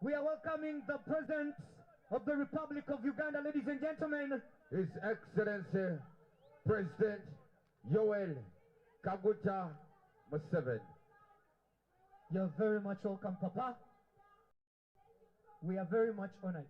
We are welcoming the President of the Republic of Uganda, ladies and gentlemen. His Excellency, President Yoweri Kaguta Museveni. You're very much welcome, Papa. We are very much honored.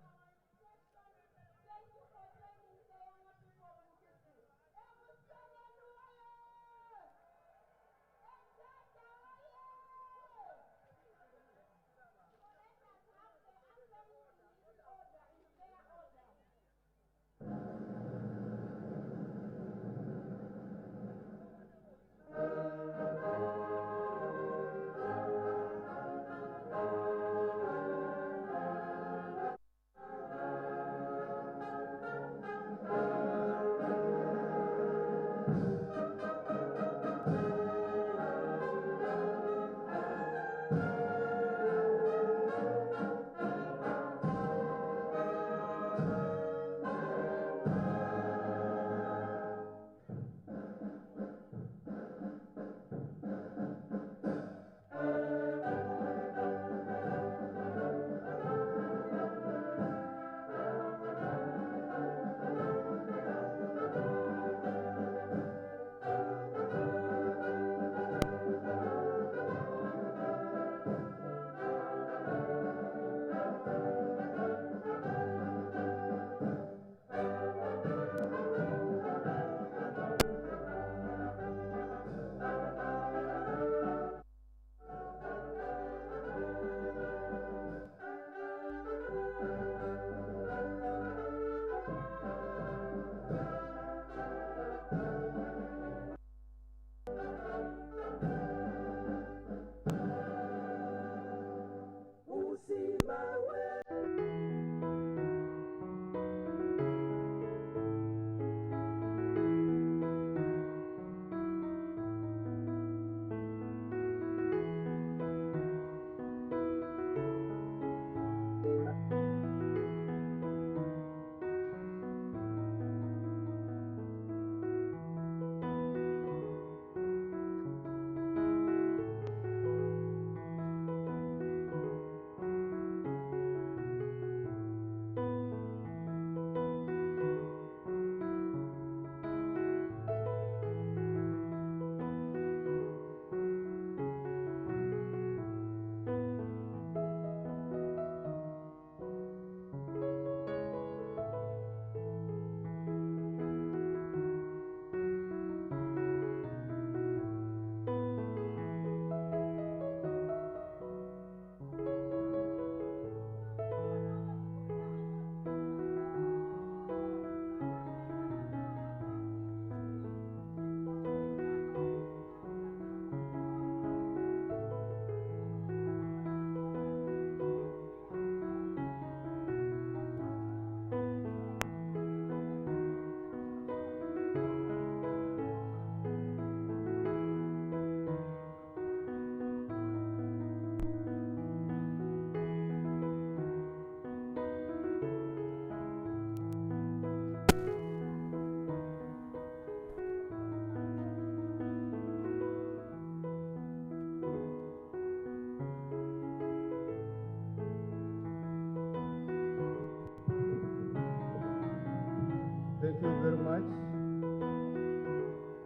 Thank you very much.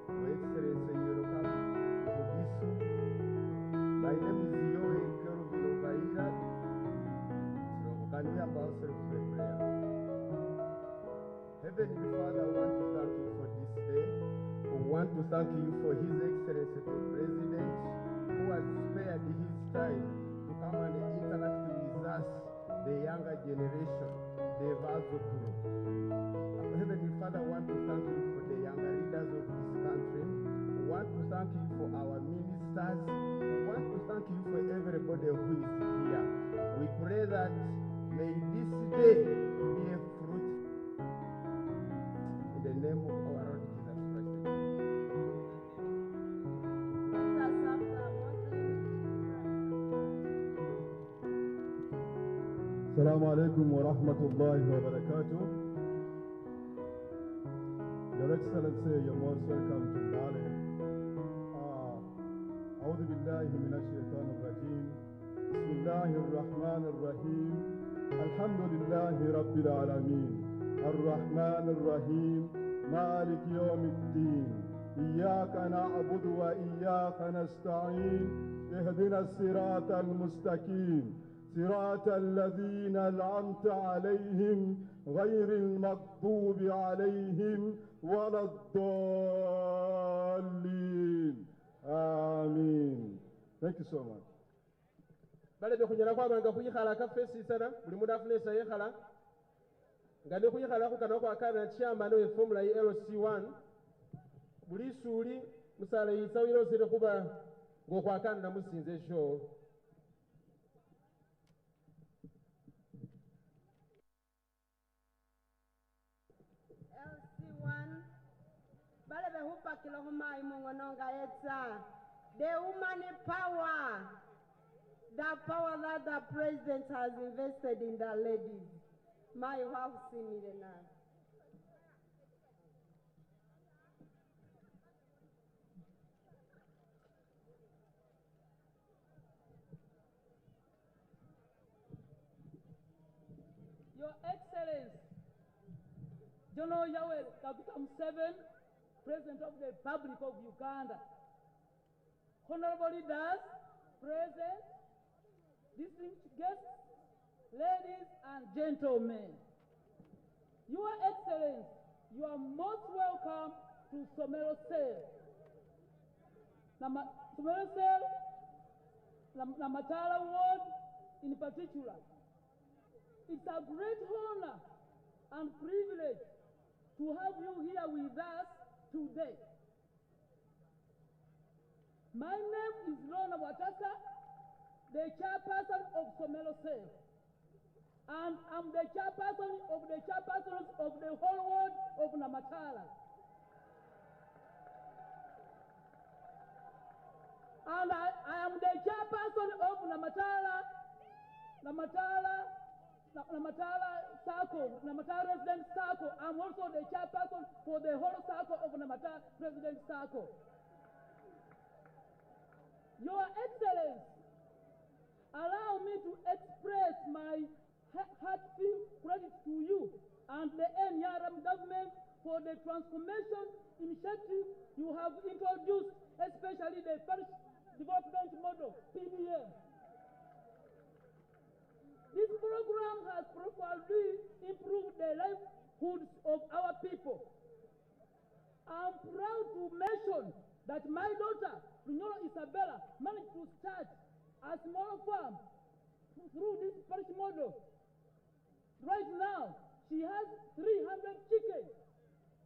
Your Excellency, you welcome Bugisu. My name is Yoweri Kaguta. Can we have ourselves for a prayer? Heavenly Father, I want to thank you for this day. I want to thank you for His Excellency, the President, who has spared his time to come and interact with us, the younger generation, the Vazokuru. Heavenly Father, I want to thank you for the younger leaders of this country. I want to thank you for our ministers. I want to thank you for everybody who is here. We pray that may this day be a fruit in the name of our Lord Jesus Christ. Assalamu alaikum wa rahmatullahi wa barakatuh. Your Excellency, you're most welcome to Mbale. أعوذ بالله من الشيطان الرجيم. بسم الله الرحمن الرحيم الحمد لله رب العالمين الرحمن الرحيم مالك يوم الدين إياك نعبد وإياك نستعين اهدنا الصراط المستقيم صراط الذين أنعمت عليهم غير المغضوب عليهم ولا الضالين آمين. Thank you so much. Bale bekunyala kwabanga kuyikhala kafesi sana buli muda afunesa yekhala nga ne kuyikhala kukana kwakana chairman we formula LC1 buli suli musala yisawiro zire kuba ngokwakana na musinze show LC1 bale behupa kilohoma imungononga yetsa the woman power, the power that the president has invested in the ladies. My wife see me now. Your Excellency, General Yoweri Museveni, President of the Republic of Uganda, honorable leaders, present, distinguished guests, ladies and gentlemen. Your Excellency, you are most welcome to Somero Cell. Somero Cell, Namatala Ward in particular. It's a great honor and privilege to have you here with us today. My name is Rona Watasa, the chairperson of Somero Cell. And I'm the chairperson of the chairpersons of the whole ward of Namatala. And I am the chairperson of Namatala Circle, Namatala Resident Circle. I'm also the chairperson for the whole circle of Namatala Resident Circle. Your Excellency, allow me to express my heartfelt credit to you and the NRM government for the transformation initiative you have introduced, especially the Parish Development Model, PDM. This program has profoundly improved the livelihoods of our people. I'm proud to mention that my daughter, Lunyolo Isabella, managed to start a small farm through this parish model. Right now, she has 300 chickens.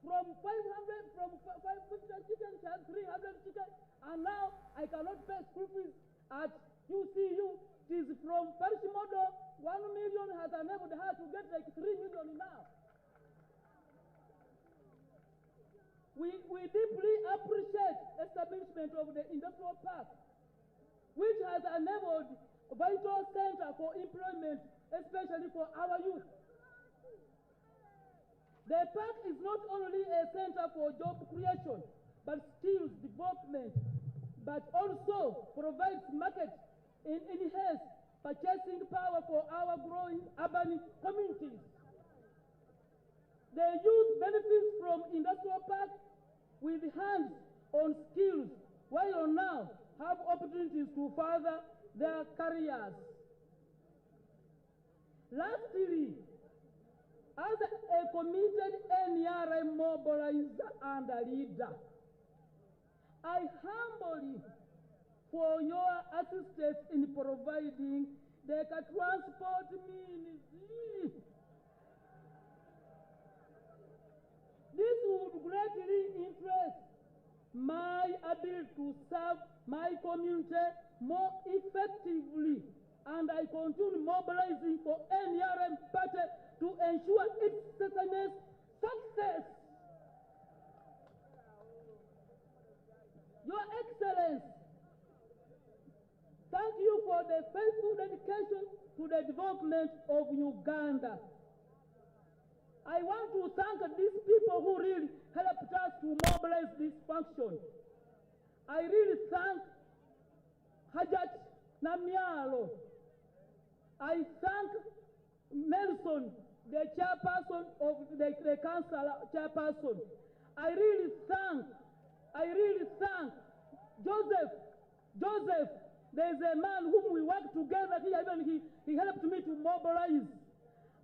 From 500 chickens, she has 300 chickens. And now, I cannot pay school fees at UCU. It is from parish model, 1 million has enabled her to get like 3 million now. We deeply appreciate establishment of the industrial park, which has enabled a vital center for employment, especially for our youth. The park is not only a center for job creation, but skills development, but also provides market in enhanced purchasing power for our growing urban communities. The youth benefits from industrial park with hands-on skills, while now have opportunities to further their careers. Lastly, as a committed NRM mobilizer and a leader, I humbly for your assistance in providing the transport means. This would greatly interest my ability to serve my community more effectively, and I continue mobilizing for NRM party to ensure its success. Your Excellency, thank you for the faithful dedication to the development of Uganda. I want to thank these people who really helped us to mobilize this function. I really thank Hajat Namialo I thank Nelson, the chairperson of the council chairperson. I really thank Joseph. There's a man whom we work together here, even he helped me to mobilize.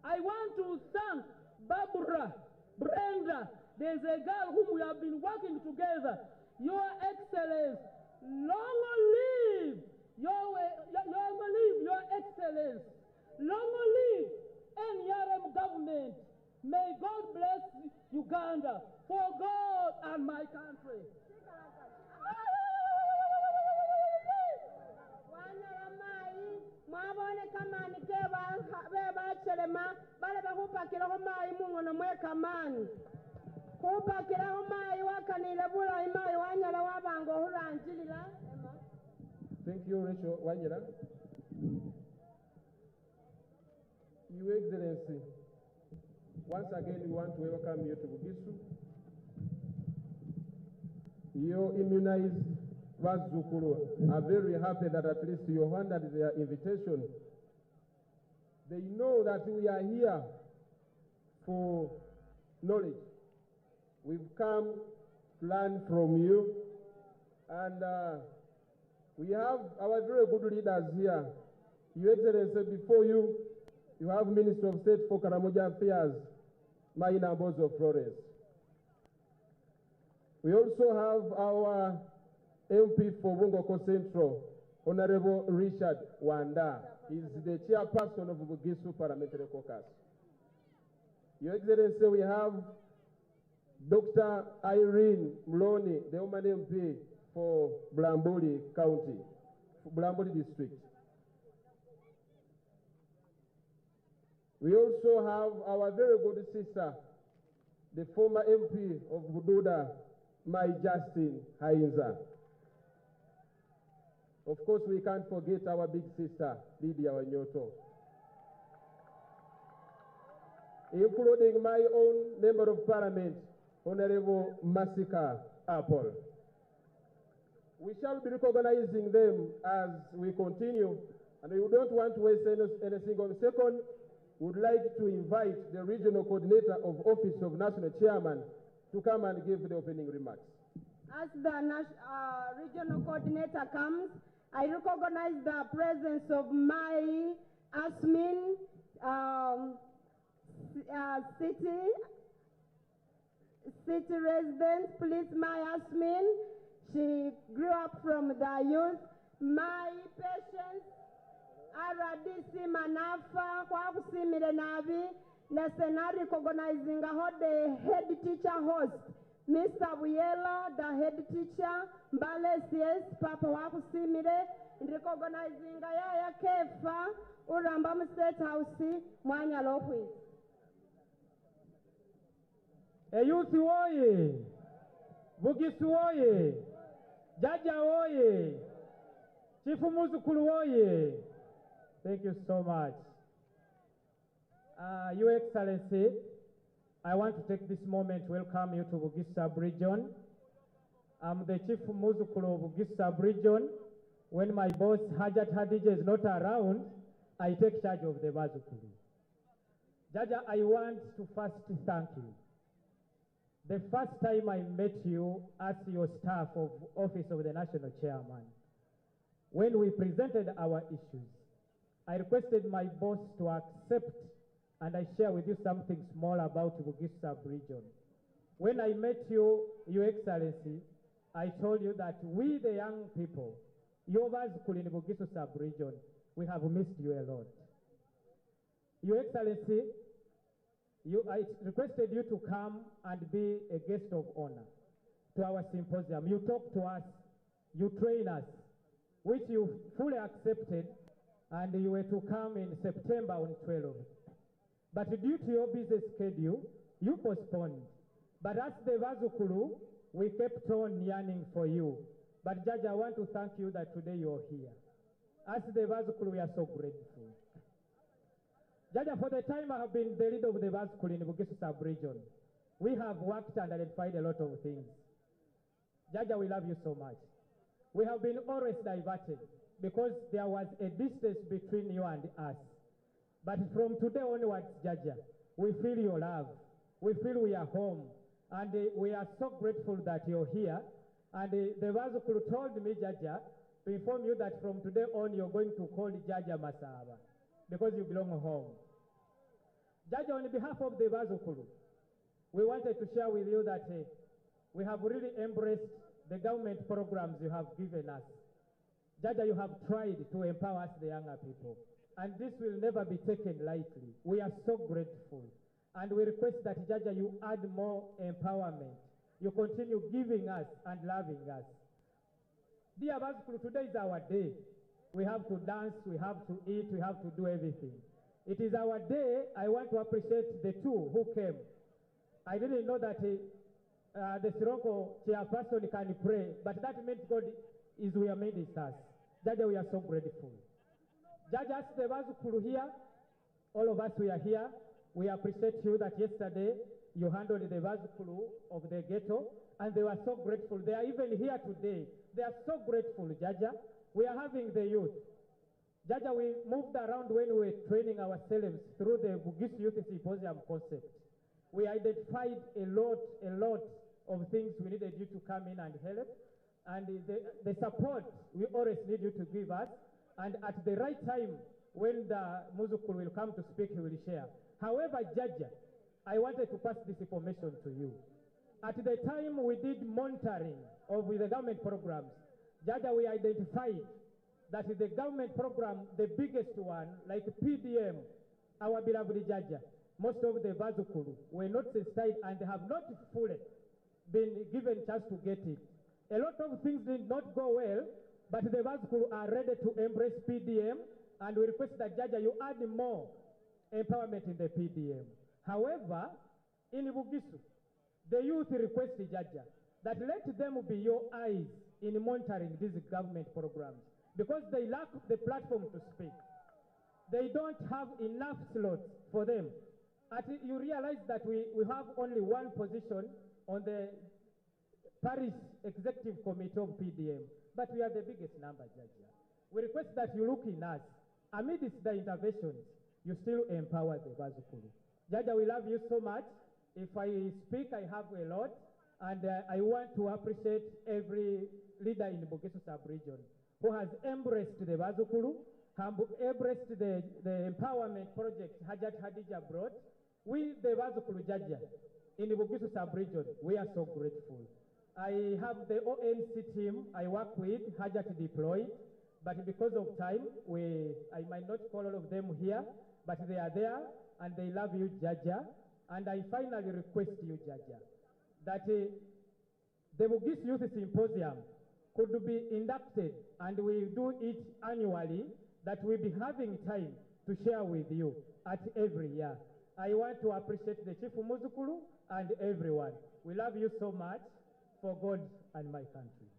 I want to thank Barbara, Brenda. There's a girl whom we have been working together. Your Excellence, long live your Excellence. Long live NRM government. May God bless Uganda for God and my country. Mwabone kamani keba beba chelema bale bahupakira ho mai mungono mweka mani kupakira ho mai wakanile bula imai wanyala wabango hulanjilila. Thank you, Rachel Wanyela. Your Excellency, once again we want to welcome you to Bugisu. Your immunized Vazukuru are very happy that at least you honored their invitation. They know that we are here for knowledge. We've come to learn from you, and we have our very good leaders here. Your Excellency, before you, you have Minister of State for Karamoja Affairs, Maina Bozo Flores. We also have our MP for Bungoko Central, Honorable Richard Wanda. He is the chairperson of Bugisu Parliamentary Caucus. Your Excellency, we have Dr. Irene Mloni, the woman MP for Blambuli County, Blambuli District. We also have our very good sister, the former MP of Bududa, Mai Justin Hainza. Of course, we can't forget our big sister, Lydia Wanyoto, including my own Member of Parliament, Honorable Masika Apple. We shall be recognizing them as we continue, and we don't want to waste any single second. We would like to invite the Regional Coordinator of Office of National Chairman to come and give the opening remarks. As the regional coordinator comes, I recognize the presence of my Asmin city resident. Please, my Asmin. She grew up from the youth. My patience, RDC Manafa, Kwakusimile Navi, Nasena recognizing the head teacher host. Mr. Buyela, the head teacher, Mbale S.S, Papa Wakusimile, recognizing Yaya Kefa, Urambam State House, Mwanya Lopwi. Eyuthi woye, Bugisu woye, Jaja woye, Chifu Muzukulu woye. Thank you so much. Your Excellency, I want to take this moment to welcome you to Bugisu Sub-Region. I'm the Chief Muzukulu of Bugisu Sub-Region. When my boss, Hajat Hadija, is not around, I take charge of the Bazukulu. Jaja, I want to first thank you. The first time I met you as your staff of Office of the National Chairman, when we presented our issues, I requested my boss to accept and I share with you something small about Bugisu Sub-Region. When I met you, Your Excellency, I told you that we, the young people, Yovas in Bugisu Sub-Region, we have missed you a lot. Your Excellency, I requested you to come and be a guest of honor to our symposium. You talk to us, you train us, which you fully accepted, and you were to come in September on 12th. But due to your busy schedule, you postponed. But as the Vazukulu, we kept on yearning for you. But Judge, I want to thank you that today you're here. As the Vazukulu, we are so grateful. Judge, for the time I have been the leader of the Vazukulu in Bugisu Sub-Region, we have worked and identified a lot of things. Judge, we love you so much. We have been always diverted because there was a distance between you and us. But from today onwards, Jaja, we feel your love. We feel we are home. And we are so grateful that you're here. And the Vazukulu told me, Jaja, to inform you that from today on you're going to call Jaja Masaba because you belong home. Jaja, on behalf of the Vazukulu, we wanted to share with you that we have really embraced the government programs you have given us. Jaja, you have tried to empower us, the younger people. And this will never be taken lightly. We are so grateful. And we request that, Jaja, you add more empowerment. You continue giving us and loving us. Dear Vazukulu, today is our day. We have to dance, we have to eat, we have to do everything. It is our day. I want to appreciate the two who came. I didn't know that the Siroko chairperson can pray, but that means God is we are ministers. Jaja, we are so grateful. Jaja, the Vazukulu here, all of us we are here. We appreciate you that yesterday you handled the Vazukulu of the ghetto, and they were so grateful. They are even here today. They are so grateful, Jaja. We are having the youth. Jaja, we moved around when we were training ourselves through the Bugisu Youth Symposium concept. We identified a lot of things we needed you to come in and help. And the support we always need you to give us. And at the right time, when the Musukulu will come to speak, he will share. However, Jaja, I wanted to pass this information to you. At the time we did monitoring of the government programs, Jaja, we identified that the government program, the biggest one, like PDM, our beloved Jaja, most of the Vazukulu were not sensitized and have not fully been given chance to get it. A lot of things did not go well, but the Vazukulu are ready to embrace PDM, and we request that, Jaja, you add more empowerment in the PDM. However, in Bugisu, the youth request, Jaja, that let them be your eyes in monitoring these government programs, because they lack the platform to speak. They don't have enough slots for them. You realize that we have only one position on the Paris Executive Committee of PDM, but we are the biggest number, Jaja. We request that you look in us. Amidst the interventions, you still empower the Vazukulu. Jaja, we love you so much. If I speak, I have a lot, and I want to appreciate every leader in Bugisu sub-region who has embraced the Vazukulu, embraced the empowerment project Hajat Hadija brought. We, the Vazukulu, Jaja, in the Bugisu sub-region, we are so grateful. I have the ONC team I work with, Hajat deployed, but because of time, I might not call all of them here, but they are there, and they love you, Jaja. And I finally request you, Jaja, that the Bugisu Youth Symposium could be inducted, and we do it annually, that we'll be having time to share with you at every year. I want to appreciate the Chief Musukulu and everyone. We love you so much for God and my country.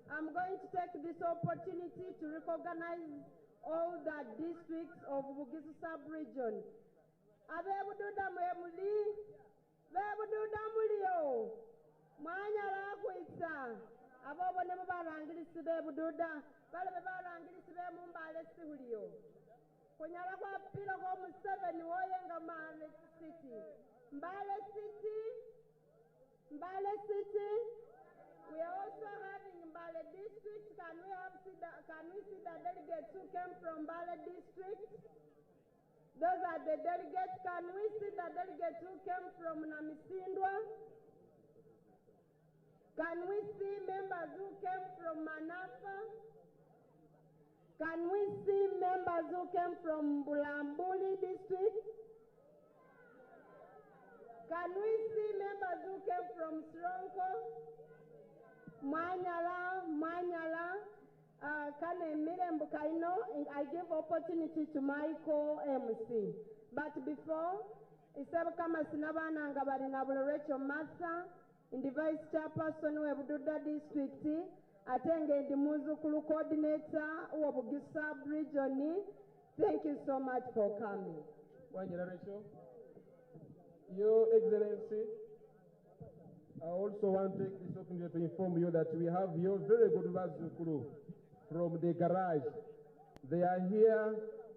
I'm going to take this opportunity to recognize all the districts of Bugisu sub-region. Abebududa mwemuli, bebududa mulio, mwanyala kuitsa, abobo ne mubarangilisi bebududa, bale bebarangilisi be Mbale S.S. Kunyala kwa pilo kwa Museveni woyenga Mbale City. Mbale City, Mbale City. We are also having Mbale district. Can we see the delegates who came from Mbale district? Those are the delegates. Can we see the delegates who came from Namisindwa? Can we see members who came from Manafa? Can we see members who came from Bulambuli district? Can we see members who came from Sronko? Manyala, Kane Mirembukaino, and I give opportunity to Michael MC. But before, Isaba kama sinabana ngabari nabula Rachel Massa, in the vice chairperson of Bududa district, atenge the Musukulu coordinator of Bugisu sub-region. Thank you so much for coming. One generation. Your Excellency, I also want to take this opportunity to inform you that we have your very good Bazukuru from the garage. They are here.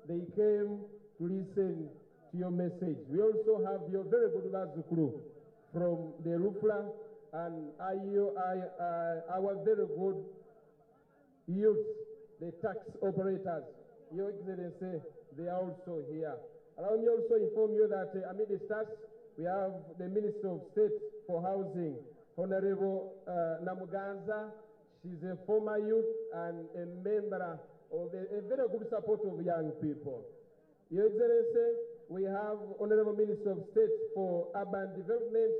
They came to listen to your message. We also have your very good Bazukuru from the Rufla and our very good youth, the tax operators. Your Excellency, they are also here. Allow me also inform you that amidst us, we have the Minister of State for Housing, Honorable Namuganza. She's a former youth and a member of a very good support of young people. Your Excellency, we have Honorable Minister of State for Urban Development,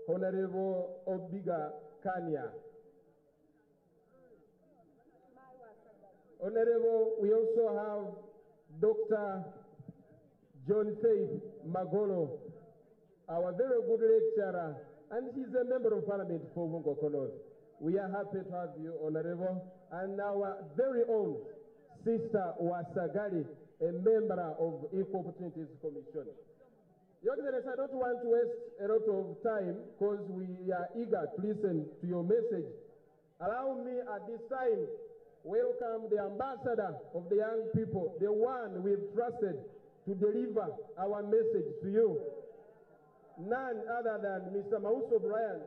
Honorable Obiga Kanya. Honorable, we also have Dr. John Faith Magolo, our very good lecturer, and he's a member of Parliament for Wungoko North. We are happy to have you, Honorable, and our very own Sister Wasagari, a member of Equal Opportunities Commission. Your Excellency, I don't want to waste a lot of time because we are eager to listen to your message. Allow me at this time welcome the ambassador of the young people, the one we've trusted to deliver our message to you. None other than Mr. Mauso Brian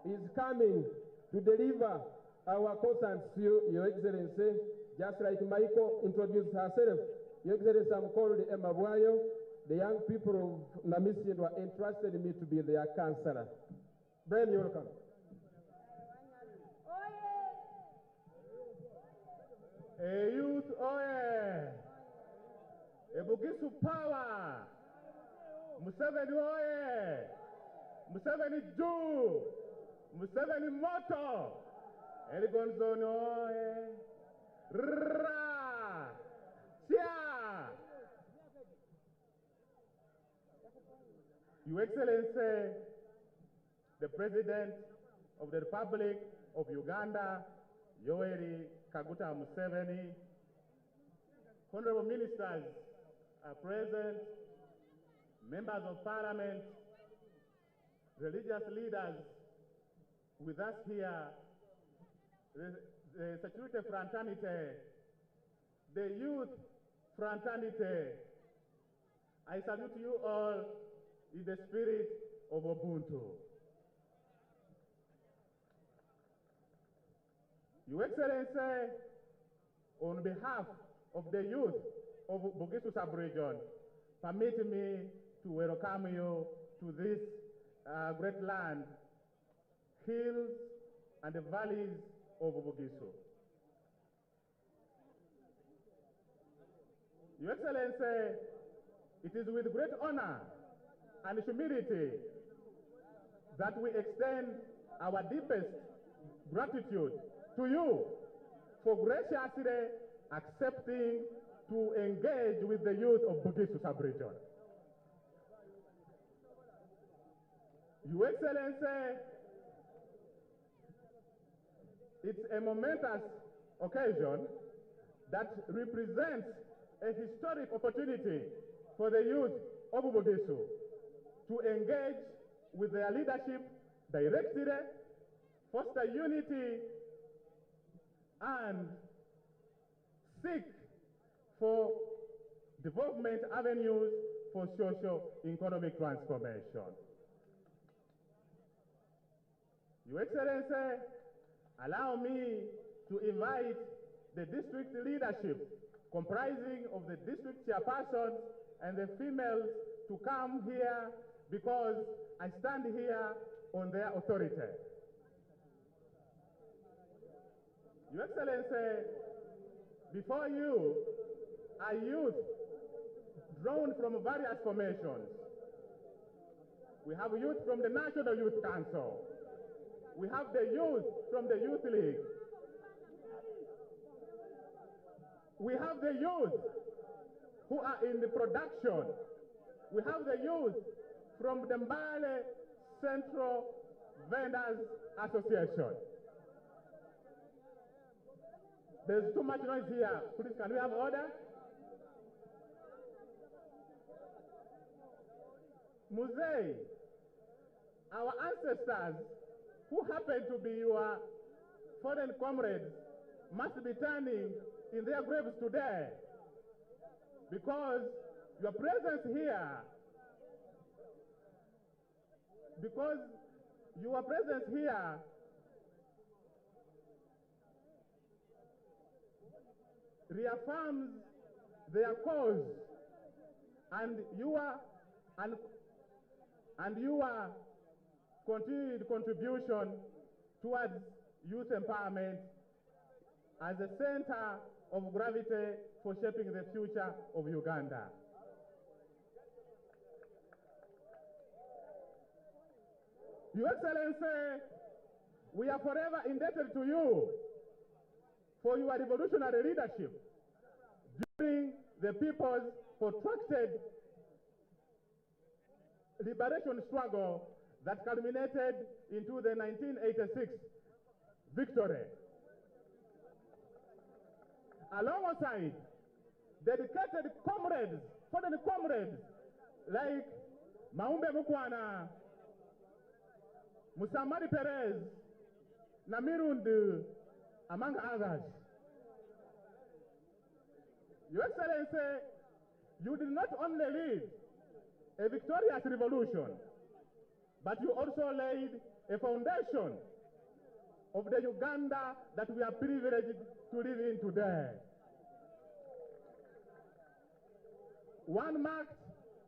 is coming to deliver our concerns to you, Your Excellency. Just like Michael introduced herself, Your Excellency, I'm called Emma Bwayo. The young people of Namisi were entrusted me to be their counselor. Brian, you're welcome. Hey, youth, oye! Bugisu power! Museveni oye! Museveni juu! Museveni moto! Eligonzoni oye! Ra! Chia! Your Excellency, the President of the Republic of Uganda, Yoweri Kaguta Museveni, honorable ministers are present, members of parliament, religious leaders with us here, the security fraternity, the youth fraternity. I salute you all in the spirit of Ubuntu. Your Excellency, on behalf of the youth of Bugisu sub-region, permit me to welcome you to this great land, hills and the valleys of Bugisu. Your Excellency, it is with great honor and humility that we extend our deepest gratitude to you for graciously accepting to engage with the youth of Bugisu sub-region. Your Excellency, it's a momentous occasion that represents a historic opportunity for the youth of Bugisu to engage with their leadership directly, foster unity, and seek for development avenues for socio-economic transformation. Your Excellency, allow me to invite the district leadership comprising of the district chairpersons and the females to come here because I stand here on their authority. Your Excellency, before you are youth drawn from various formations. We have youth from the National Youth Council. We have the youth from the Youth League. We have the youth who are in the production. We have the youth from the Mbale Central Vendors Association. There's too much noise here. Please, can we have order? Museveni, our ancestors who happen to be your foreign comrades must be turning in their graves today, because your presence here, reaffirms their cause and your continued contribution towards youth empowerment as a center of gravity for shaping the future of Uganda. Your Excellency, we are forever indebted to you for your revolutionary leadership during the people's protracted liberation struggle that culminated into the 1986 victory. Alongside dedicated comrades, foreign comrades like Maumbe Mukwana, Musamari Perez, Namirundu, among others. Your Excellency, you did not only lead a victorious revolution, but you also laid a foundation of the Uganda that we are privileged to live in today. One marked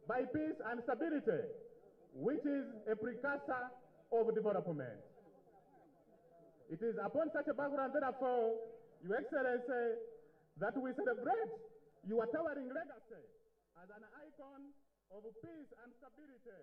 by peace and stability, which is a precursor of development. It is upon such a background, therefore, Your Excellency, that we celebrate your towering legacy as an icon of peace and stability.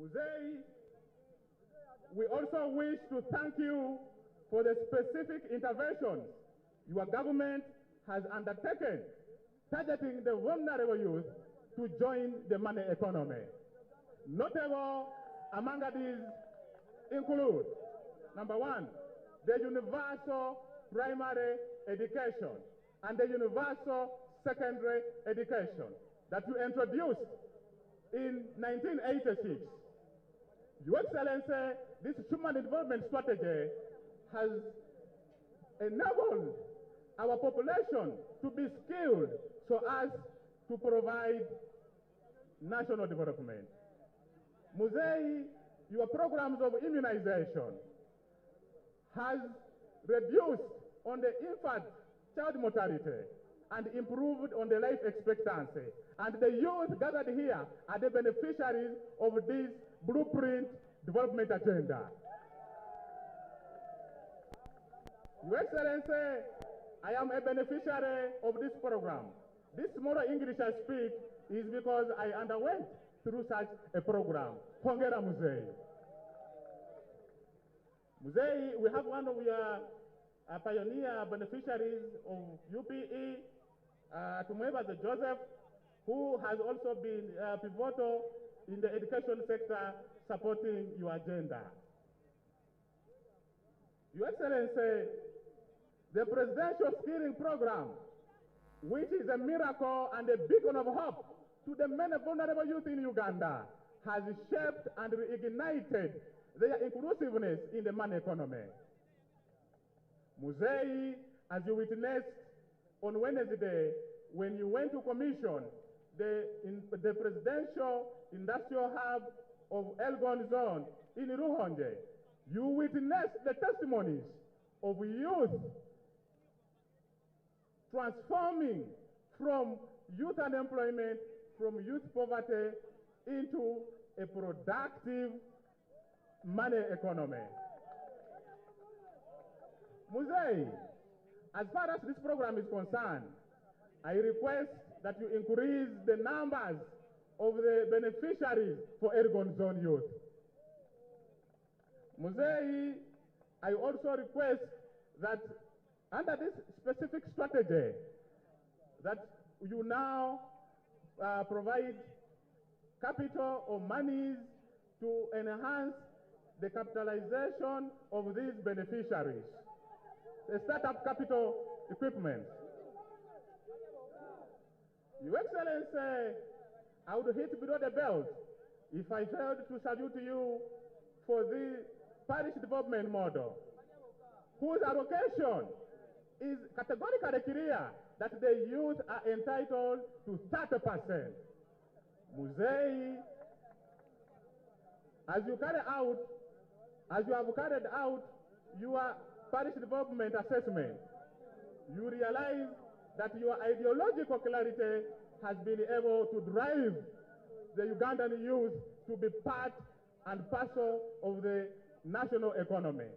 Museveni, we also wish to thank you for the specific interventions your government has undertaken targeting the vulnerable youth to join the money economy. Notable among these include, number one, the universal primary education and the universal secondary education that you introduced in 1986. Your Excellency, this human development strategy has enabled our population to be skilled so as to provide national development. Museveni, your programs of immunization has reduced on the infant child mortality and improved on the life expectancy. And the youth gathered here are the beneficiaries of this blueprint development agenda. Your Excellency, I am a beneficiary of this program. This small English I speak is because I underwent through such a program. Hongera Musei. Musei, we have one of your pioneer beneficiaries of UPE, Tumwebaze Joseph, who has also been pivotal in the education sector supporting your agenda. Your Excellency, the Presidential Skilling Program, which is a miracle and a beacon of hope to the many vulnerable youth in Uganda, has shaped and reignited their inclusiveness in the money economy. Musei, as you witnessed on Wednesday, when you went to commission the Presidential Industrial Hub of Elgon Zone in Ruhonje, you witnessed the testimonies of youth transforming from youth unemployment, from youth poverty into a productive money economy. Musei, as far as this program is concerned, I request that you increase the numbers of the beneficiaries for Elgon Zone youth. Musei, I also request that under this specific strategy, that you now provide capital or monies to enhance the capitalization of these beneficiaries, the startup capital equipment. Your Excellency, I would hit below the belt if I failed to salute you for the parish development model, whose allocation is categorically clear that the youth are entitled to 30%. Musei, as you have carried out your parish development assessment, you realize that your ideological clarity has been able to drive the Ugandan youth to be part and parcel of the national economy.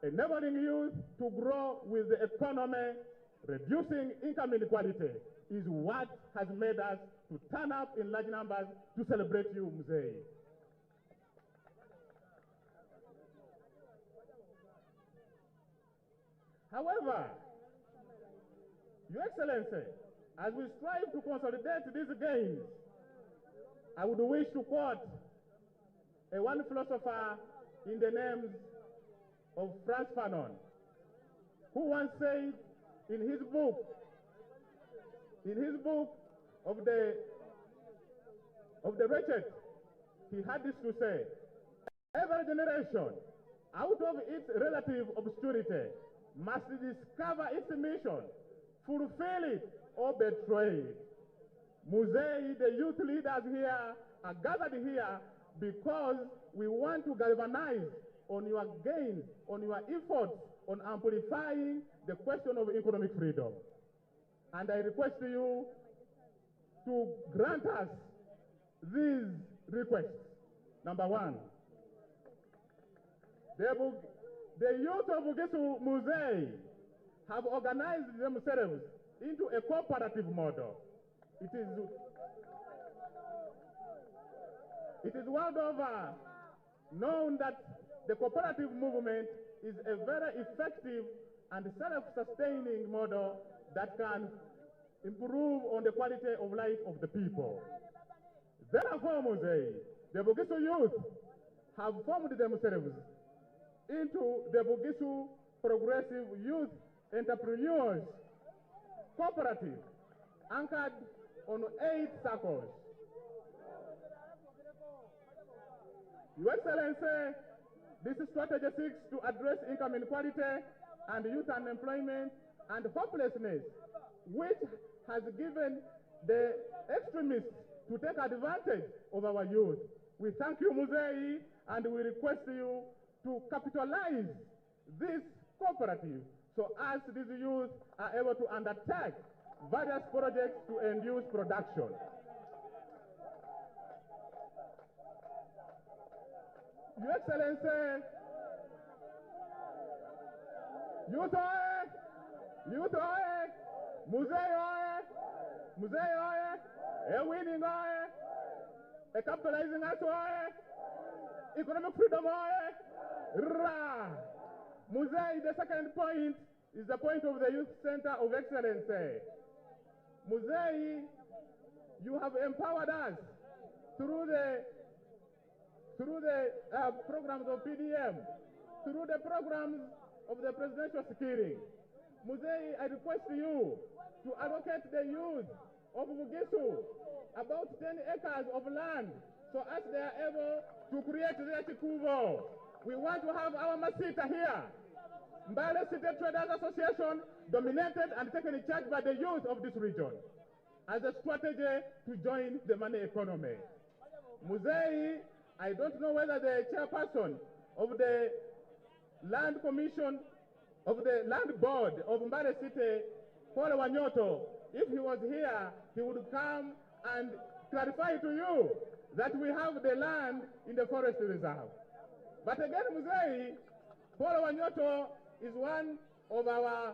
Enabling youth to grow with the economy, reducing income inequality is what has made us to turn up in large numbers to celebrate you, Musei. However, Your Excellency, as we strive to consolidate these gains, I would wish to quote one philosopher in the names of Frantz Fanon, who once said in his book of the wretched, he had this to say: every generation, out of its relative obscurity, must discover its mission, fulfill it, or betray it. Musei, the youth leaders here are gathered here because we want to galvanize on your gains, on your efforts, on amplifying the question of economic freedom. And I request you to grant us these requests. Number one, the youth of Bugisu Musei have organized themselves into a cooperative model. It is world over known that the cooperative movement is a very effective and self-sustaining model that can improve on the quality of life of the people. Therefore, Musei, the Bugisu youth have formed themselves into the Bugisu Progressive Youth Entrepreneurs Cooperative, anchored on 8 circles. Your Excellency, this strategy seeks to address income inequality and youth unemployment and hopelessness, which has given the extremists to take advantage of our youth. We thank you, Musei, and we request you to capitalize this cooperative so as these youth are able to undertake various projects to induce production. Your Excellency, Youth oye! Youth oye! Musei oye! Musei oye! Winning oye! Capitalizing us oye! Economic freedom oye! Ra! Musei, the second point, is the point of the Youth Center of Excellence. Musei, you have empowered us through the programs of PDM, through the programs of the presidential skiing. Musei, I request you to allocate the youth of Bugisu about 10 acres of land so as they are able to create their chikuvo. We want to have our masita here. Mbale City Traders Association dominated and taken in charge by the youth of this region as a strategy to join the money economy. Musei, I don't know whether the chairperson of the Land Commission, of the Land Board of Mbale City, Paul Wanyoto, if he was here, he would come and clarify to you that we have the land in the forest reserve. But again, Musei, Paul Wanyoto is one of our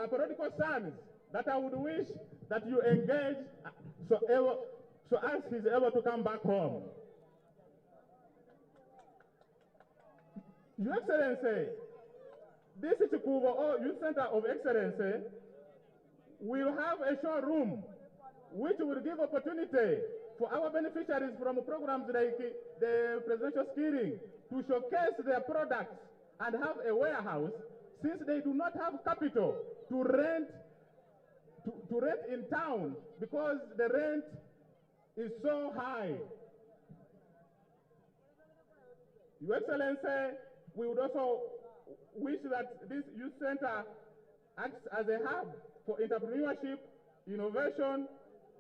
political sons that I would wish that you engage so as he's able to come back home. Your Excellency, this Chikuvo or Youth Center of Excellency will have a showroom which will give opportunity for our beneficiaries from programs like the presidential skiing to showcase their products and have a warehouse, since they do not have capital to rent in town because the rent is so high. Your Excellency, we would also wish that this youth center acts as a hub for entrepreneurship, innovation,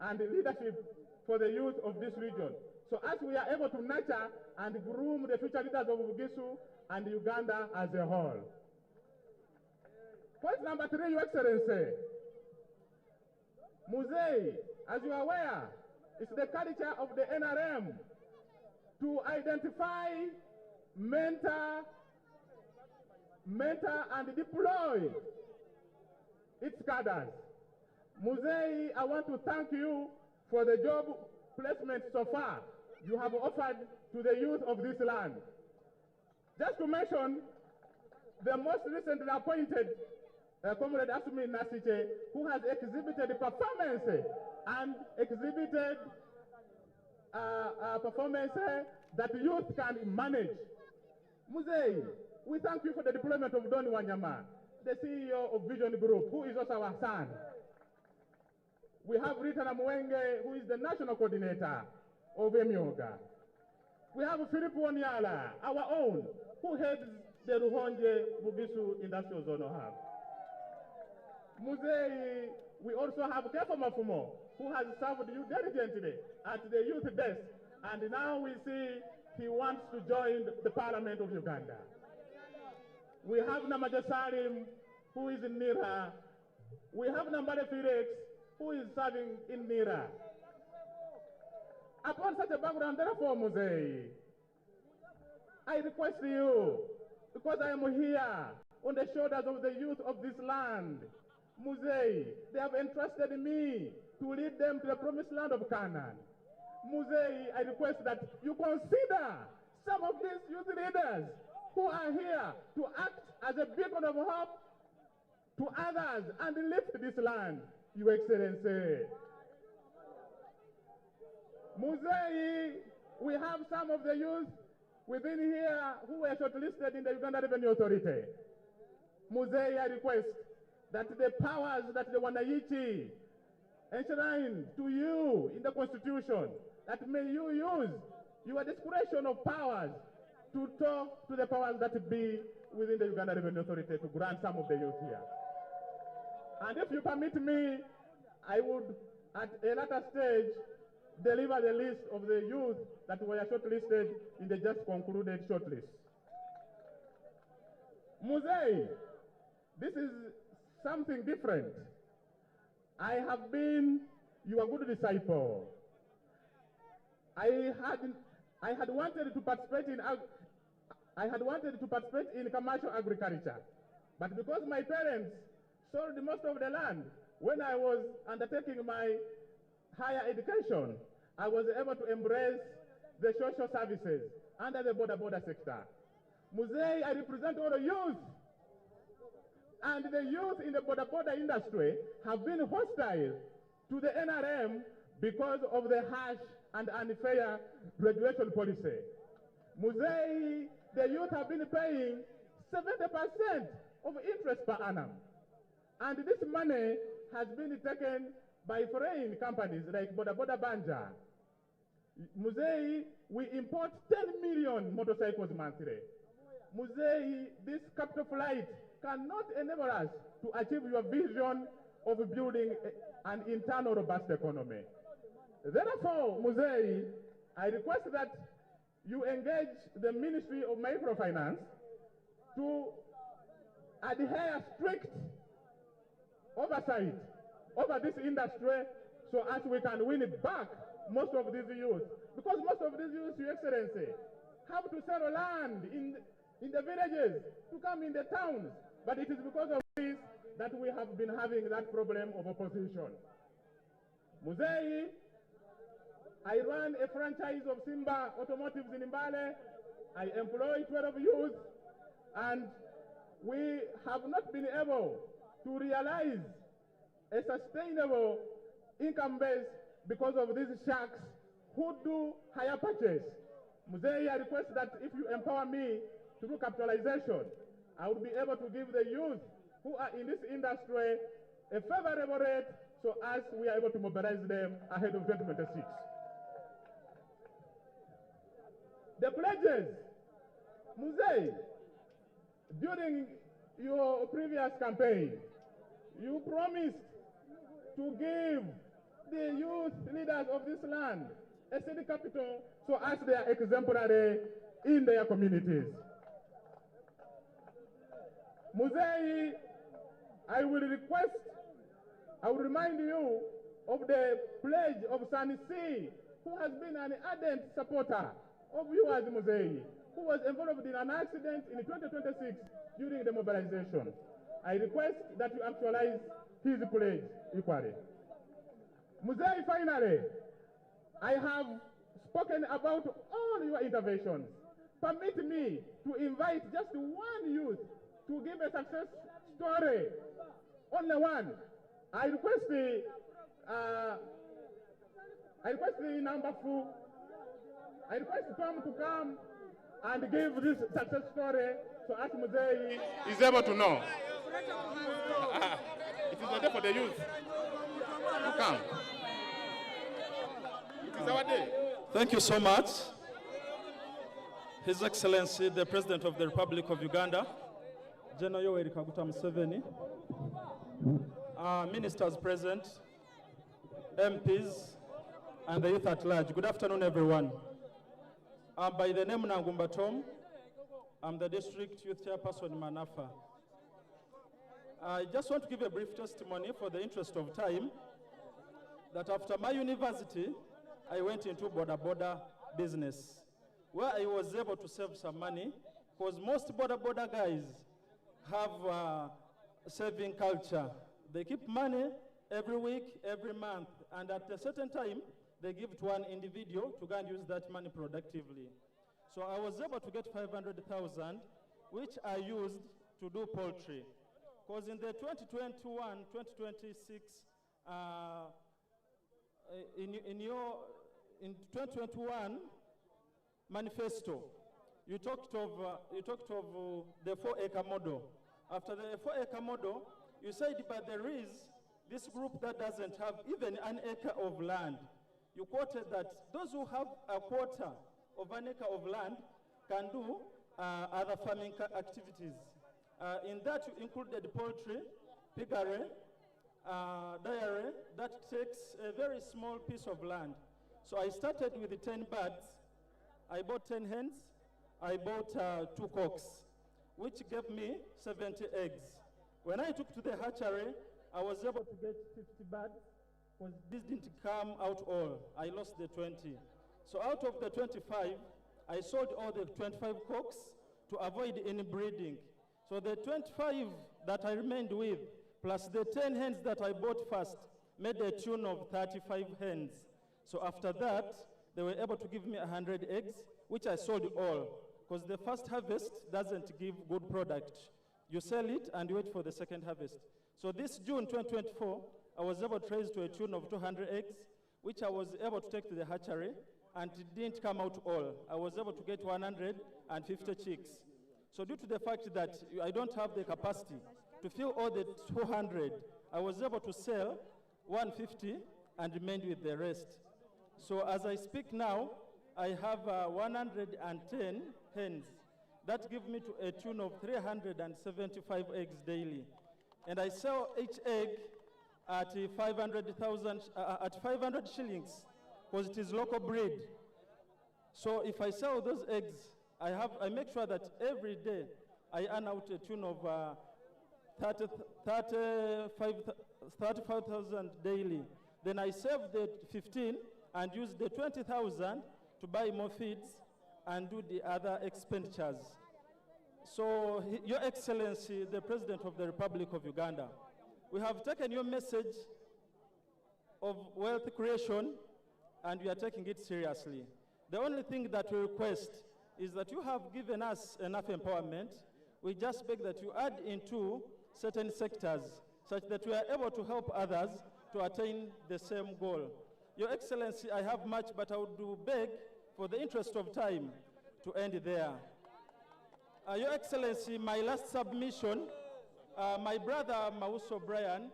and leadership for the youth of this region. So as we are able to nurture and groom the future leaders of Bugisu and Uganda as a whole. Point number 3, Your Excellency. Musei, as you are aware, is the culture of the NRM to identify, mentor, and deploy its cadres. Musei, I want to thank you for the job placement so far you have offered to the youth of this land. Just to mention, the most recently appointed Comrade Asumi Nasiche, who has exhibited performance and exhibited performance that youth can manage. Musei, we thank you for the deployment of Doni Wanyama, the CEO of Vision Group, who is also our son. We have Rita Mwenge, who is the national coordinator of Emyoga. We have Philip Wanyala, our own, who heads the Ruhonje Bugisu Industrial Zone Hub. Musei, we also have Kefa Mafumo, who has served you diligently at the youth desk, and now we see he wants to join the Parliament of Uganda. We have Namaja Salim, who is in Nira. We have Nambale Felix, who is serving in Nira. Upon such a background, therefore, Musei, I request you, because I am here on the shoulders of the youth of this land, Musei, they have entrusted me to lead them to the promised land of Canaan. Musei, I request that you consider some of these youth leaders who are here to act as a beacon of hope to others and lift this land, Your Excellency. Musei, we have some of the youth within here who were shortlisted in the Uganda Revenue Authority. Musei, I request that the powers that the Wananchi enshrined to you in the Constitution, that may you use your discretion of powers to talk to the powers that be within the Uganda Revenue Authority to grant some of the youth here. And if you permit me, I would, at a later stage, deliver the list of the youth that were shortlisted in the just concluded shortlist. Musei, this is something different. I have been your good disciple. I had wanted to participate in commercial agriculture, But because my parents sold most of the land when I was undertaking my higher education, I was able to embrace the social services under the border sector. Muzei, I represent all the youth. And the youth in the border industry have been hostile to the NRM because of the harsh and unfair graduation policy. Muzei, the youth have been paying 70% of interest per annum. And this money has been taken by foreign companies like Boda Banja. Muzei, we import 10 million motorcycles monthly. Muzei, this capital flight cannot enable us to achieve your vision of building an internal robust economy. Therefore, Muzei, I request that you engage the Ministry of Microfinance to adhere strict oversight over this industry so as we can win it back most of these youth. Because most of these youth, Your Excellency, have to sell land in the villages to come in the towns. But it is because of this that we have been having that problem of opposition. Muzei, I run a franchise of Simba Automotives in Mbale. I employ 12 youth, and we have not been able to realize a sustainable income base because of these sharks who do higher purchase. Muzei, I request that if you empower me through capitalization, I will be able to give the youth who are in this industry a favorable rate so as we are able to mobilize them ahead of 2026. The pledges, Muzei, during your previous campaign, you promised to give the youth leaders of this land a city capital so as they are exemplary in their communities. Muzei, I will remind you of the pledge of Sani C, who has been an ardent supporter of you as Muzei, who was involved in an accident in 2026 during the mobilization. I request that you actualize his pledge equally. Muzei, finally, I have spoken about all your interventions. Permit me to invite just one youth to give a success story. Only one. I request the number 4. I request Tom to come and give this success story so as Muzei is able to know. It is a day for the youth to come. It is our day. Thank you so much. His Excellency, the President of the Republic of Uganda, General Yoweri Kaguta Museveni, ministers present, MPs, and the youth at large. Good afternoon, everyone. By the name Nangumba Tom, I'm the District Youth Chairperson in Manafa. I just want to give a brief testimony for the interest of time that after my university, I went into border business, where I was able to save some money, because most border guys have saving culture. They keep money every week, every month, and at a certain time, they give to one individual to go and use that money productively. So I was able to get 500,000, which I used to do poultry. Because in the 2021-2026, in 2021 manifesto, you talked of the 4-acre model. After the 4-acre model, you said, but there is this group that doesn't have even an acre of land. You quoted that those who have a quarter of an acre of land can do other farming activities. In that, you included poultry, piggery, dairy, that takes a very small piece of land. So I started with the 10 birds. I bought 10 hens. I bought 2 cocks, which gave me 70 eggs. When I took to the hatchery, I was able to get 50 birds, because this didn't come out all. I lost the 20. So out of the 25, I sold all the 25 cocks to avoid any breeding. So the 25 that I remained with, plus the 10 hens that I bought first, made a tune of 35 hens. So after that, they were able to give me 100 eggs, which I sold all, because the first harvest doesn't give good product. You sell it and wait for the second harvest. So this June 2024, I was able to raise to a tune of 200 eggs, which I was able to take to the hatchery, and it didn't come out all. I was able to get 150 chicks. So due to the fact that I don't have the capacity to fill all the 200, I was able to sell 150 and remained with the rest. So as I speak now, I have 110 hens. That gives me to a tune of 375 eggs daily. And I sell each egg at 500 shillings, because it is local breed. So if I sell those eggs, I make sure that every day I earn out a tune of 35,000 daily. Then I save the 15 and use the 20,000 to buy more feeds and do the other expenditures. So, Your Excellency, the President of the Republic of Uganda, we have taken your message of wealth creation and we are taking it seriously. The only thing that we request is that you have given us enough empowerment. We just beg that you add into certain sectors such that we are able to help others to attain the same goal. Your Excellency, I have much, but I would beg, for the interest of time, to end there. Your Excellency, my last submission, my brother Mauso Brian,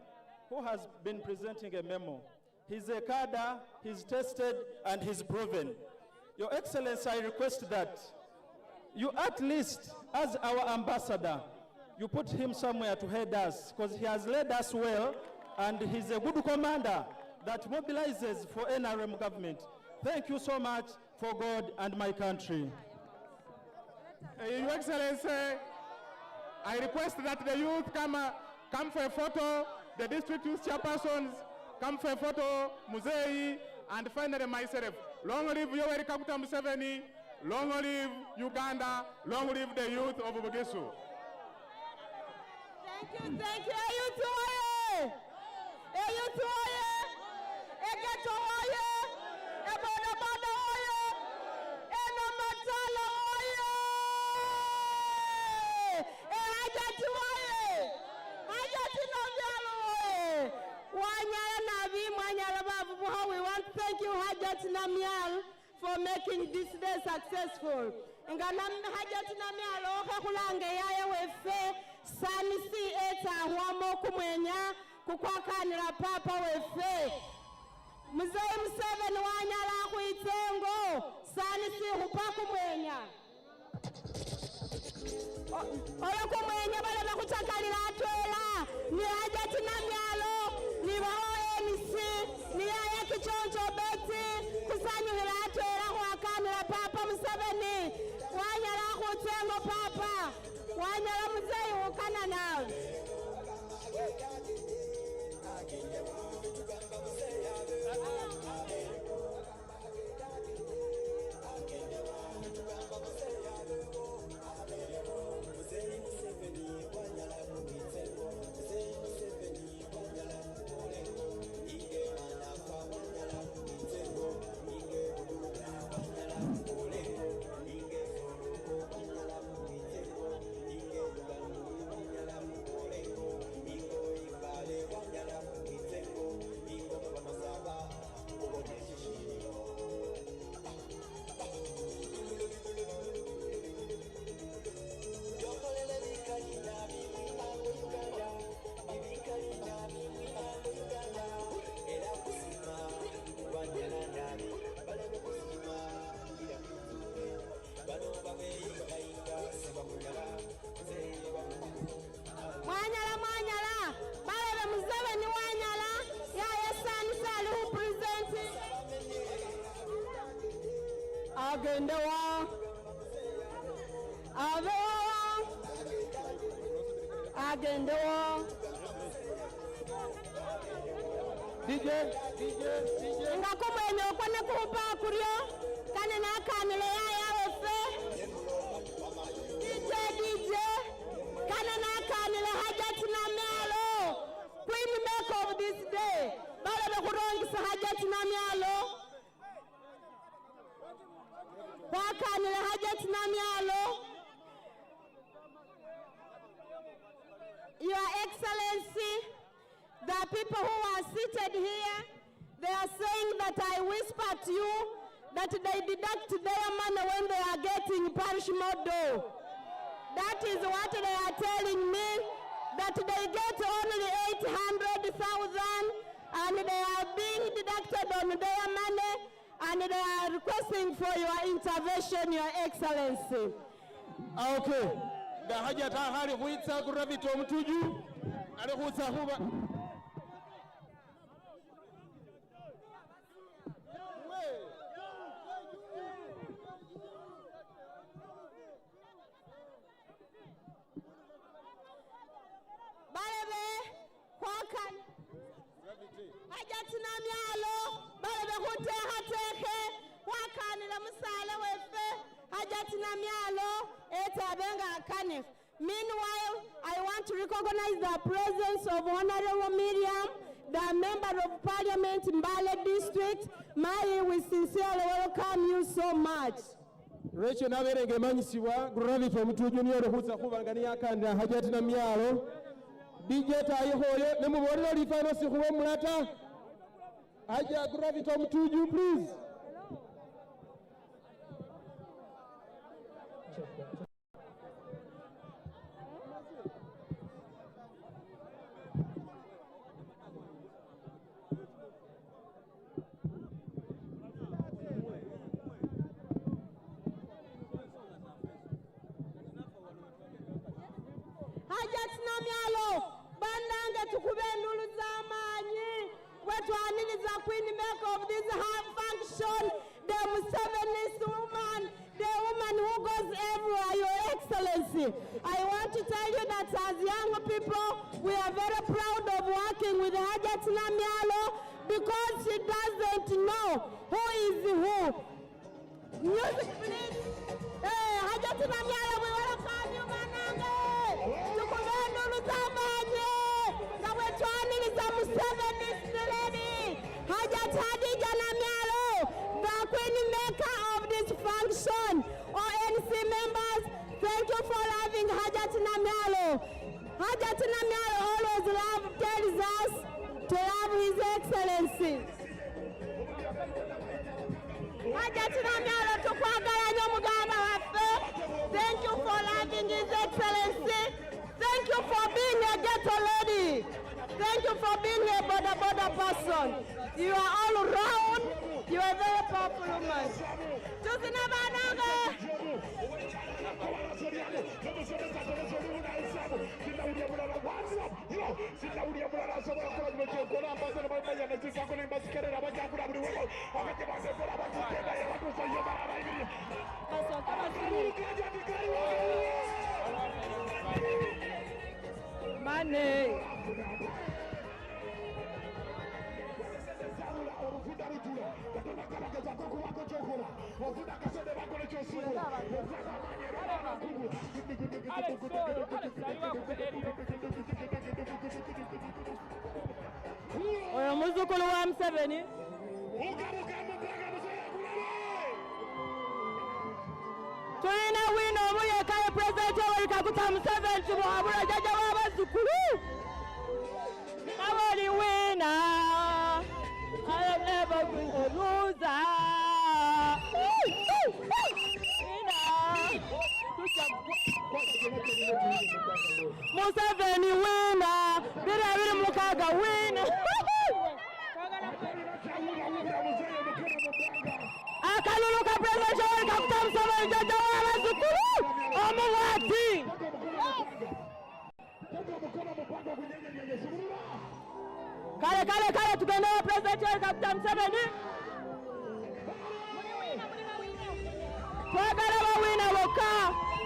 who has been presenting a memo. He's a cadre, he's tested, and he's proven. Your Excellency, I request that you at least, as our ambassador, you put him somewhere to head us, because he has led us well, and he's a good commander that mobilizes for NRM government. Thank you so much for God and my country. Your Excellency, I request that the youth come for a photo, the district youth chairpersons come for a photo, Museveni, and finally myself. Long live Yoweri Kaguta Museveni, long live Uganda, long live the youth of Bugisu. Thank you. Eyutuoye! Eyutuoye! Egetoye! Ebodaboda oye! Enomatala oye! Ehajatuoye! Hajatinovyalo oye! Wanyala nabi mwanyala babu buha. We want to thank you, Hajat Namyal, for making this day successful. Nganam Hajat Namyal ohe kulange yaya wefe sanisi eta huamo kumwenya kukwakanira papa wefe. Museveni wanyala kuitengo sanisi hupaku mwenya. Oyo kumwenya bale bakutakalira atwela ni Hajat Namyalo ni ANC ni yaya kichoncho beti kusanyuhira atwela kuwakanira papa Museveni wanyala kuitengo papa wanyala Museveni ukana nawe. Mwanyala, balebe Museveni wanyala, yaya Sanisali who presented. Agendewa, agendewa. DJ. Ngakumwenye okwane kuhupa kuryo, kane na kanile yaya wefe. DJ, kane Wakanile Hajat Namyalo. Your Excellency, the people who are seated here, they are saying that I whispered to you that they deduct their money when they are getting parish model. That is what they are telling me, that they get only 800,000 and they are being deducted on their money, and they are requesting for your intervention, Your Excellency. Okay. The Hajat Hari Huitsa Gravitom to you, and Hutsahuba. Meanwhile, I want to recognize the presence of Honorable Miriam, the Member of Parliament in Mbale District. We sincerely welcome you so much. Rachel Naverenge Manisiwa, Gravity from two junior Hutsahuangania and Hajat Namialo. DJ Tayoye, Nemori Rifano Sihuamata. Aja Gravity from two, you please. Hajat Namyalo, Bandanga Tukubendulu Zamani, what one is the queen make of this half function, the Museveni woman, the woman who goes everywhere, Your Excellency. I want to tell you that as young people, we are very proud of working with Hajat Namyalo because she doesn't know who is who. Music, please. Hey, Hajat Namyalo, we welcome you, Mananga. Tukubendulu Zamani, na wetwani ni za Museveni lady. Hajat Hadija Namyalo, the queen maker of this function. ONC members, thank you for loving Hajat Namyalo. Hajat Namyalo always tells us to love His Excellency. Hajat Namyalo tukwagala nyo muganda waffe. Thank you for loving His Excellency. Thank you for being a ghetto lady. Thank you for being a border person. You are all around. You are a very powerful woman. Money. Oyo muzukulu wa Museveni. Tulina wino omuyekayo President Yoweri Kaguta Museveni tumuhabula jaja w'abazzukulu. Nobody winner. I'll never be a loser. Museveni winner. Biri mukaga winner. Akaluluka President Yoweri Kaguta Museveni jaja w'abazzukulu. Omuwati. Kale tugende wa President Yoweri Kaguta Museveni. Twagala bawina bokka.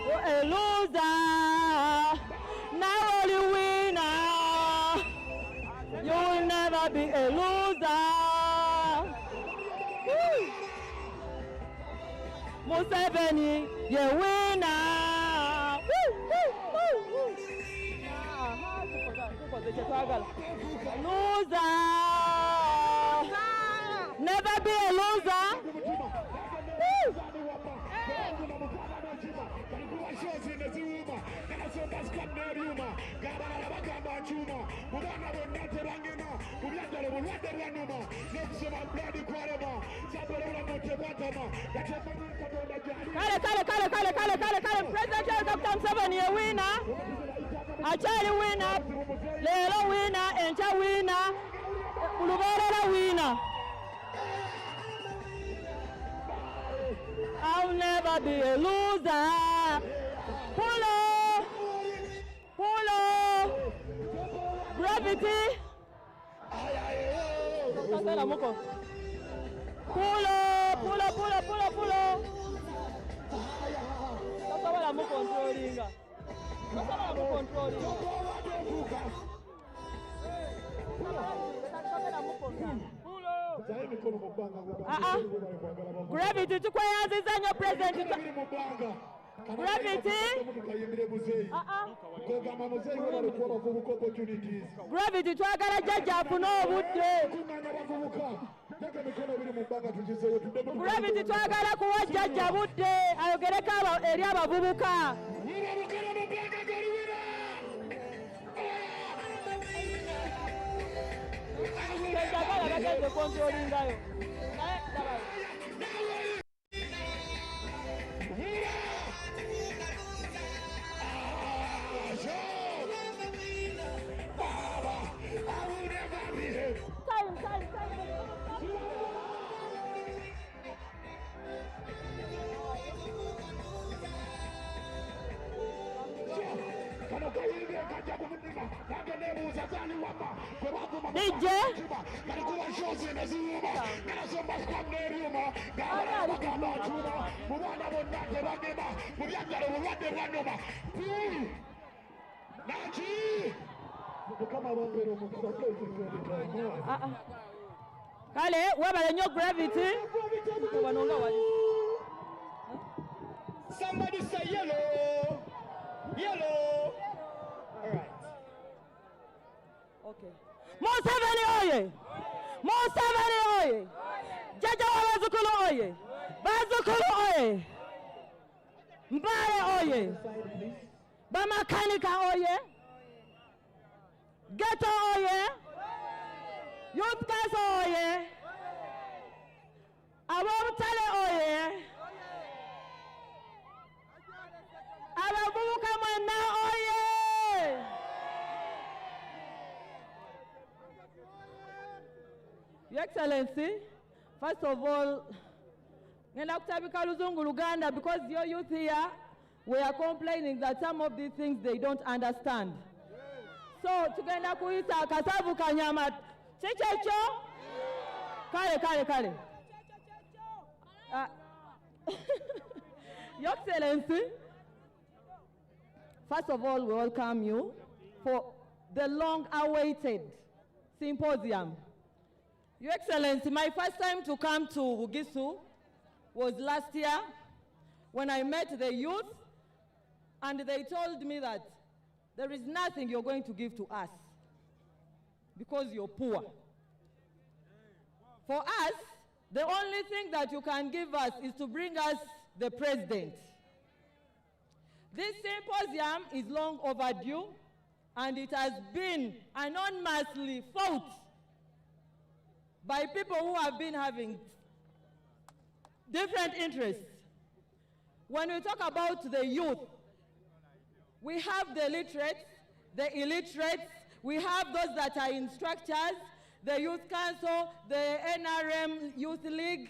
A loser, now only winner. You will never be a loser. Museveni, you winner. Loser. Never be a loser. balikuwa shozi neziuma kanasomba skamneriuma gabalala bagamba nkyuma mu baana bonna tebangema mu byaddala bulwadde bwanuma n'okusoma buladi kwalema sabolobulamu tebwatama gatemanyi katonda gyali Kale, President Dr. Museveni a winner. Achali winner. Lelo winner. Encha winner. Uluborera winner. I'll never be a loser. Pull up. Gravity. Pull up. I'm controlling. Gravity to Kwayazi is your president. Gravity. Gravity to Agara Jaja Puno would Gravity to Agara Kuwa Jaja would day. I'll get a car area of Bubuka. DJ Kale, wabale nyo gravity. Somebody say yellow. Yellow. All right. Okay. Museveni oye! Museveni oye! Jaja wa Bazukulu oye! Bazukulu oye! Mbale oye! Bamakanika oye! Ghetto oye! Youth Council oye! Abomutale oye! Abavubuka mwenna oye! Your Excellency, first of all, because your youth here, we are complaining that some of these things they don't understand. So, tugenda kuita kasavu kanyama chechecho. Kale. Your Excellency, first of all, we welcome you for the long-awaited symposium. Your Excellency, my first time to come to Bugisu was last year when I met the youth and they told me that there is nothing you're going to give to us because you're poor. For us, the only thing that you can give us is to bring us the president. This symposium is long overdue and it has been anonymously fought by people who have been having different interests. When we talk about the youth, we have the literates, the illiterates, we have those that are in structures, the Youth Council, the NRM Youth League,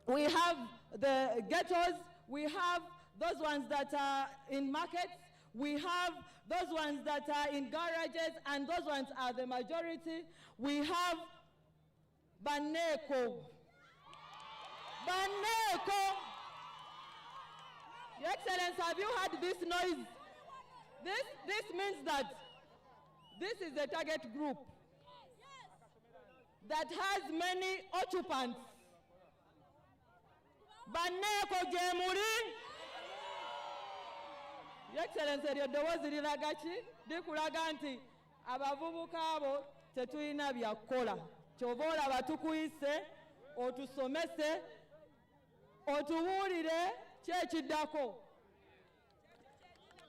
we have the ghettos, we have those ones that are in markets, we have those ones that are in garages, and those ones are the majority. We have Baneko. Your Excellency, have you heard this noise? This means that this is a target group that has many occupants. Baneko Jemuri. Your Excellency, lyoddowoozi liraga ki? Likulaga nti abavubuka abo tetulina byakukola. Kyova olaba tukuyise, otusomese, otubuulire Chechiddako.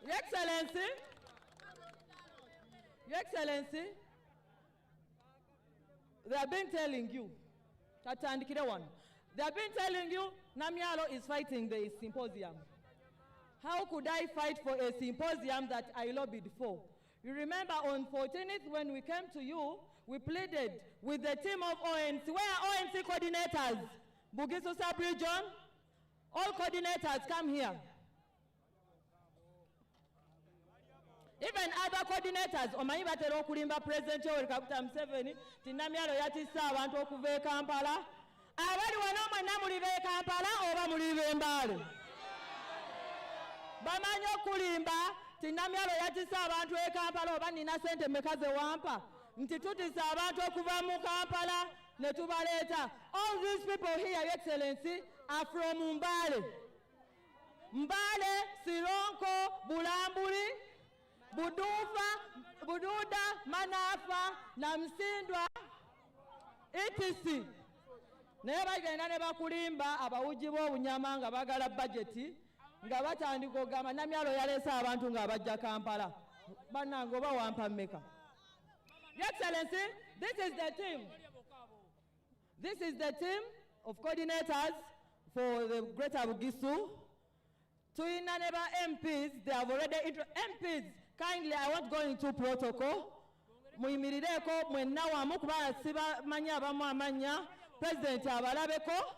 Your Excellency, Your Excellency, they have been telling you, they have been telling you Namyalo is fighting the symposium. How could I fight for a symposium that I lobbied for? You remember on 14th when we came to you, we pleaded with the team of ONC. Where are ONC coordinators? Bugisu sub-region, all coordinators come here. Even other coordinators, omanyi batera okulimba President Yoweri Kaguta Museveni, tinamyalo yatissa abantu okuva e Kampala. Abali wano mwenna muliva e Kampala oba muliva e Mbale. Bamanyi okulimba, tinamyalo yatissa abantu e Kampala oba nina sente mmeka ze wampa. Nti tutissa abantu okuva mu Kampala ne tubaleeta. All these people here, Your Excellency, are from Mbale. Mbale, Sironko, Bulambuli, Bududa, Manafa, Namsindwa, etc. Naye bagenda ne bakulimba abawuji b'obunyama nga bagala budgeti nga batandika okugamba Namyalo yaleese abantu ng'abajja Kampala. Bannange oba wampa mmeka? Your Excellency, this is the team. This is the team of coordinators for the Greater Bugisu. Tuina neba MPs, they have already MPs. Kindly, I won't go into protocol. Muimirireko mwenna wamu kuba siba manya abamu amanya. President abalabeko.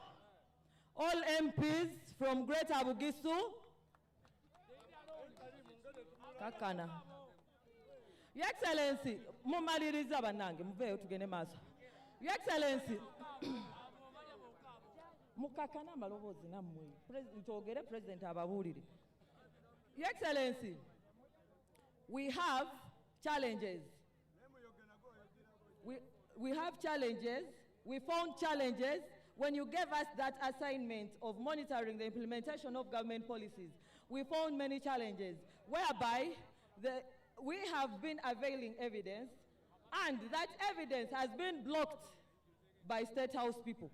All MPs from Greater Bugisu. Kakana. Your Excellency, mumaliriza banange muveyo tugende maaso. Your Excellency, mukakana malobozi nammwe. Ntogere President ababuulire. Your Excellency, we have challenges. We have challenges. We found challenges when you gave us that assignment of monitoring the implementation of government policies. We found many challenges whereby we have been availing evidence, and that evidence has been blocked by State House people.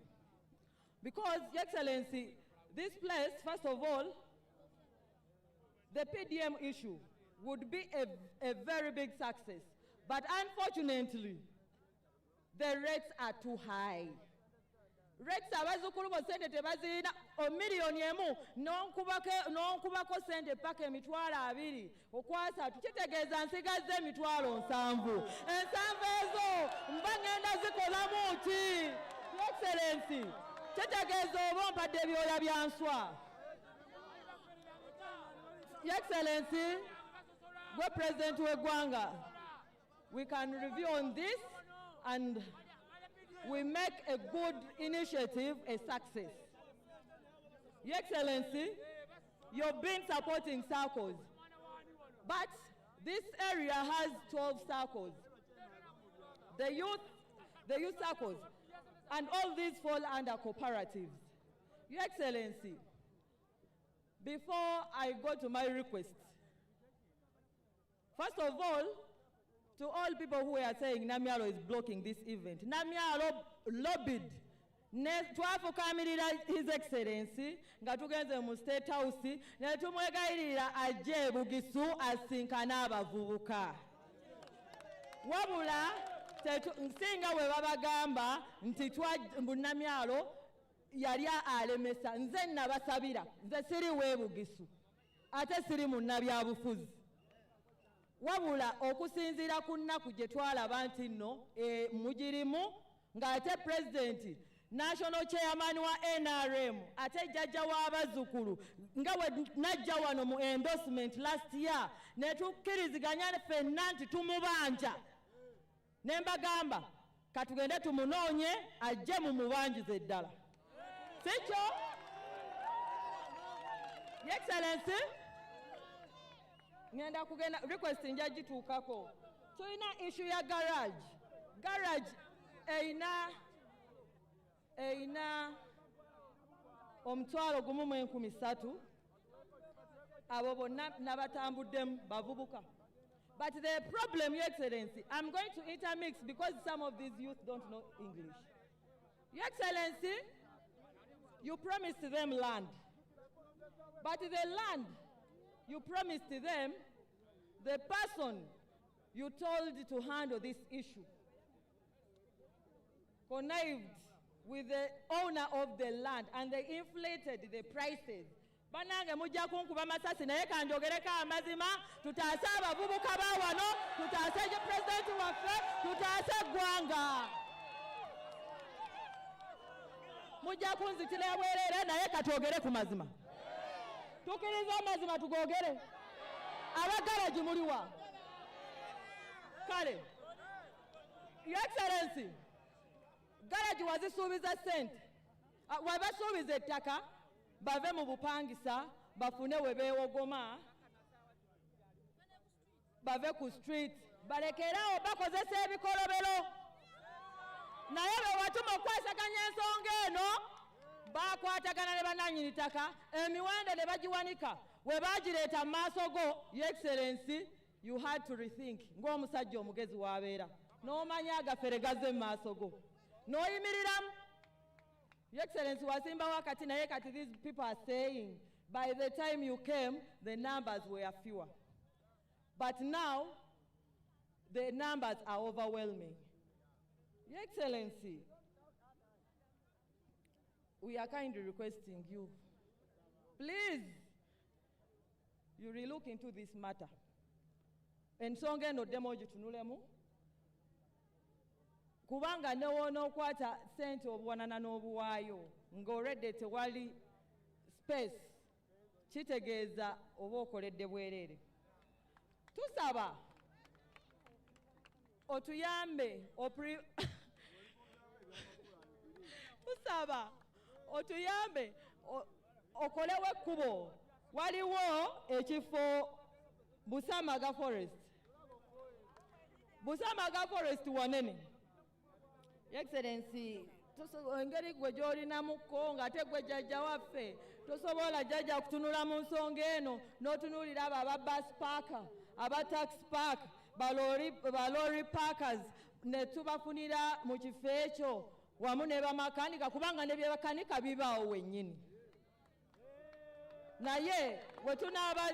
Because, Your Excellency, this place, first of all, the PDM issue would be a very big success. But unfortunately, the rates are too high. Rates abazukulu bo sente tebazirina omiliyoni emu n'onkubako sente paka emitwalo 2 okwasatu kitegeeza nsigaze emitwalo 7. Ensanvu ezo mba ngenda zikolamu ki? Your Excellency, kitegeeza oba mpadde ebyoya bya nswa. Your Excellency, we're President w'eggwanga. We can review on this and we make a good initiative a success. Your Excellency, you've been supporting circles, but this area has 12 circles. The youth circles, and all these fall under cooperatives. Your Excellency, before I go to my request, first of all, to all people who are saying Namyalo is blocking this event, Namyalo lobbied twafukamirira His Excellency nga tugenze mu State House ne tumwegayirira ajje Bugisu asinkana abavubuka. Wabula nsinga we babagamba nti Namyalo yali alemesa, nze nabasabira, nze siri we Bugisu ate siri munnabyabufuzi. Wabula okusinziira ku nnaku gye twalaba nti nno mugirimu ng'ate President National Chairman wa NRM ate jjajja w'abazzukulu nga we najja wano mu endorsement last year ne tukkiriziganya ffenna nti tumubanja. Ne mbagamba katugende tumunoonye ajje mu mubanjize ddala. Sikyo? Your Excellency, ngenda kugenda request nja gituukako. Tulina issue ya garage. Garage eina omutwalo gumu mu 13,000 abo bonna nabatambuddemu bavubuka. But the problem, Your Excellency, I'm going to intermix because some of these youth don't know English. Your Excellency, you promised them land. But the land you promised them, the person you told to handle this issue connived with the owner of the land and they inflated the prices. Banange mujja kunkuba masasi naye kanjogereko amazima, tutaase abavubuka ba wano, tutaase president waffe, tutaase eggwanga. Mujja kunzitira bwerere naye katwogere ku mazima. Tukiriza amazima tugogere. Abagaraji muliwa. Kale, Your Excellency, garaji wazisuubiza sente. Wabasuubiza ettaka, bave mu bupangisa, bafune we beewogoma, bave ku street, balekerawo bakozesa ebikolobero. Naye bwe watuma okwesaganya ensonga eno, bakwatagana ne bannannyini ttaka, emiwendo ne bagiwanika. We bagireeta mu maaso go, Your Excellency, you had to rethink. Ng'omusajja omugezi w'abeera. N'omanya agafere gazze mu maaso go. N'oyimiriramu. Your Excellency, wasimba wakati naye kati these people are saying, by the time you came, the numbers were fewer. But now, the numbers are overwhelming. Your Excellency, we are kindly requesting you, please, you relook into this matter. Ensonga eno demo gitunulemu. Kubanga newoona okwata sente obuwanana n'obuwaayo ng'olwedde tewali space, kitegeeza oba okoledde bwereere. Tusaba otuyambe tusaba otuyambe okolewo ekkubo. Waliwo ekifo Busamaga Forest. Busamaga Forest wanene. Your Excellency, engeri gwe gy'olinamuko ng'ate gwe jjajja waffe tosobola jjajja kutunula mu nsonga eno n'otunuulira abo aba bus parker, aba tax park, balori parkers ne tubafunira mu kifo ekyo wamu ne bamakanika kubanga ne bye bakanika bibaawo wennyini. Naye bwe tunaaba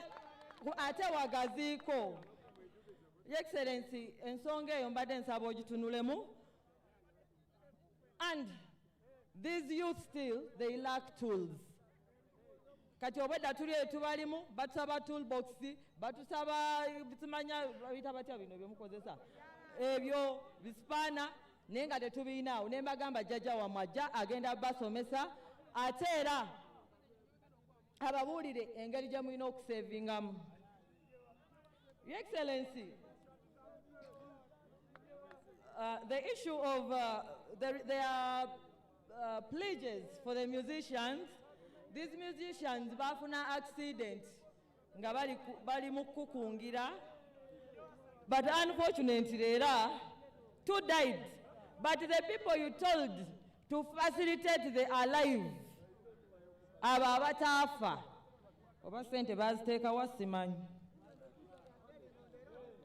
ate wagaziiko. Your Excellency, ensonga eyo mbadde nsaba ogitunulemu. And these youth still, they lack tools. Kati obwedda tuli etubalimu, batusaba toolbox, batusaba bitumanya bita batya bino byemukozesa. Ebyo bispaana naye nga tetubiinaawo. Ne mbagamba jjajja wammwe ajja agenda basomesa ate era ababuulire engeri gye mulina okusevingamu. Your Excellency, the issue of there are pledges for the musicians. These musicians bafuna accident nga bali mu kukungira, but unfortunately era 2 died. But the people you told to facilitate they are alive, abo abataafa oba sente baziteeka wasimanyi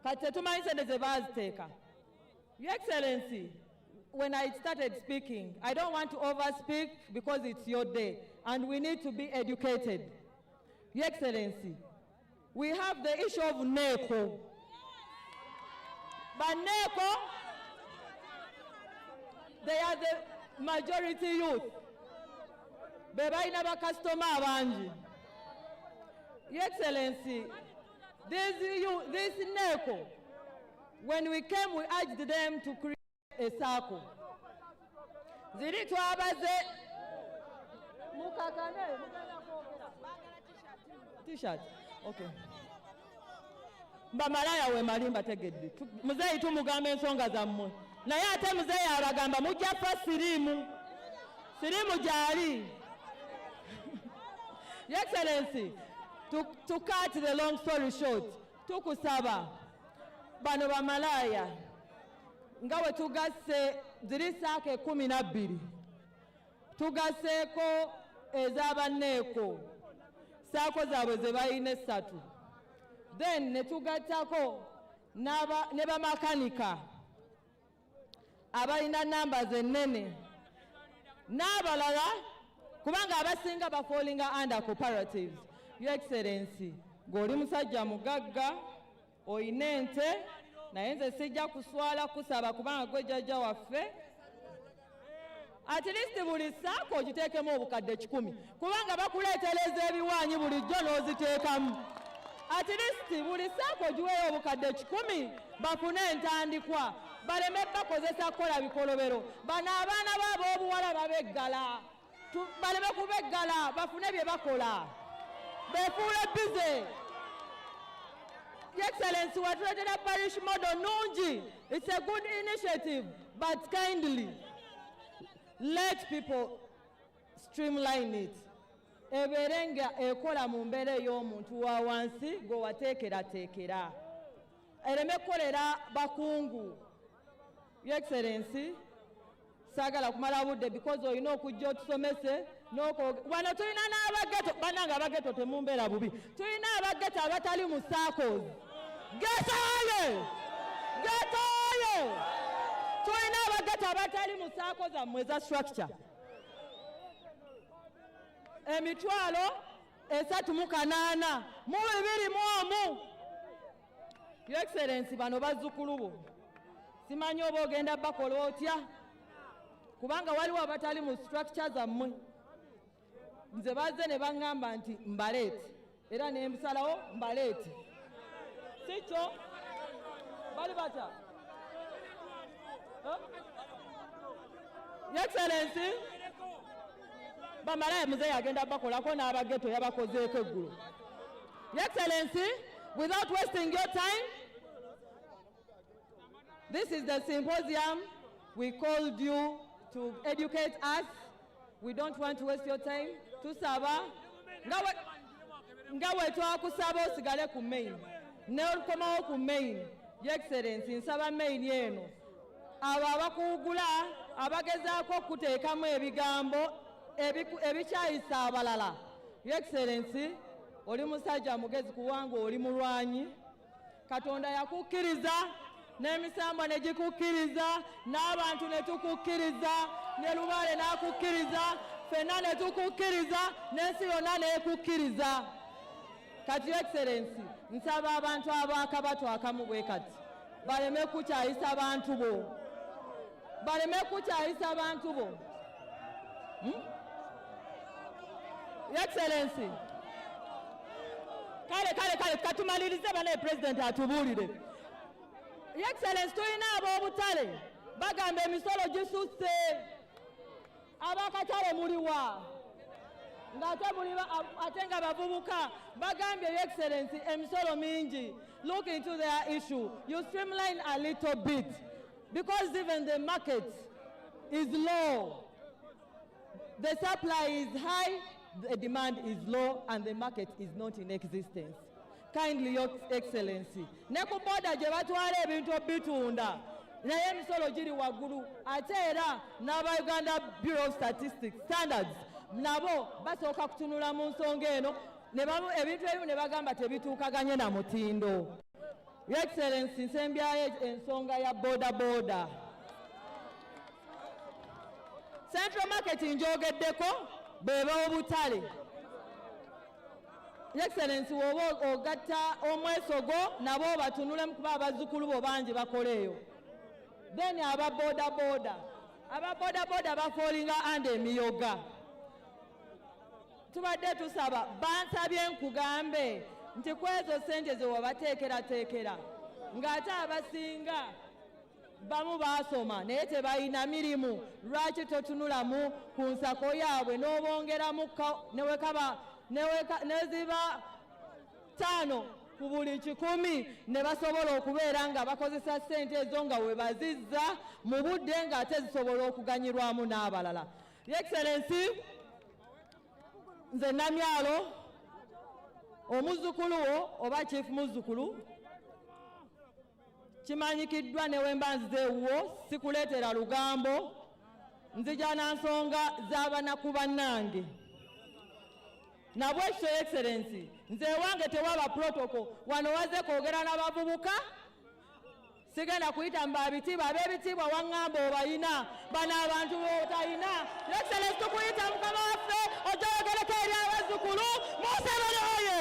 kati tetumanyi sente ze baziteeka. Your Excellency, when I started speaking, I don't want to overspeak because it's your day and we need to be educated. Your Excellency, we have the issue of NECO. But NECO, they are the majority youth. Bebaina ba customer abanji. Your Excellency, this NECO, when we came, we urged them to create a circle. Ziri twabaze mukakane t-shirt. Okay. Bamalaya we malimba tegedde. Muzeeyi tumugamba ensonga zammwe. Naye ate muzeeyi abagamba mujja fa sirimu. Sirimu gyali. Your Excellency, to cut the long story short, tukusaba bano bamalaya nga we tugasse ziri saako 12 tugasseeko ez'abanneeko saako zaabwe ze balina 3, then ne tugattako ne bamakanika abalina numbers ennene n'abalala kubanga abasinga bafallinga under cooperatives. Your Excellency, goli musajja mugagga, oyina ente, naye nze sijja kuswala kusaba kubanga gwe jjajja waffe. At least buli ssaako ogiteekemu obukadde 10 kubanga bakuleetereza ebiwaanyi bulijjo n'oziteekamu. At least buli ssaako ogiweeyo obukadde 10 bafune entandikwa baleme bakozesa kukola bikolobero. Bano abaana b'ab'obuwala babeggala, baleme kubeggala bafune bye bakola befuule bize. Your Excellency, watuleetera parish model nungi. It's a good initiative, but kindly let people streamline it. Eberenga ekola mu mbeera ey'omuntu wa wansi gwe wateekerateekera. Ereme kukolera bakungu. Your Excellency, saagala kumala budde because olina okujja otusomese wano tulina n'abageto bannanga abageto temumbeera bubi. Tulina abageto abatali mu circles. Getoye! Getoye! Tulina abageto abatali mu circles zammwe eza structure. Emitwalo 38 mu 21. Your Excellency, bano bazzukulu bo simanyi oba ogenda bakola otya kubanga waliwo abatali mu structure zammwe. Nze bazze ne baŋŋamba nti mbaleeti era ne mbisalawo mbaleeti sikyo bali bata. Your Excellency, bamalaye muzeeyi agenda bakolako n'abageto yabakozeeko eggulu. Your Excellency, without wasting your time, this is the symposium. We called you to educate us. We don't want to waste your time. Tusaba nga we twakusaba osigale ku main ne olukomawo ku main. Your Excellency, nsaba main eno abo abakuugula abagezaako okuteekamu ebigambo ebikyayisa abalala. Your Excellency, oli musajja mugezi kubanga oli mulwanyi. Katonda yakukkiriza n'emisambo ne gikukkiriza n'abantu ne tukukkiriza ne Lubaale n'akukkiriza ffenna ne tukukkiriza n'ensi yonna n'ekukkiriza. Kati Your Excellency, nsaba abantu abaakabato akamu bwe kati baleme kukyayisa bantu bo, baleme kukyayisa bantu bo. Your Excellency, kale katumalirize bane President atubuulire. Your Excellency, tulina ab'obutale bagamba emisolo gisusse. Abakatale muliwa ate nga bavubuka bagambye Your Excellency emisolo mingi. Look into their issue. You streamline a little bit because even the market is low. The supply is high, the demand is low, and the market is not in existence. Kindly, Your Excellency, ne ku boda gye batwala ebintu bitunda naye emisolo giri waggulu ate era n'aba Uganda Bureau of Statistics Standards nabo basooka kutunula mu nsonga eno ebintu ebimu ne bagamba tebituukaganye na mutindo. Your Excellency, nsembyayo ensonga ya boda. Central Market njogeddeko beba obutale. Your Excellency, woba ogatta omwesogo nabo batunulemu kuba abazzukulu bo bangi bakoleeyo. Then aba boda bafoolinga anda emiyoga. Tubadde tusaba bansabye nkugambe nti kwezo sente ze wabateekerateekera ng'ate abasinga bamu baasoma naye tebalina mirimu. Lwaki totunulamu ku nsako yaabwe n'obongeramu neziba 5 ku buli 100 ne basobola okubeera nga bakozesa ssente ezo nga we bazizza mu budde ng'ate zisobola okuganyirwamu n'abalala. Your Excellency, nze Namyalo omuzzukulu wo oba chief muzzukulu kimanyikiddwa ne wemba nzize ewuwo sikuleetera lugambo nzija na nsonga z'abanaku bannange. Nabwekityo Your Excellency, nze wange tewaba protocol wano waze kwogera n'abavubuka sigenda kuyita mbabitiibwa ab'ebitiibwa waŋŋamba obayina bano abantu b'otalina. Your Excellency, tukuyita mukama waffe ojja yogereko eri abazzukulu Museveni oye.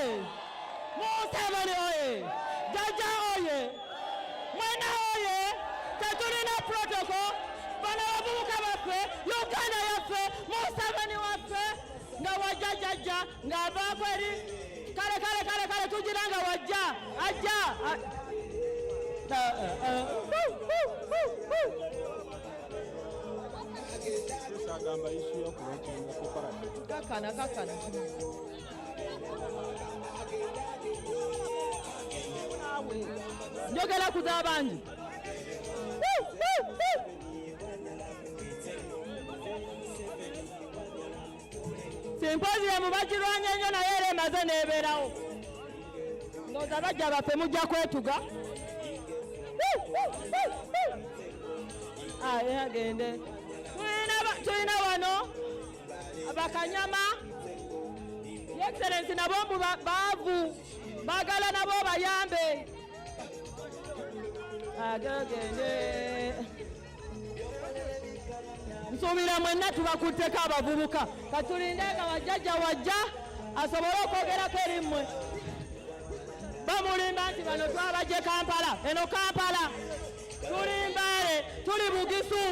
bana bavubuka baffe Uganda yaffe Museveni waffe nga wajja jajja ng'avaako eri kale tugira nga wajja ajja kakana njogera ku z'abangi Symposium bagirwanya nnyo naye era emaze n'ebeerawo ndowooza bajja baffe mujja kwetuga agende tulina wano bakanyama Excellency nabo mbu baavu baagala nabo bayambe agende nsuubira mwenna tubakutteko abavubuka katulinde nga wajjajja wajja asobole okwogerako eri mmwe bamulimba nti bano twabajje Kampala eno Kampala tuli Mbale tuli Bugisu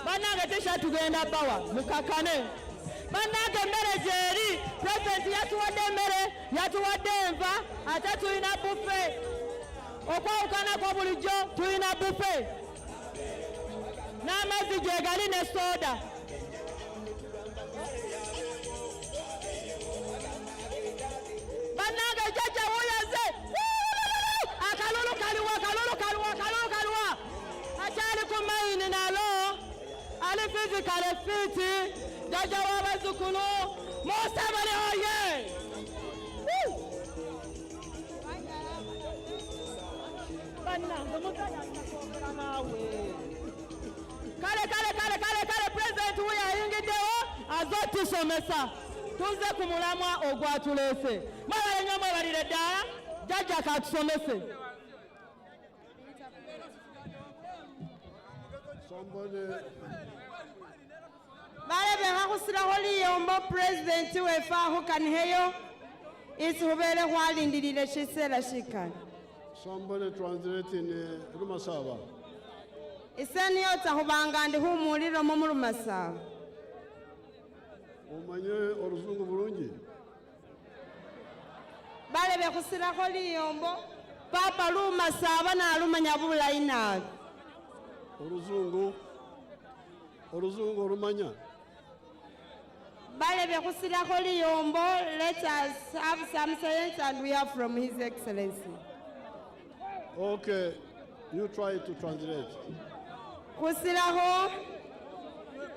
bannange tisha tugenda bawa mukakane bannange emmere gyeri pulezidenti yatuwadde emmere yatuwadde enva ate tulina bufe okwawukanako bulijjo tulina bufe n'amazzi gyegali ne soda bannange jjajja wuyaze akalulu kaliwa akyali ku mayini nalo ali fizikale fiti jjajja w'abazzukulu Museveni oye bannange mutayaakwogera naawe kale pulezidenti wuyo ayingiddewo azotusomesa tuze ku mulamwa ogwatuleese mwebale nnyo mwebalire ddala jjajja katusomese balebe hakusiraho liyombo pulezidenti wefe ahukaniheyo isi hubeere hwalindirire shiseera shikani. Somebody translate in Rumasava. Iseni yota hubanga ndi humuliro mu Rumasava. Umanye oruzungu bulungi. Balebe kusiraho liyombo papa Rumasava na alumanya bulayi nabi. Oruzungu orumanya. Balebe kusiraho liyombo, let us have some sense and we are from His Excellency. Okay, you try to translate. Kusiraho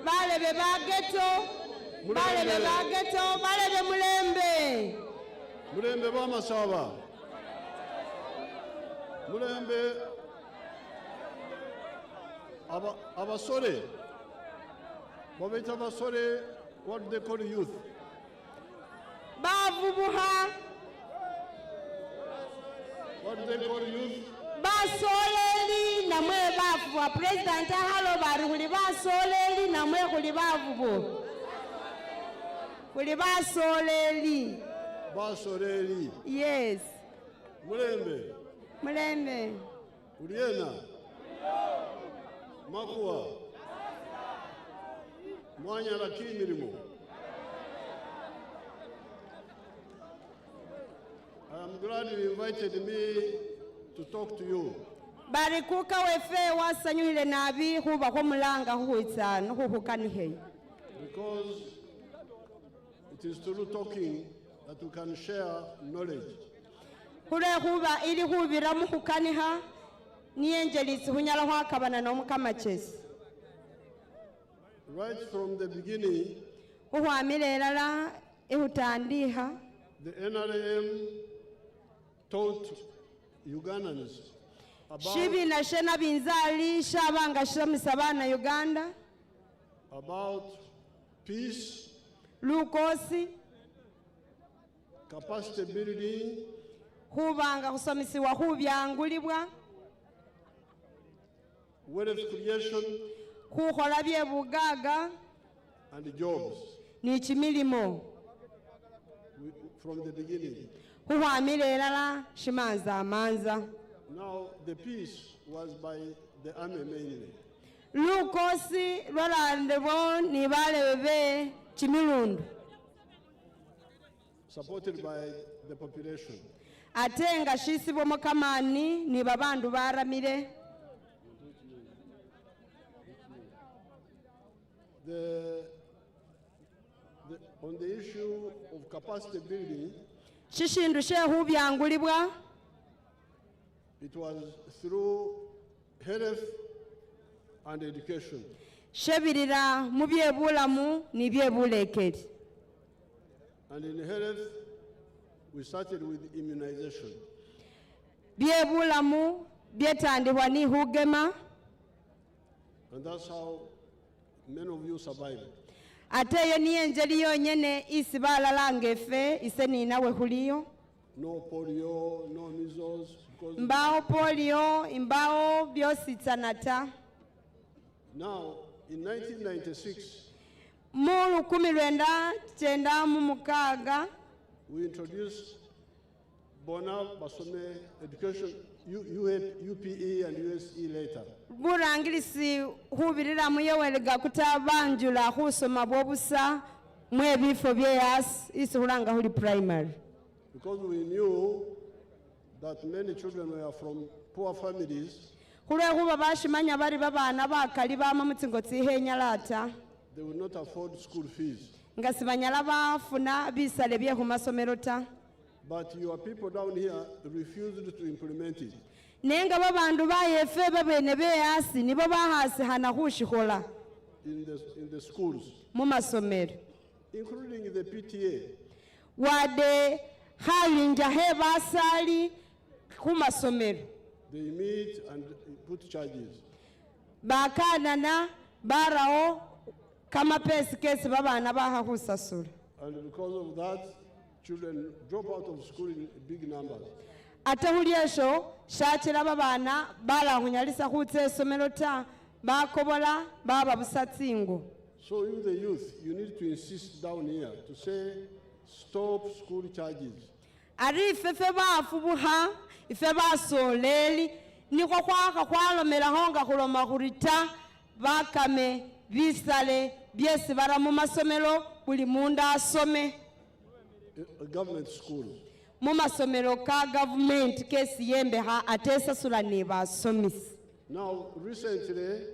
balebe bageto, balebe mulembe. Mulembe Bamasava. Mulembe abasore. Babeta abasore, what they call youth. Bavubuha. What do they call youth? Basoleli namwe bavubuha. President ahalo bari kuli basoleli namwe kuli bavubuha. Kuli basoleli. Basoleli. Yes. Mulembe. Mulembe. Uriena. Makua. Mwanya la kimirimo. I'm glad you invited me to talk to you. Barikuka wefe wasanyuhile nabi huba humulanga huitsano huhukanihe. Because it is through talking that we can share knowledge. Hure huba ili hubira muhukaniha nienjelisi hunyala huakabana na umukamachesi. Right from the beginning, uhuamilela ihutandiha. The NRM taught Ugandans Shibi na shena binzali shabanga shamisabana Uganda about peace, lukosi, capacity building, hubanga kusomisiwa hubyangulibwa, wealth creation, kuhola byebugaga, and jobs. Ni chimilimo. From the beginning. Huhamile lala shimanza manza. Now the peace was by the army mainly. Lukosi lwalandebwa ni balebe Kimilundu. Supported by the population. Atenga shisibwa mukamani ni babandu baramire. On the issue of capacity building, Shishindu shehu byangulibwa. it was through health and education. Shebirira mu byebulamu ni byebulekeri. And in health, we started with immunization. Byebulamu byetandibwa ni hugema. And that's how many of you survived. Ateye niye njeri yonyene isi balalanga efe ise ninawe huliyo. No polio, no measles. Mbao polio, imbao byositsanata. Now, in 1996, Mulu kumirwenda chenda mumukaga. we introduced Bona Basome Education, UPE and USE later. Burangirisi hubirira muyewelega kutabanjula husoma bwobusa mwebifo byeyas isi hulanga huli primary. Because we knew that many children were from poor families. Hulwe huba bashimanya bari babana bakali bama mutsingo tsihenyalata. They would not afford school fees. Ngasibanyala bafuna bisale bye ku masomero ta. But your people down here refused to implement it. Nenga babandu bayefe babene beyasi nibo bahasi hana hushikola. In the schools. Mu masomero. Including the PTA. Wade halinja he basali ku masomero. They meet and put charges. Bakanana barao kama pesi kesi babana baha husasura. And because of that, children drop out of school in big numbers. Atahuliesho shachira babana bala hunyalisa hutse somero ta bakobola baba busatsingo. So you the youth, you need to insist down here to say stop school charges. Ari fefe bafu buha ife basoleli niko kwaka kwalomera honga kuloma kurita bakame bisale byesi bara mu masomero buli munda asome. A government school. Mu masomero ka government kesi yembe ha atesa sula ne basomisi. Now recently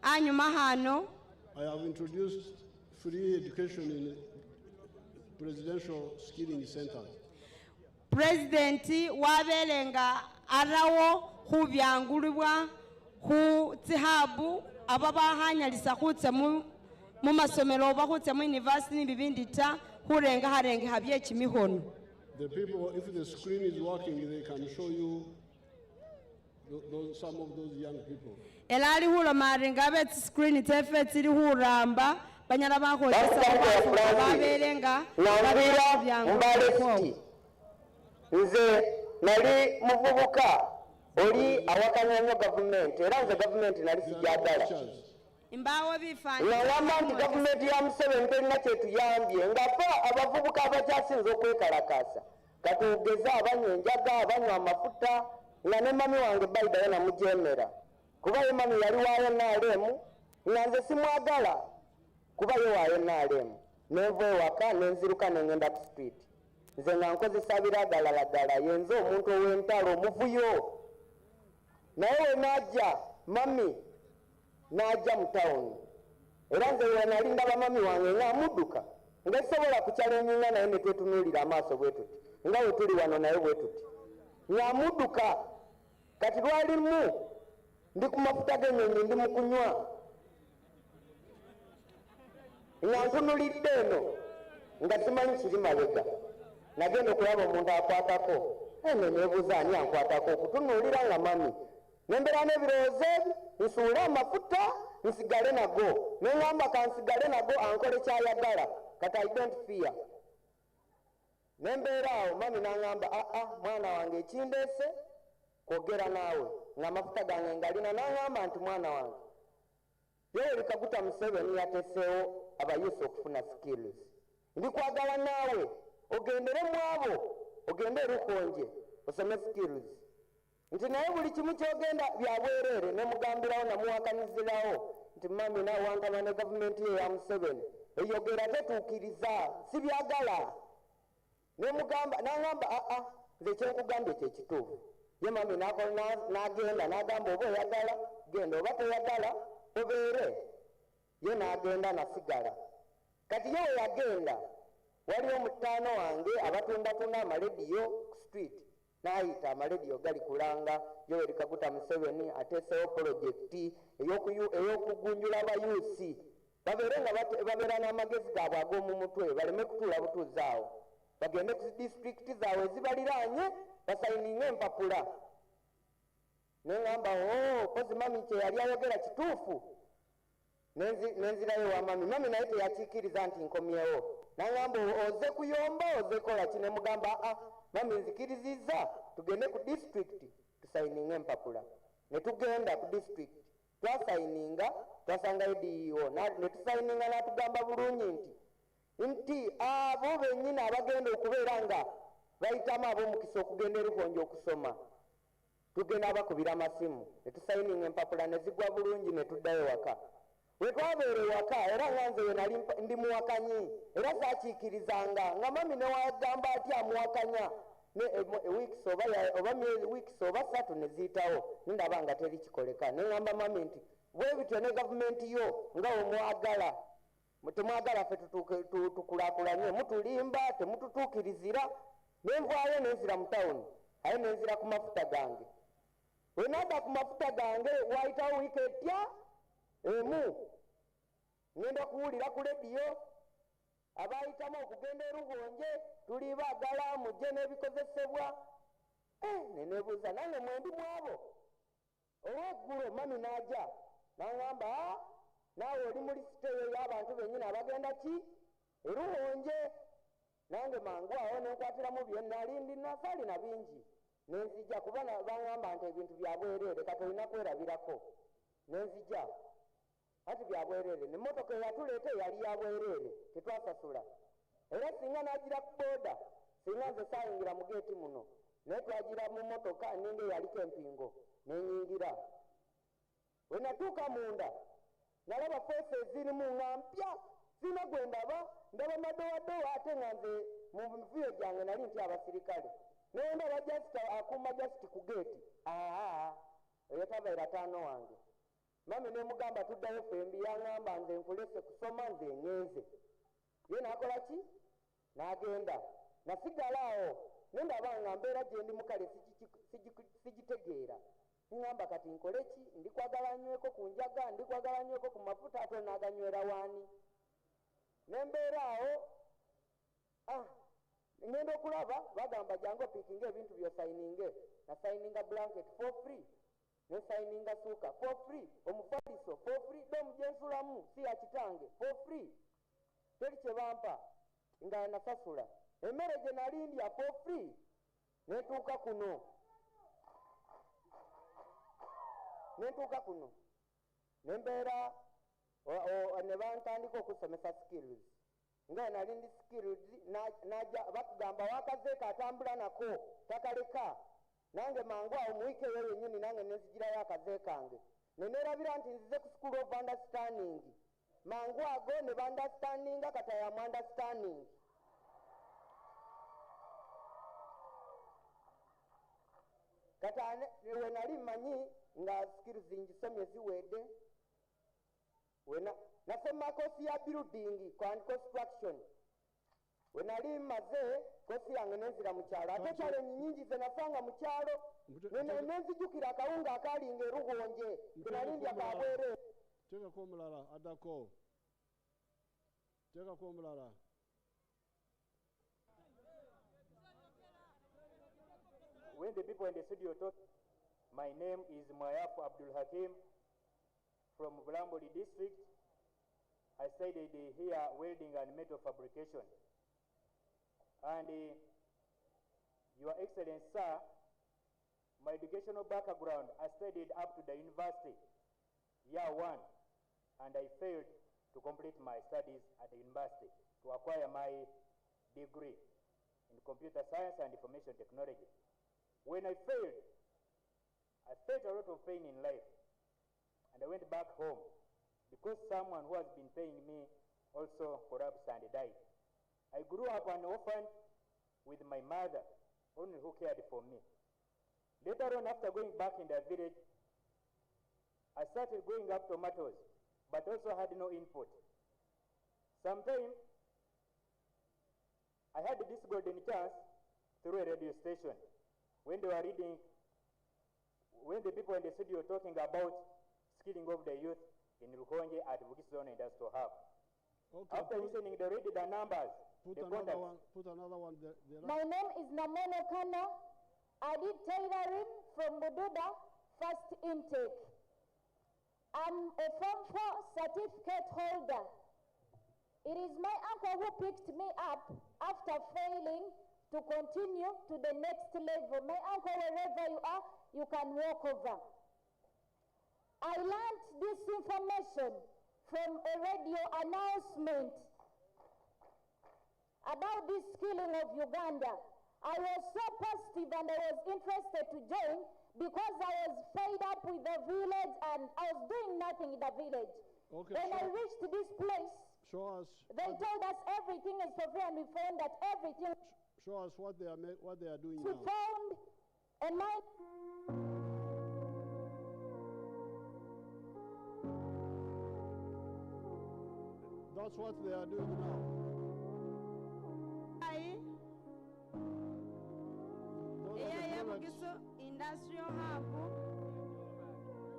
anyuma hano I have introduced free education in presidential skilling centers. Presidenti wabelenga arawo hubyangulibwa hu tihabu ababa hanyalisa khutse mu masomero bakhutse mu university bibindi ta hurenga harenge habye chimihono. The people, if the screen is working, they can show you some of those young people. Elali hulo maringa bet screen tefe tiri huramba banyala bakhotesa babelenga nambira Mbale S.S. Nze nali muvubuka oli awakanya government era nze government nali sijagala imbawo bifanye ngamba nti government ya Museveni terina kyetuyambye ngafa abavubuka abakyasinze okwekalakasa katugeza abanywa enjaga abanywa amafuta nga ne mami wange Baida yena mujemera kuba ye mami yali waayo naalemu nga nze simwagala kuba ye waayo naalemu nenva ewaka nenziruka nengenda ku street nze nga nkozesa biragalalagala yenze omuntu ow'entalo omuvuyo naye we najja mami najja mu tawuni era nze we nali ndaba mami wange nga amudduka nga sobola kukyalenyinga naye ne twetunuulira amaaso bwe tuti nga we tuli wano naye bwe tuti nga amudduka kati lwalimu ndi ku mafuta g'ennyonyi ndi mu kunywa nga ntunulidde eno nga simanyi kiri mabega nagenda okulaba omuntu akwatako eno neebuuza ani ankwatako okutunuulira nga mami nembeera n'ebirowoozo ebyo nsuule amafuta nsigale nago neŋŋamba kansigale nago ankole kyayagala kati I don't fear nembeera awo mami n'aŋŋamba mwana wange ekindeese kwogera naawe ng'amafuta gange ngalina n'aŋŋamba nti mwana wange Yoweri Kaguta Museveni yateseewo abayusi okufuna skills ndikwagala naawe ogendere mu abo ogende erukonje osome skills nti naye buli kimu kyogenda byabwerere nemugambirawo namuwakanizirawo nti mami nawankana ne gavumenti ye ya Museveni eyogera tetuukiriza si byagala nemugamba nangamba nze kyenkugambye kyekituufu ye mami n'agenda n'agamba oba oyagala genda oba toyagala obeere ye n'agenda nasigala kati ye weyagenda waliwo mutaano wange abatundatunda amalediyo ku street n'ayita amalediyo gali kulanga Yoweri Kaguta Museveni ateesewo pulojekiti ey'okugunjula abayuusi babeere nga babeera n'amagezi gaabwe ag'omu mutwe baleme kutuula butuuzi awo bagende ku disitulikiti zaabwe ezibaliraanye basayininga empapula neŋŋamba kozi mami kye yali ayogera kituufu nenzirayo wa mami naye teyakiikiriza nti nkomyewo naŋŋamba oze kuyomba oze kola ki nemugamba mami nzikirizizza tugende ku disitulikiti tusayininga empapula ne tugenda ku disitulikiti twasayininga twasangayo DEO ne tusayininga n'atugamba bulungi nti abo bennyini abagenda okubeera nga bayitamu ab'omukisa okugenda erukonje okusoma tugenda abakubira amasimu ne tusayininga empapula ne zigwa bulungi ne tuddayo waka we twabeera ewaka era nga nze we nali ndi muwakanyi era saakiikirizanga nga mami newagamba ati amuwakanya wiikisi oba 3 ne ziyitawo nindaba nga teri kikoleka neŋŋamba mami nti bwe bityo ne gavumenti yo nga omwagala temwagala ffe tukulaakulanye mutulimba temututuukirizira nenvaayo nenzira mu tawuni aye nenzira ku mafuta gange we naada ku mafuta gange wayitawo wiiki etya emu ngenda kuwulira ku lediyo abayitamu okugenda erugonje tuli baagala mujje n'ebikozesebwa nenebuuza nange mwendi mwabo olweggulo mami n'ajja n'aŋŋamba naawe oli mu lisite eyo y'abantu bennyini abagenda ki erugonje nange mangu awo nenkwatiramu bye nali ndinasaalina bingi nenzija kuba baŋŋamba nti ebintu byabwereere kati olina kwerabirako nenzija ati byabwereere nemmotoka eyatuleeta yali yabwereere tetwasasula era singa nagira ku booda singa nze saayingira mu geeti muno naye twagira mu mmotoka ninga eyaliko empingo nenyingira we natuuka munda nalaba feesi ezirimu nga mpya sina gwe ndaba madowadowa ate nga nze mu mivuyo gyange nali nti abasirikale naye ndaba jasita akuuma jasiti ku geeti eyo tabaira taano wange mami nemugamba tuddayo fembi yaŋŋamba nze nkulese kusoma nze ŋŋenze ye nakola ki n'agenda nasigala awo nendaba nga mbeera gye ndi mukale sigitegeera niŋŋamba kati nkole ki ndikwagala nyweko ku njaga ndikwagala nyweko ku mafuta ate naaganywera waani nembeera awo ngenda okulaba bagamba jangu opiikinga ebintu byosayininge nasayininga blanket for free nesayininga suuka for free omufaliso for free domu gyensulamu si ya kitange for free teri kyebampa nga nasasula emmere gye nalindya for free netuuka kuno nembeera ne bantandika okusomesa skills nga nali ndi skills naja bakugamba wakazeeka atambula nako takaleka nange mangu awo mu wiiki eyo yennyini nange nenzigirayo akaze kange nenerabira nti nzize ku school of understanding mangu ago ne bandastandinga kata ya mu understanding kata we nali mmanyi nga skills ngisomye ziwedde nasoma kosi ya building and construction we nali maze kosi yange nenzira mu kyalo ate challenge nyingi ze nasanga mu kyalo nenzijukira akawunga akalinga erugonje tenalindya kabwere tekako omulala addako tekako omulala When the people in the studio talk, my name is Mwayafu Abdul Hakim from Bulamboli district. I studied here welding and metal fabrication. And Your Excellency, sir, my educational background, I studied up to the university, year 1, and I failed to complete my studies at the university to acquire my degree in computer science and information technology. When I failed, I felt a lot of pain in life, and I went back home because someone who has been paying me also collapsed and died. I grew up an orphan with my mother, only who cared for me. Later on, after going back in the village, I started growing up tomatoes, but also had no input. Sometime, I had this golden chance through a radio station when they were reading, when the people in the studio were talking about skilling of the youth in Rukonje at Bugisu Industrial Hub. Okay, After listening, they read the numbers. Put another one there. My name is Namono Kana. I did tailoring from Bududa, first intake. I'm a Form 4 certificate holder. It is my uncle who picked me up after failing to continue to the next level. My uncle, wherever you are, you can walk over. I learned this information from a radio announcement about this skilling of Uganda. I was so positive and I was interested to join because I was fed up with the village and I was doing nothing in the village. Okay, when I reached this place, they told us everything is for free and we found that everything. Show us what they are doing we now. Found a mine. That's what they are doing now. Industrial Hub.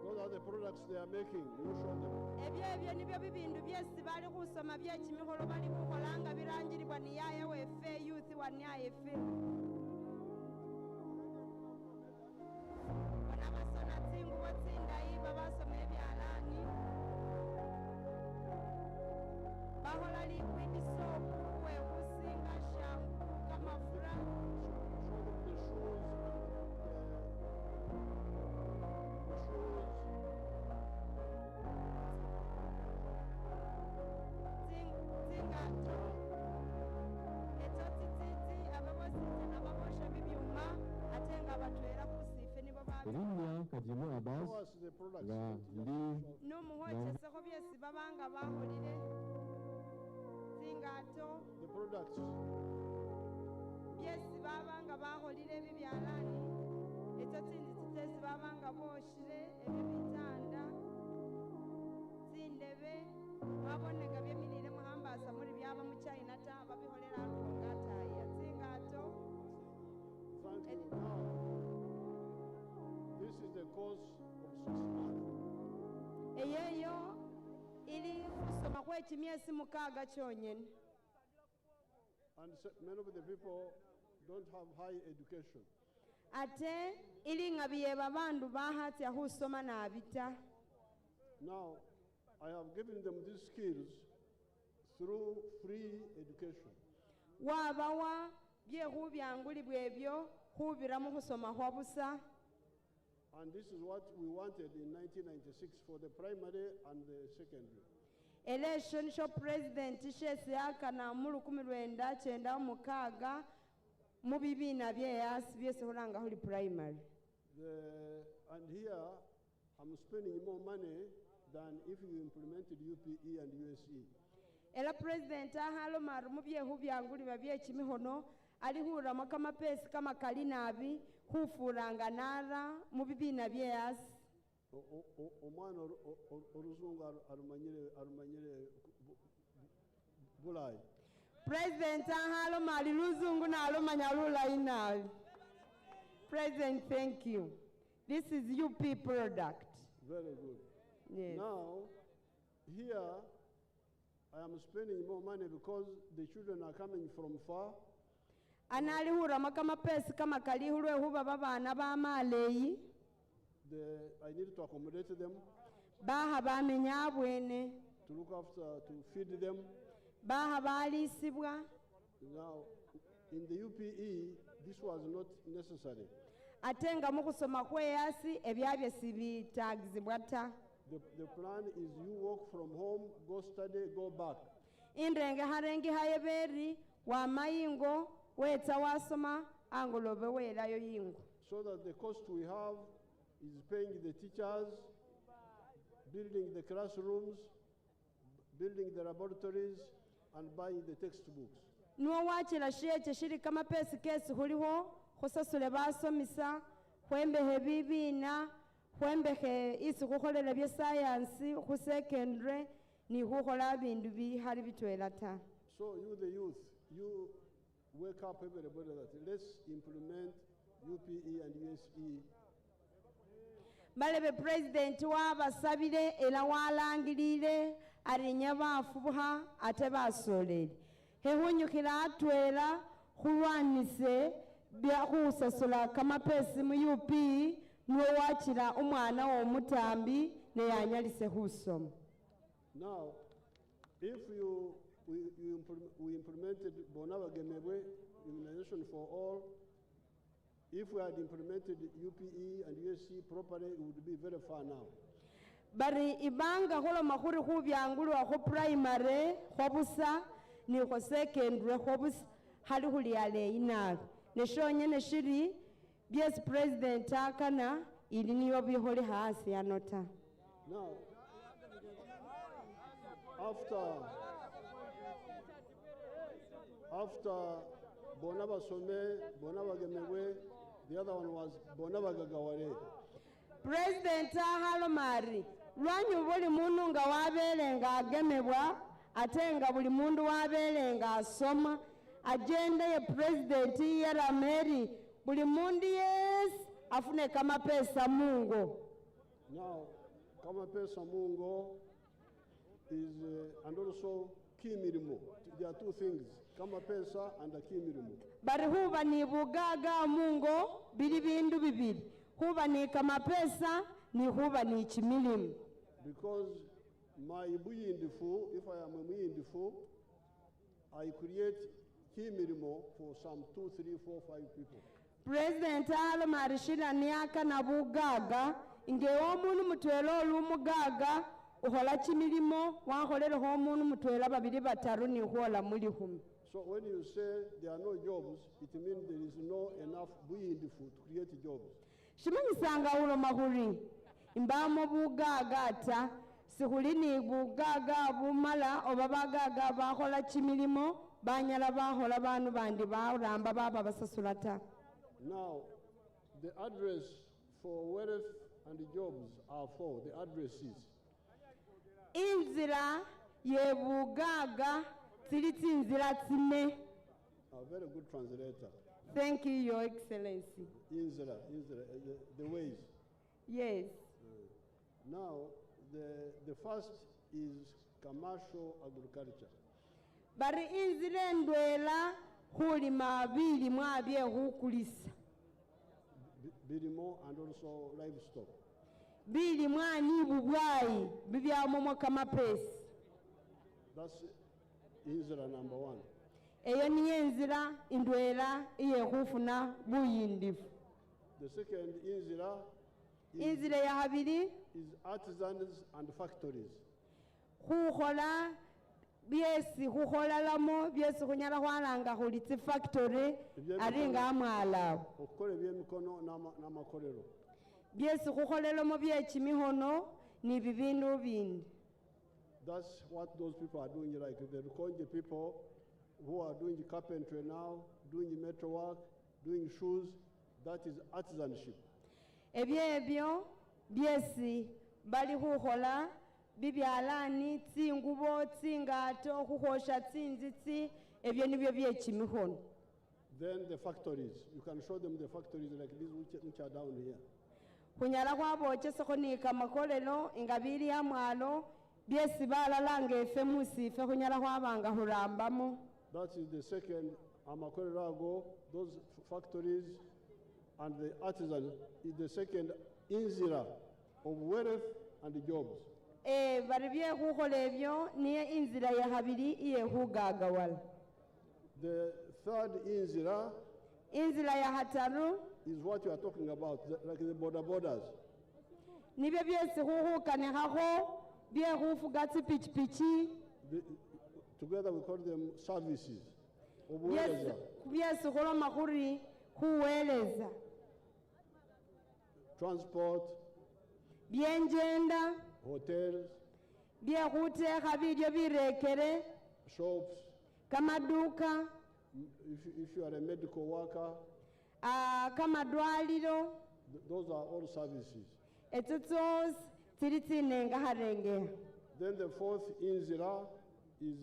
Those are the products they are making. You show them. Ebyo nibyo bibindu byesi bali kusoma byekimiholo bali kukolanga birangiribwa ni yaye wefe youth wa nyaye fe. Bona basona tsingubo tsindayi babasoma ebyalani. Bahola liquid soap wekusinga shampoo kamafura. N'omuhokyeseho byesi babanga baholire zingato byesi babanga baholire ebibyalani ekyo tsindi tsitezi babanga boshire ebyo bitanda tsindebe mwaboneka byeminire muhambasa muri byaba mu China ta babiholera alungataya zingato. This is the course of 6 months. Eyeyo ili kusoma kw'ekimyezi mukaaga kyonyene. And many of the people don't have high education. Ate ili nga biyeba bandu bahatya husoma nabita. Now, I have given them these skills through free education. Wabawa byehubyangulibwa ebyo hubira mu kusoma hwa busa. And this is what we wanted in 1996 for the primary and the secondary. Election show president shesi yakana mu 1996 mu bibina byeyasi byesi hulanga huli primary. And here I'm spending more money than if you implemented UPE and USE. Ela president ahalo maru mu byehu byangulibwa byekimihono alihura makama pesi kama kalinabi hufuranga nara mu bibina byeyasi. Omwana oruzungu arumanyire bulayi. President ahalo mali luzungu na alumanya lulayi nabi. President, thank you. This is UP product. Very good. Yes. Now, here I am spending more money because the children are coming from far. Analihura makama pesi kama kalihulwe huba babana ba maleyi. I need to accommodate them. Baha bamenya abwene. To look after, to feed them. Baha balisibwa. Now, in the UPE, this was not necessary. Atenga mu kusoma kweyasi ebyabye sibitagizibwa ta. The plan is you work from home, go study, go back. Indrenge harengi hayeberi wa mayingo weta wasoma angolobe welayo yingo. So that the cost we have is paying the teachers, building the classrooms, building the laboratories, and buying the textbooks. Nuo wachila sheche shiri kama pesi kesi huliho, khusasule basomisa, khwembehe bibina, khwembehe isi khukholela bya science, khusecondary, ni khukhola bindu bihali bitwela ta. So you the youth, you wake up everybody that let's implement UPE and USE. Balebe president wabasabire era walangirire arinya bafubuha ate basolere. Hehunyukira atwela khulwanise bya khusasula kamapesi mu UP nuwo wachira umwana w'omutambi ne yanyalise khusoma. Now, if we implemented Bonabagemebwe immunization for all, if we had implemented UPE and USC properly, it would be very far now. Bari ibanga holo mahuri hubyangulu wa primary khobusa ni ko secondary khobusa hali huli yale ina neshonye neshiri yes president akana ili niyo biholi hasi anota. Now, after Bonabasome, Bonabagemebwe, the other one was Bonabagagawale. President Halomari, lwanyu buli mundu nga wabele nga agemebwa, ate nga buli mundu wabele nga asoma, agenda ya president yera Mary, buli mundu yes, afune kama pesa mungo. Now, kama pesa mungo is, and also kimirimo. There are two things, kama pesa and kimirimo. Bari huba ni bugaga mungo, bili bindu bibili. Huba ni kama pesa, ni huba ni chimilimu. Because my buyindifu, if I am a buyindifu, I create kimirimo for some 2, 3, 4, 5 people. President Alomari shila niaka na bugaga, inge omunu mutwelo lumugaga, uhola chimilimo, waholele homunu mutwela babili bataru ni huola mulihumi. So when you say there are no jobs, it means there is no enough buyindifu to create jobs. Shimangisanga ulo mahuri, imbamo bugaga ata, sihuli ni bugaga bumala, obabagaga bahola chimilimo, banyala bahola banu bandi bauramba baba basasulata. Now, the address for wealth and the jobs are four, the addresses. Inzira ye bugaga, tiliti inzira tsime. A very good translator. Thank you, Your Excellency. Inzira, the ways. Yes. Now, the first is commercial agriculture. Bari inzira ndwela huli mabili mwabye hukulisa. Birimo and also livestock. Bili mwani bubwai, bibya momo kama pesi. That's inzira number one. Eyo ni inzira indwela iye hufuna buyindifu. The second inzira ya habili is artisans and factories. Huhola biesi huhola lamo biesi hunyala hwalanga hulitsi factory aringa amwala. Okole byemikono n'amakolero. Biesi huholelo mo byechi mihono ni bibindu bindi. That's what those people are doing, like the Rukonje people who are doing carpentry now, doing metalwork, doing shoes. That is artisanship. Ebyo biesi bali huhola bibyalani tsingubo tsingato huhosha tsinzitsi ebyo nibyo byechimihono. Then the factories, you can show them the factories like these which are down here. Kunyala kwaboche sokonika makolelo ingabiri ya mwalo biesi balalanga efe musife kunyala kwabanga hurambamo. That is the second amakolelo, those factories and the artisans is the second inzira of wealth and jobs. Baribye huhola ebyo niye inzira ya habili iye hugagawala. The third inzira ya hataru is what you are talking about, like the borders. Nibyo byesi huhukane haho bye hufuga pichipichi. Together we call them services. Byesi hulo mahuri huweleza. transport, byenjenda, hotels, byekhutekha bilyo birekere, shops. kamaduka, If you are a medical worker, kamadwaliro, those are all services. etso tsosi tsili tsinengaharenge. Then the fourth inzira is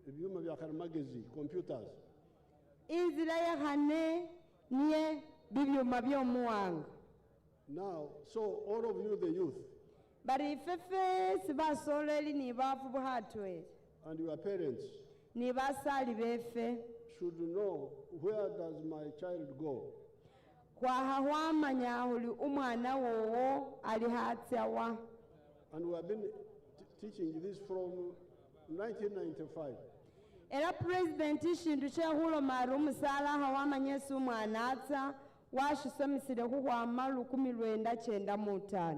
ebyuma bya karimagezi, computers. Inzira yakhane niye bibyuma byomuwanga. Now, so all of you, the youth, bari ifefe basoleli ni bafubu hatwe and your parents ni basali befe should know, where does my child go? kwahahwamanya huli umwana wowo ali hatsawa. And we have been teaching this from 1995. Era president ishindu chehulomari umusalaha wamanyesi umwana atsa washisomisile khukhwama 1995.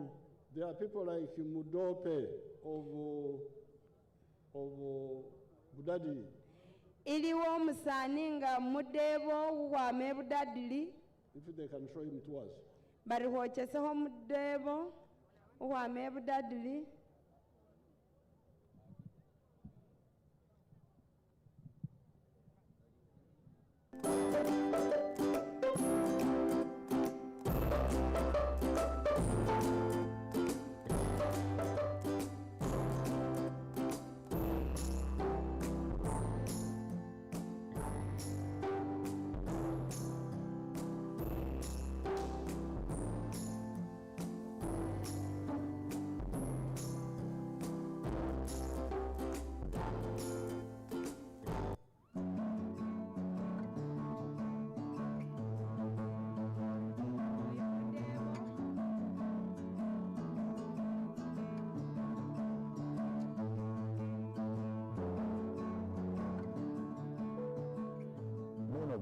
There are people like Mudope of Budadili. Iliwo umusani nga mudebo khukhwama ebudadili. If they can show him to us. Bari khwocheseho mudebo khukhwama ebudadili.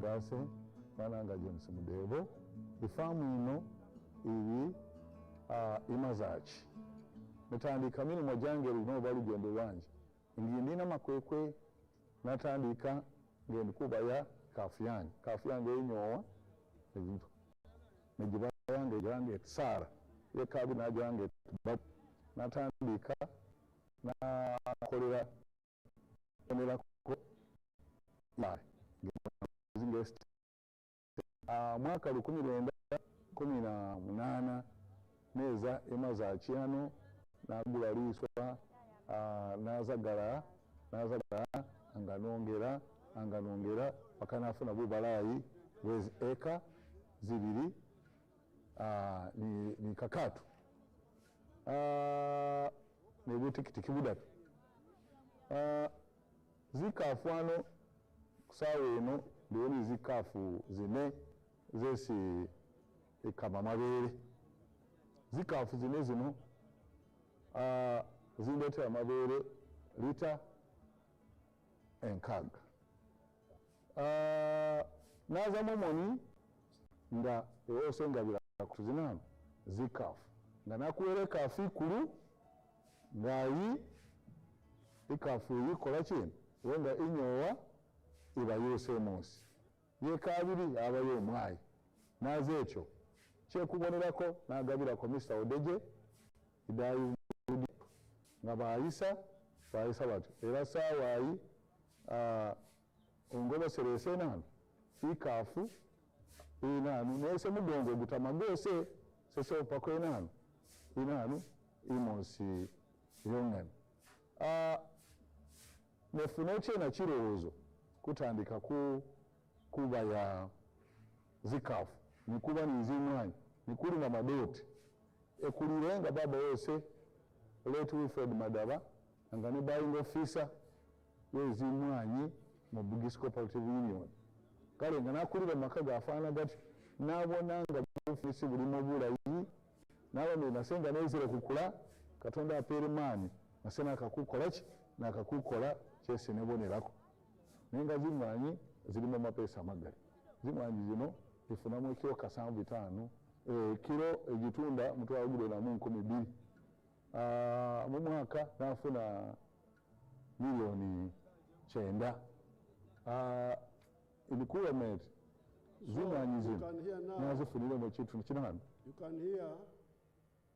Gase bananga James Mudebo ifamu ino ibi imazachi natandika mini mwajange lino bali gendo lwanje ngindina makwekwe natandika ngende kubaya kafu yange inyowa ebintu nejiba yange tsara yekabi najange natandika na kolera onera ko mwaka 1918 neza emazachi hano nagula liswa nazagala anganongera pakanafuna bubalayi bwezi eka zibiri ni kakatu nebutikitiki budatu zikafano kusawe eno ndioni zikafu zine zesi ikama mabere zikafu zine zino zindete amabere lita enkaga naza momoni nga ewose ngabira kuzinano zikafu nga nakuwere kafu ikulu ngayi ikafu yikola chini wenga inyowa iba yose munsi yekabiri abayo omwayi naze ekyo kyekubonerako nagabirako Mr. Odeje idayi nga bayisa batyo era saawayi ongoboserese nanu ikafu inanu nese mugongo gutamagose sese opako inanu imonsi yongani nefuna chena chirowoozo kutandika kuba ya zikafu nikuba nizimwanyi nikuli na madoti ekulirenga baba yose late Wilfred Madaba nga ne buying officer yezimwanyi mu Bugisu Cooperative Union kale nga nakulira maka gafaana gati nabona nga office buli mubulayi nawe nasenga nezire kukula Katonda apere mani nasena akakukola ki nakakukola kyese nebonerako nenga zimwanyi zilimo mapesa magali zimwanyi zino ifunamu kilo kasanvu 5 kilo egitunda mutwalo gulo na mu 12 mu mwaka nafuna milioni 9 ilikuwa met zimanyizibwa nazifunire mu kitundu kirano. You can hear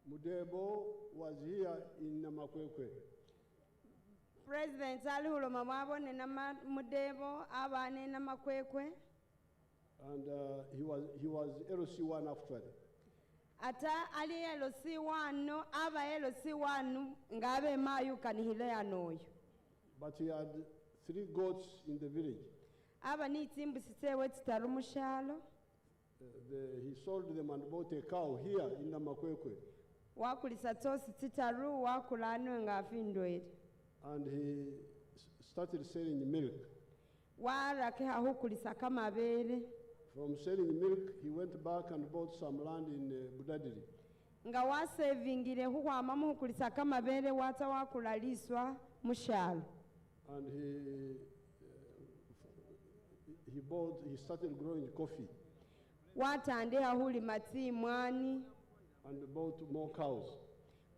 Mudebo was here in Namakwekwe. President alihuluma mwabone na Mudebo abane na Makwekwe. And he was LC1 actually. Ata ali LC1 no aba LC1 ngabe mayu kanihile yanoyo. But he had 3 goats in the village. Aba ni timbu sitewe titaru mushalo. He sold them and bought a cow here in Namakwekwe. Wakulisa tosi titaru wakulano ngafindwe. And he started selling milk. Warake hahukulisa kama bere. From selling milk, he went back and bought some land in Budadiri. Nga wasevingire hukwama muhukulisa kama bere wata wakulaliswa mushalo. And he started growing coffee. Watande hahuli mati mwani. And bought more cows.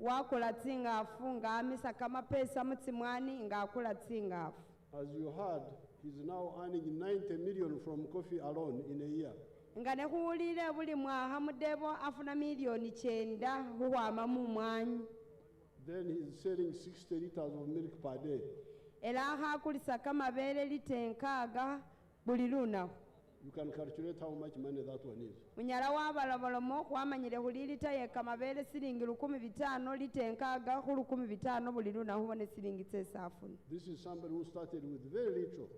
Wakula tingafu ngamisa kama pesa mutimwani ngakula tingafu. As you heard, he's now earning 90 million from coffee alone in a year. Ngane huulire buli mwaha Mudebo afuna milioni 9 huwama mu mwani. Then he's selling 60 liters of milk per day. Ela hakulisa kama bere litenkaga buli lunaku. You can calculate how much money that one is. Munyala wabalabalomo kwamanyire hulilita ye kama bere silingi 15 litenkaga hulu 15 buli lunaku hubone silingi tesafuni. This is somebody who started with very little.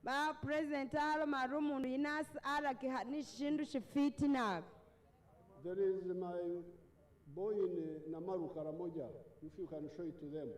Ba president alo marumundu inas ala kihani shindu shifiti naga. There is my boy in Namaru Karamoja, if you can show it to them.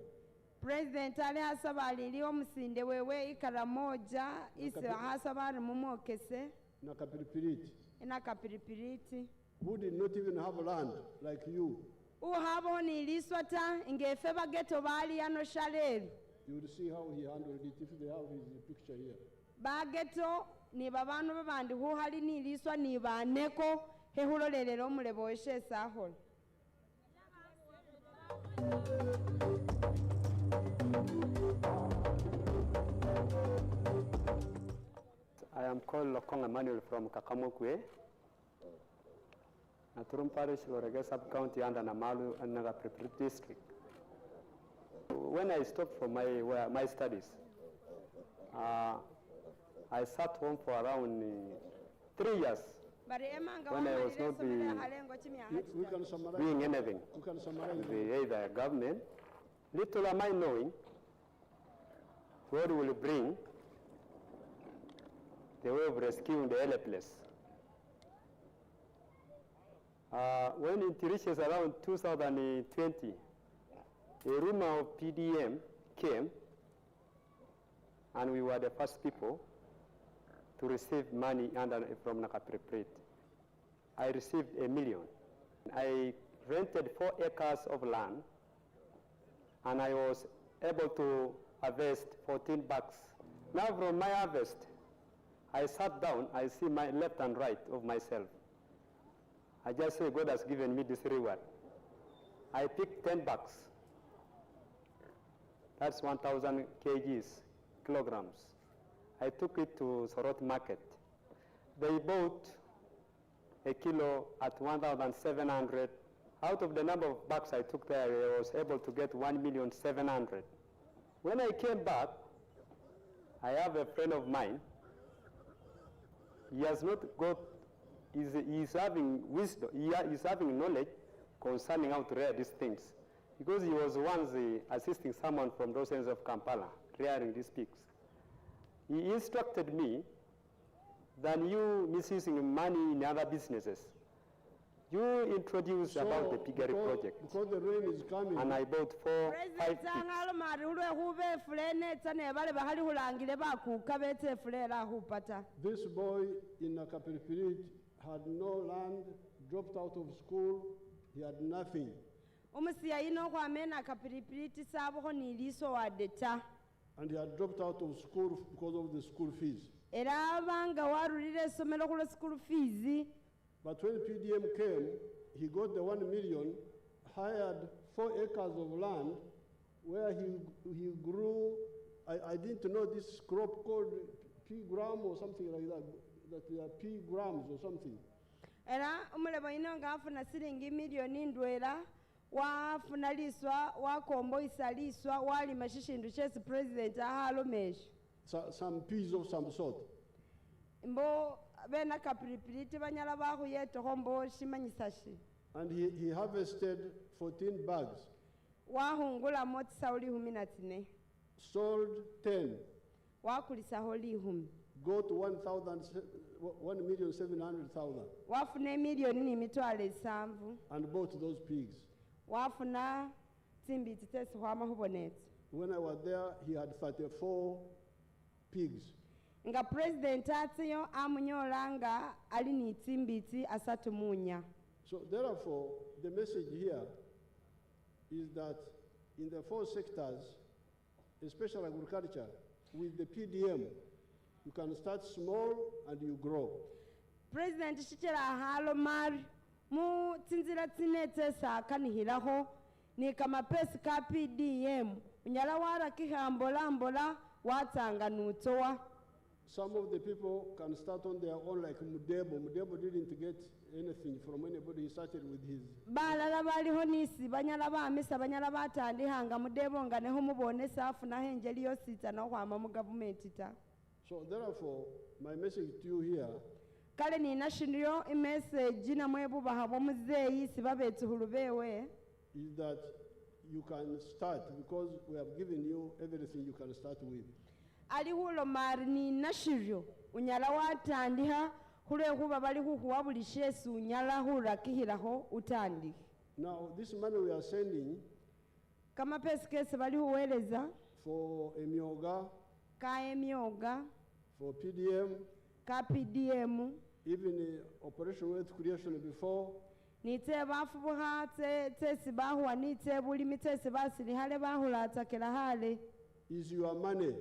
President ali hasabali liyo msinde wewe ikaramoja isi hasabali mumokese. Na kapiripiriti. Ina kapiripiriti. Who did not even have land like you. Uhabo ni liswata ingefeba geto bali yano shalelu. You will see how he handled it if they have his picture here. Bageto ni babanu babandi huhali ni liswa ni baneko hehulo lelelo muleboeshe sahol. I am called Lokong Emmanuel from Kakamokwe, Naturum Parish, Lorege Sub-County under Namalu and Nagapripri District. When I stopped from my studies, I sat home for around 3 years when I was not doing anything with either government. Little am I knowing God will bring the way of rescuing the helpless. When it reaches around 2020, a rumor of PDM came, and we were the first people to receive money from Nakapriprit. I received $1 million. I rented 4 acres of land, and I was able to harvest 14 bags. Now from my harvest, I sat down, I see my left and right of myself. I just say, God has given me this reward. I picked 10 bags. That's 1,000 kilograms. I took it to Sorot Market. They bought a kilo at 1,700. Out of the number of bags I took there, I was able to get 1,700,000. When I came back, I have a friend of mine. He has not got, he's having wisdom, he's having knowledge concerning how to rear these things. Because he was once assisting someone from those ends of Kampala, rearing these pigs. He instructed me than you misusing money in other businesses. You introduced about the piggery project. Because the rain is coming. And I bought 5 pigs. This boy in Nakapiripirit had no land, dropped out of school, he had nothing. And he had dropped out of school because of the school fees. But when PDM came, he got the 1 million, hired 4 acres of land where he grew, I didn't know this crop called pea gram or something like that. that they are P grams or something. Era umulebo inonga afuna silingi milioni ndwela wafuna liswa wakomboisa liswa walima shishindu chesi president ahalomesha Some peas of some sort. mbo bena kapilipiliti banyala bahuyetoho mbo shimanyisashi. And he harvested 14 bags. Wahungula motisa lihumi na tine. Sold 10. Wakulisaho lihumi. Got 1,700,000. Wafune milioni ni mitwale samvu. And bought those pigs. Wafuna timbi titesi hwama huboneti. When I was there, he had 34 pigs. Nga president atiyo amunyolanga ali ni timbiti asatu munya. So therefore, the message here is that in the 4 sectors, especially agriculture, with the PDM, you can start small and you grow. President Shichira halo mari mu tinzira tinete sa kanihiraho ni kama pesi ka PDM unyala wara kihambola watanga nutoa. Some of the people can start on their own like Mudebo. Mudebo didn't get anything from anybody. He started with his. Balala baliho nisi banyala bamisa banyala batandihanga Mudebo nga neho mubone safu na henjeli yosita na hwama mu government ita. So therefore, my message to you here kale ni nashinyo message na mwebu bahabo muzeyi sibabetu hulubewe is that you can start because we have given you everything you can start with. Ali hulo mari ni nashiryo unyala watandiha hule huba bali huwa bulishesu unyala hura kihiraho utandi. Now this money we are sending kama pesi kese bali huweleza for emyoga, ka emyoga, for PDM, ka PDM, even operation wealth creation before. Nite bafubuha te sibahuwa nite bulimi te sibasili hale bahula atakela hale. Is your money.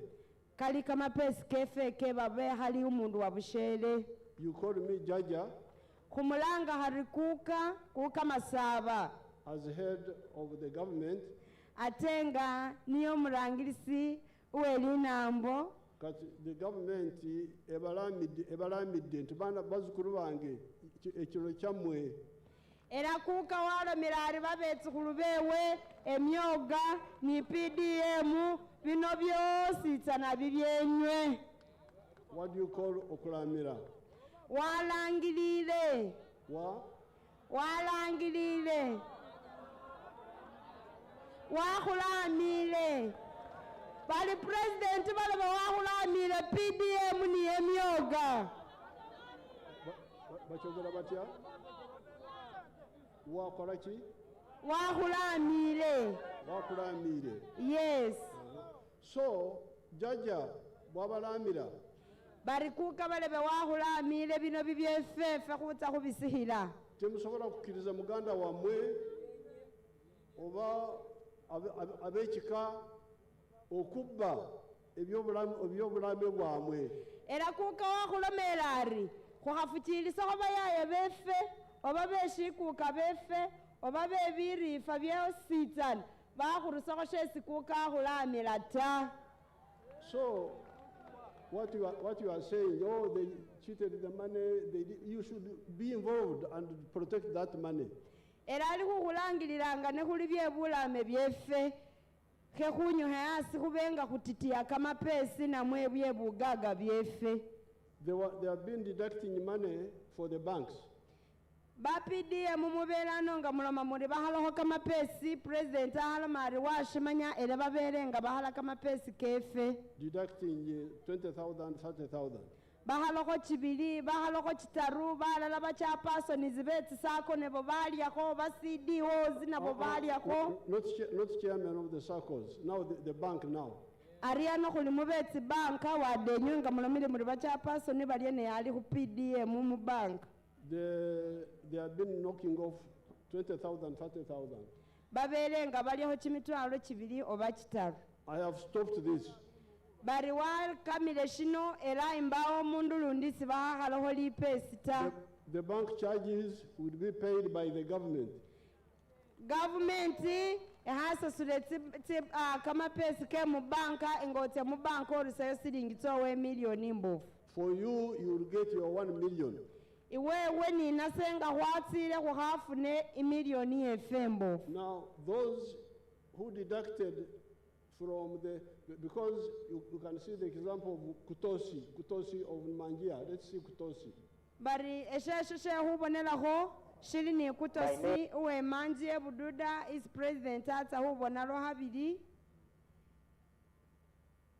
Kali kama pesi kefe kebabe hali umundu wabushere. You call me Jaja. Kumulanga harikuka kuka masaba. As head of the government. Atenga niyo murangirisi uweli nambo. Kati the government ebalamide ntibana bazukuru bange ekiro kyamwe. Era kuka wala mirari babetsu kulubewe emyoga ni PDM bino byosi tsana bibyenywe. What do you call okulamira? Walangilile. Walangilile. Wahulamile. Bali president bali wahulamile PDM ni emyoga. Bachogera batya? Wakoraki? Wahulamile. Wakulamile. Yes. So, Jaja, wabalamira. Bari kuka balebe wahulamile bino bibyefefe kuta kubisihira. Temusobola kukiriza muganda wamwe oba abekika okubba ebyobulame bwamwe. Era kuka wahulomelari kuhafukirisa oba yaye befe oba beshikuka befe oba bebirifa byositana bahurusako shesi kuka hulamila ta. So what you are saying, oh, they cheated the money, you should be involved and protect that money. Era ali huhulangililanga ne huli byebulame byefe ke hunyohe asi hubenga kutitia kama pesi na mwe byebugaga byefe. They have been deducting money for the banks. Bapidie mumubera nonga muloma muri bahalo kama pesi president ahala mari washimanya ele baberenga bahala kama pesi kefe deducting 20,000 30,000 bahalo ko chibili bahalo ko chitaru balala bacha person izibeti sako nebo bali yako ba CD hozi nabo bali yako not chairman of the circles now the bank now Ariano kulimubeti banka wa denyunga mulomire muri bacha person bali ne ali ku PDM mu bank. They have been knocking off 20,000, 30,000. Baberenga baliho chimitwalo chibili oba chitaru. I have stopped this. Bari wal kamile shino era imbao mundu lundisi bahalo holi pesita. The bank charges would be paid by the government. Government ehasa suleti kama pesi ke mu banka ingote mu banka orusayo silingi towe milioni mbofu. For you, you will get your 1 million. Iwewe nina senga hwatire kuhafune imilioni efembo. Now, those who deducted from because you can see the example of Kutosi of Mangia. Let's see Kutosi. Bari esheshe hubonela ho shilini Kutosi uwe Mangia Bududa is president ata hubonalo habidi.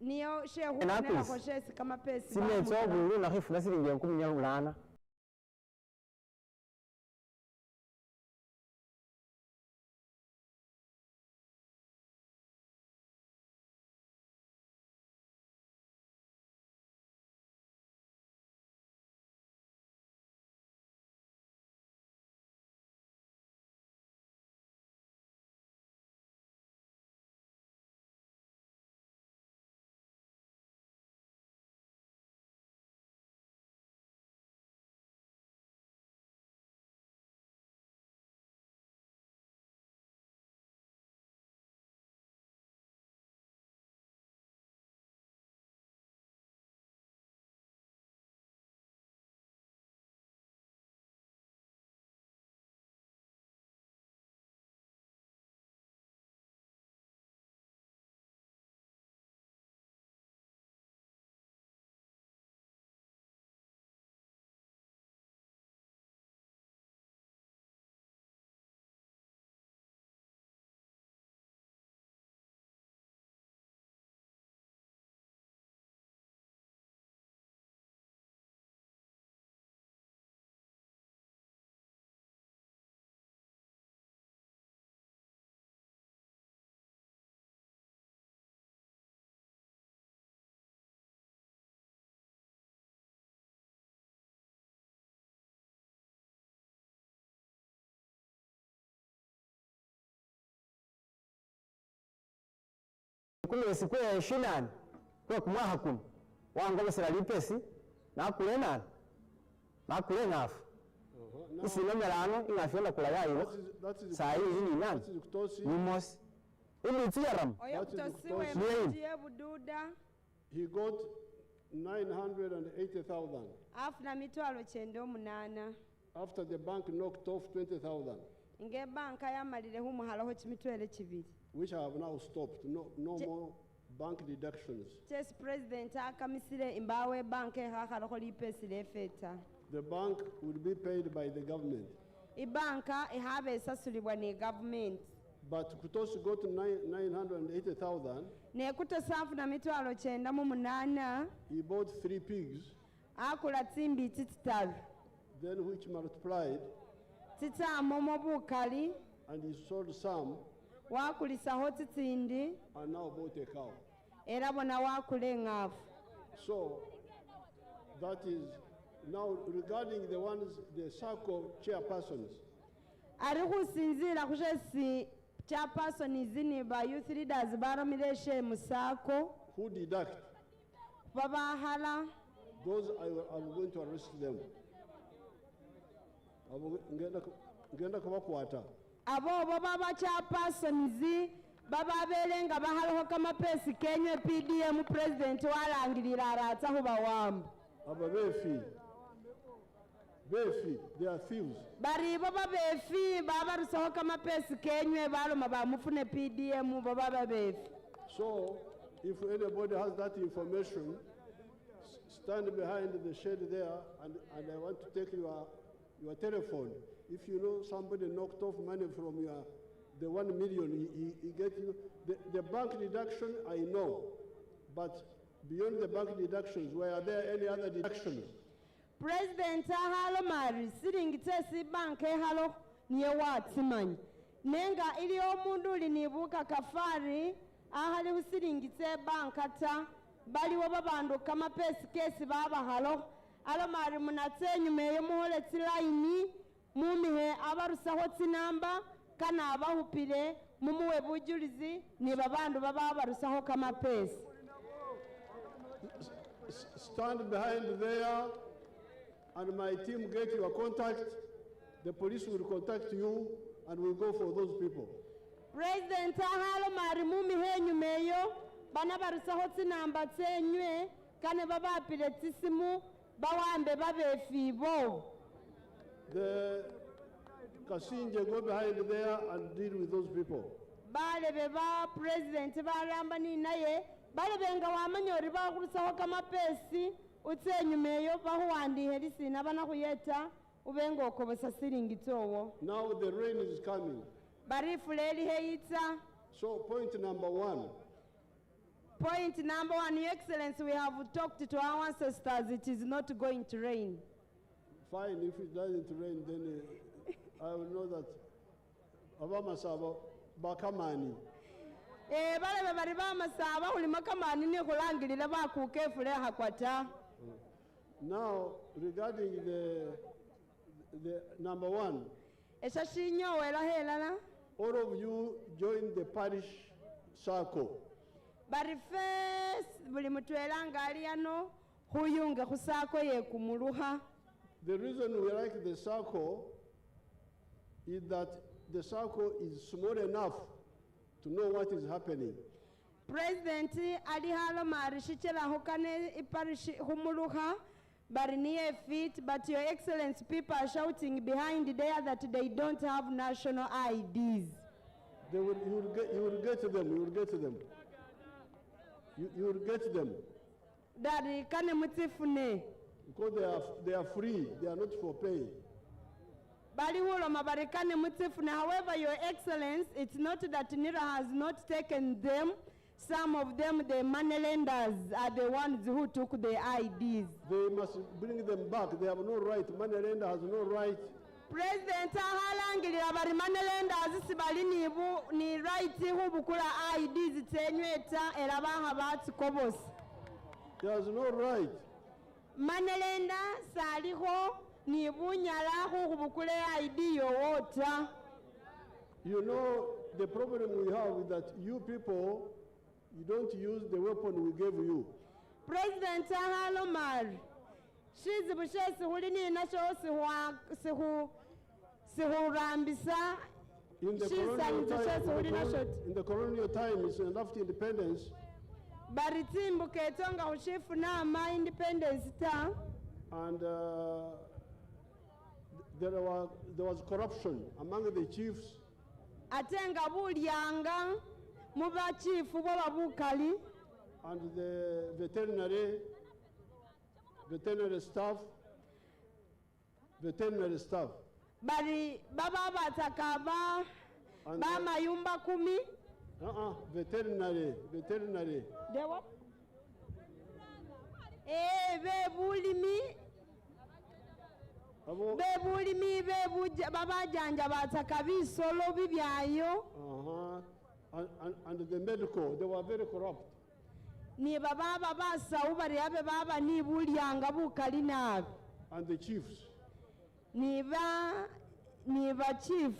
Niyo she hubonela ho shesi kama pesi. Simetso bulu na hifuna silingi 10 Kule siku ya 20 kwa kumwaha kun wangoba seralipesi na kulena afu isi nomerano ingafela kula yayo saa hii ni nani nimos ili tiaram he got 980,000 after mitwalo chendo munana after the bank knocked off 20,000 inge banka yamalire humu halaho chimitwele chibiri which have now stopped. No more bank deductions. Chess President akamisire imbawe banke hakaloko lipesile feta. The bank will be paid by the government. Ibanka ihabe sasulibwa ni government. But Kutosi got 980,000. Ne kutosafu na mitwalo chenda mu munana. He bought 3 pigs. Akula timbi tititalu. Then which multiplied. Tita momo bukali. And he sold some. Wakulisa hoti tindi. And now bought a cow. Era bona wakule ngafu. So, that is, now regarding the ones, the circle chairpersons. Arihu sinzira kushesi chairperson izini ba youth leaders baromireshe musako. Who deduct? Baba hala. Those I'm going to arrest them. Ngenda kubakwata. Abo baba chairpersons baba belenga bahalo kama pesi Kenya PDM president walangirira aratsa ho bawamba. Aba befi, they are thieves. Bari baba befi baba rusaho kama pesi Kenya baloma bamufune PDM baba befi. So if anybody has that information, stand behind the shed there and I want to take your telephone. If you know somebody knocked off money from the 1 million, he get you. The bank deduction, I know. But beyond the bank deductions, were there any other deductions? President halo mari siringi tesi bank halo niye watimani. Nenga ili omundu linibuka kafari ahali usiringi te bank ata bali wababandu kama pesi kesi baba halo alo mari munatenyu meye muhole tilaini mumihe abarusaho tinamba kana abahupire mumuwe bujulizi ni babandu baba barusaho kama pesi. Stand behind there and my team get your contact. The police will contact you and we'll go for those people. President ahalo mari mumihe nyumeyo bana barusaho tinamba tenywe kane babapile tsisimu bawambe babefibo. The Kasinje, go behind there and deal with those people. Bale beba president baramba ni naye bale benga wamanyori bakurusaho kamapesi utsenyumeyo bahuwandihe lisina bana kuyeta ubenga okobosa siringitowo. Now the rain is coming. Barifuleli heita. So point number 1. Point number 1, Your Excellency, we have talked to our ancestors. It is not going to rain. Fine, if it doesn't rain, then I will know that Abamasaba Bakamani. Now, regarding the number 1, all of you join the parish circle. But first, the reason we like the circle is that the circle is small enough to know what is happening. President Ali Halo Marishichela Hokane Iparish Humuluha, but near feet, but Your Excellency, people are shouting behind there that they don't have national IDs. You will get to them. You will get to them. You will get to them. Daddy, can you mutifune? Because they are free. They are not for pay. However, Your Excellency, it's not that NIRA has not taken them. Some of them, the money lenders, are the ones who took the IDs. They must bring them back. They have no right. Money lender has no right. President ahalangirira bari money lenders sibali ni right hubukula IDs tsenyweta era baha batsikobose. He has no right. Money lender saliho ni bunyala hubukule ID yowota. You know, the problem we have is that you people, you don't use the weapon we gave you. President Ahalomar, she's the Bushesi Hulini National Sihurambisa. In the colonial times, after independence, Baritimbu Ketonga Ushifuna, my independence town. And there was corruption among the chiefs. Atenga Bulyanga. Muba chief Bukali and the veterinary staff. Bari baba batakaba ba mayumba kumi. Veterinary. They what? Bebulimi baba janja batakabi solo bibyayo. And the medical, they were very corrupt. Ni baba saubari abe baba ni bulyanga bukali nabi. And the chiefs. Ni chief.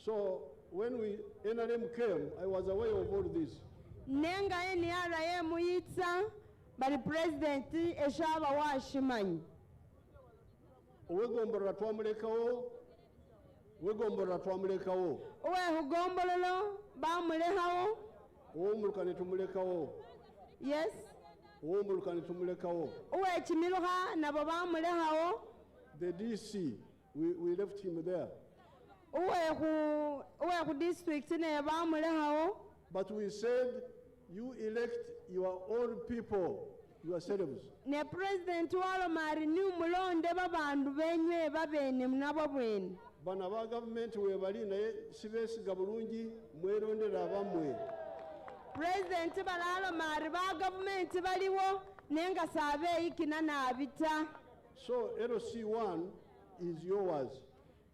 So when NRM came, I was aware of all this. Nenga NRM yitsa, but the president eshaba washimanyi. Wegombora twamulekawo. Hugombololo bamulehawo. Omulukane tumulekawo. Yes. Omulukane tumulekawo. Chimiluha nabo bamulehawo. The DC, we left him there. Who district ne bamulehawo. But we said, you elect your own people yourselves. Ne president walo mari ni mulonde babandu benywe babene mnabo bwene. Bana ba government we bali naye sibesiga bulungi mwerondera bamwe. President balalo mari ba government baliwo nenga sabe ikina na abita. So LC1 is yours.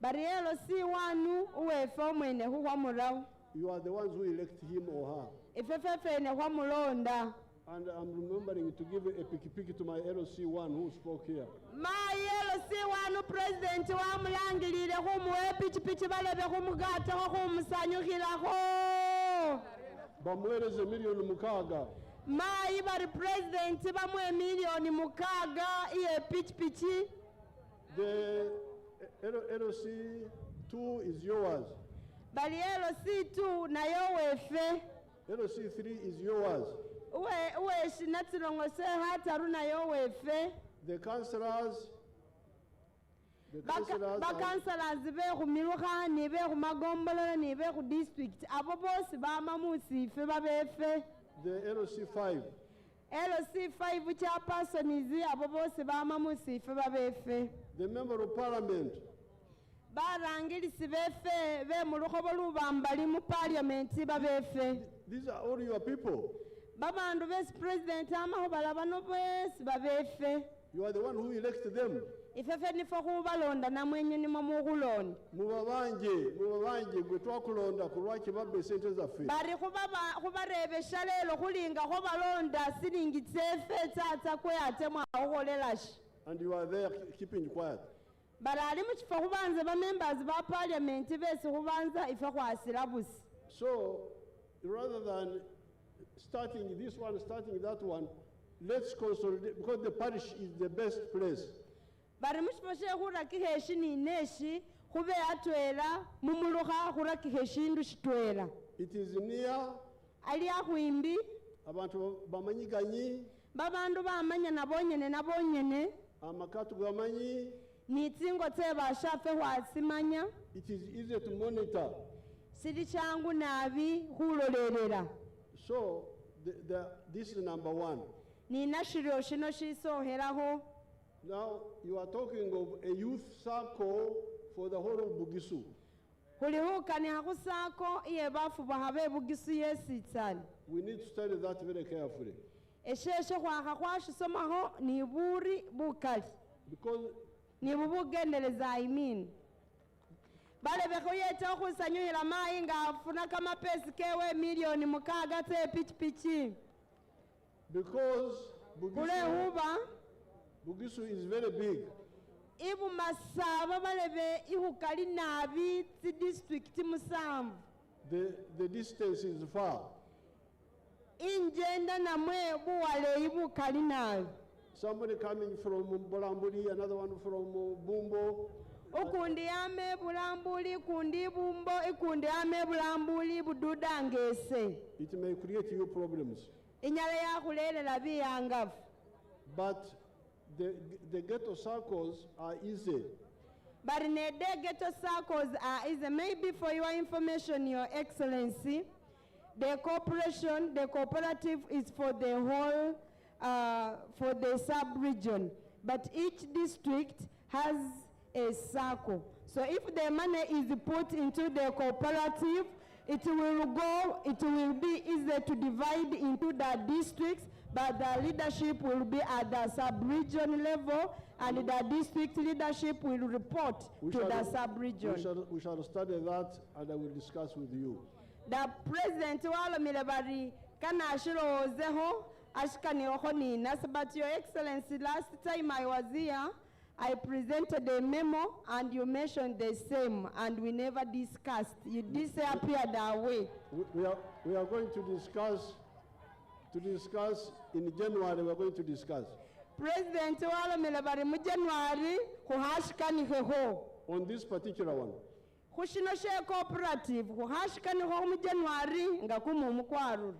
Bari LC1 uwefe mwene huwa murawo. You are the ones who elect him or her. Ifefefe ne huwa mulonda. And I'm remembering to give a piki to my LC1 who spoke here. My LC1 president wa mulangilire humwe pichi balebe humugata humusanyuhiraho. Bamwereze million mukaga. My bari president bamwe million mukaga iye pichi. The LC2 is yours. Bali LC2 na yowefe. LC3 is yours. uwe shinatilongose hataruna yo wefe. The councillors Councillors be kumiruka ni be kumagombolo ni be ku district abo bose bama musife babefe. The LC5. LC5 chairperson izi abo bose bama musife babefe. The member of parliament. Barangilisi befe be mu lukobo lubambali mu parliament babefe. These are all your people. Babandu besi president amaho balabano besi babefe. You are the one who elected them. Ifefe nifo kubalonda na mwenye ni mumukulonda. Mubabanje gwe twakulonda kulwaki babbe sente zaffe. Bari kubarebesha lelo kulinga ko balonda silingi tsefe tata kwe ate mwakolelashi. And you are there keeping quiet. Bari ali mu kifo kubanza ba members ba parliament besi kubanza ife kwasira busi. So rather than starting this one, starting that one, let's consolidate, because the parish is the best place. Bari mushposhe kuraki heshi ni neshi kube atwela mumuluka kuraki heshi ndu shitwela. It is near. Ali akwimbi. Abantu bamanyiganyi. Babandu bamanya nabonyene. Amakatu gamanyi. Nitsingo teba shafe wasimanya. It is easy to monitor. Sidi changu nabi hulolelera. So this is number one. Ni nashiro shino shiso heraho. Now you are talking of a youth circle for the whole of Bugisu. Hulihukani hakusako iye bafu bahabe Bugisu yesitani. We need to study that very carefully. Esheshe kwa somaho ni buri bukali. Because ni bubugendeleza I mean. Bale bekoyeta kusanyuhira mai ngafuna kama pesi kewe milioni mukaga te pichi. Because Bugisu is very big. Ibu masaba balebe ihukali nabi ti district musambu. The distance is far. Injenda na mwe buwale ibu kali nabi. Somebody coming from Bulambuli, another one from Bumbo. Ukundi ame Bulambuli, kundi Bumbo, ikundi ame Bulambuli bududangese. It may create you problems. Inyale ya kulele labi yangafu. But the ghetto circles are easy. But in the ghetto circles are easy. Maybe for your information, Your Excellency, the cooperative is for the whole, for the sub-region. But each district has a circle. So if the money is put into the cooperative, it will be easy to divide into the districts, but the leadership will be at the sub-region level, and the district leadership will report to the sub-region. We shall study that, and I will discuss with you. The president walo milebari kana ashiro zeho ashkani ohoni nas, but Your Excellency, last time I was here, I presented a memo and you mentioned the same, and we never discussed. You disappeared away. We are going to discuss in January. We are going to discuss. President wala milabari mu January kuhashikani heho. On this particular one. Kushino cooperative kuhashikani ho mu January ngakumu mukwaru.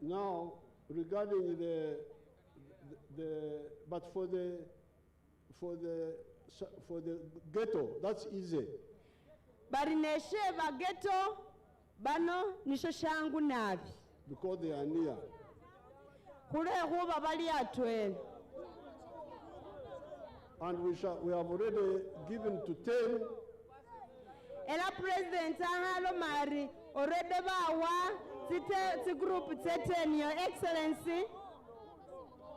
Now regarding but for the ghetto, that's easy. Bari nesheba ghetto bano nisho shangu nabi. Because they are near. And we have already given to 10. Ela President ahalo mari already bawa ti group 10, Your Excellency.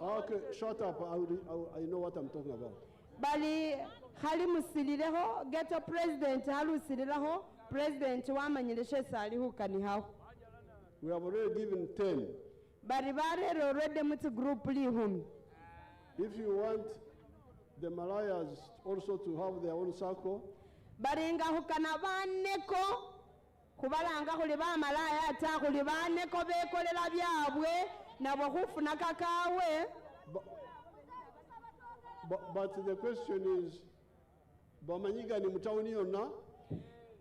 Okay, shut up. I know what I'm talking about. Bali hali musilileho ghetto president halu silileho president wa manyeleshe sali hukani hao. We have already given 10. Bari bare already muti group li humi. If you want the Malayas also to have their own circle, bari nga hukana baneko kubalanga kuli ba Malaya ata kuli baneko bekolela byabwe nabo kufuna kakawe. But the question is, bamanyiga ni mutawuni yonna?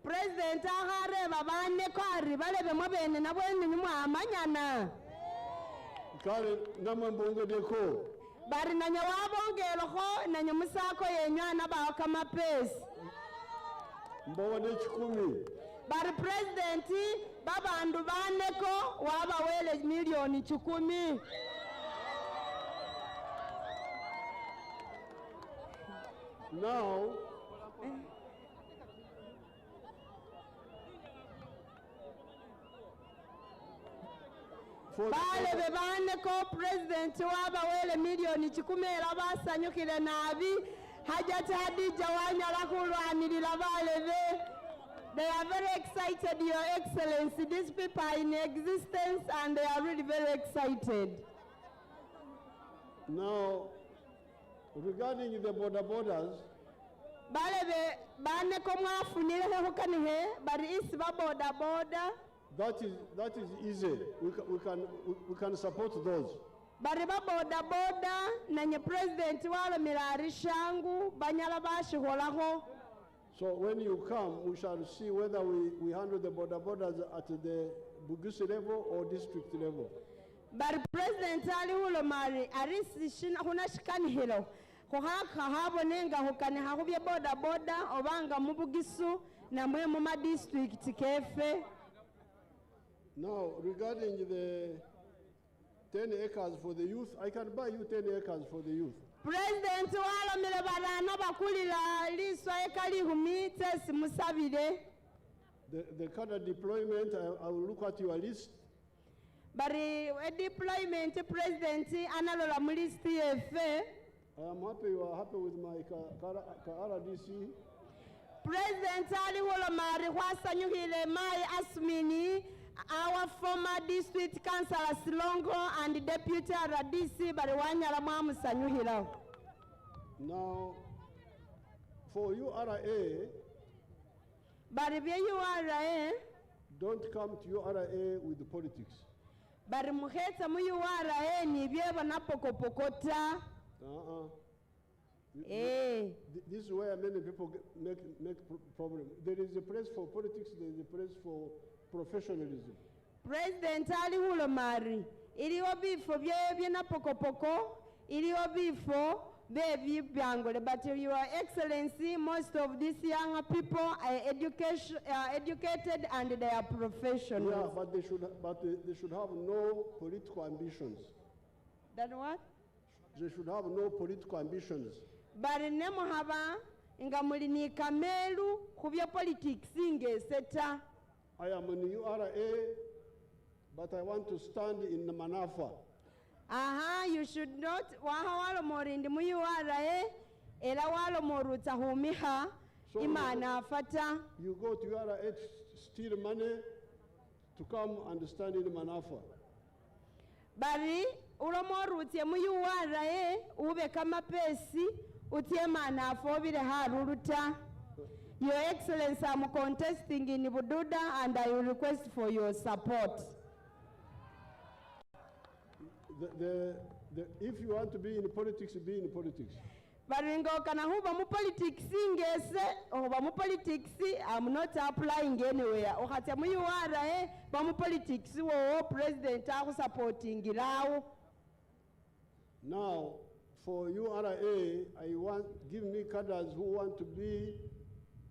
President ahareba baneko ari balebe mwabene nabo ni mwamanyana. Kale namwe mbongedeko. Bari nanya wabongereho nanya musako yenywana bawa kamapesi. Mbone chikumi. Bari presidenti babandu baneko wabawele milioni 10. Now, bale bebaneko president wabawele milioni 10 era basanyukire nabi hajati hadija wanyala kulwanirira bale be. They are very excited, Your Excellency. These people are in existence and they are really very excited. Now, regarding the borders, that is easy. We can support those. Bariba boda boda nanye president wala mirari shangu banyala bashiholaho. So when you come, we shall see whether we handle the borders at the Bugisu level or district level. But President Ali Ulomari, Arisi Hunashkan Hilo, Hohaka Habonenga, Hokane Habia Boda, Obanga Mubugisu, Namwema district, Kefe. Now, regarding the 10 acres for the youth, I can buy you 10 acres for the youth. President wala milebarana bakulila liswa ekali humite simusabire. The kind of deployment, I will look at your list. Bari deployment president analola mu list yefe. I am happy you are happy with my RDC. President Ali Wolomari wasanyuhile mai Asmini, our former district councillor Silongo and deputy RDC bari wanyala mwamu sanyuhila. Now, for URA, bari bya URA, don't come to URA with politics. Bari muheta mu URA ni byeba napokopokota. This is where many people make problem. There is a place for politics, there is a place for professionalism. President Ali Hulomari, iliyo bifo bye na pokopoko, iliyo bifo be byangole, but Your Excellency, most of these young people are educated and they are professionals. Yeah, but they should have no political ambitions. That what? They should have no political ambitions. Bari nemo haba inga mulini kamelu kubya politics inge seta. I am in URA, but I want to stand in the Manafa. Aha, you should not wahawalo morindi mu URA era walo moruta humiha imana fata. You go to URA, steal money to come and stand in Manafa. Bari ulomorutie mu URA ube kama pesi utie mana afobire haruruta. Your Excellency, I'm contesting in Bududa and I will request for your support. If you want to be in politics, be in politics. Baringo kana huba mu politics ingese oba mu politics I'm not applying anywhere. Okati mu URA ba mu politics wo president aku supporting ilawo. Now for URA, give me cadres who want to be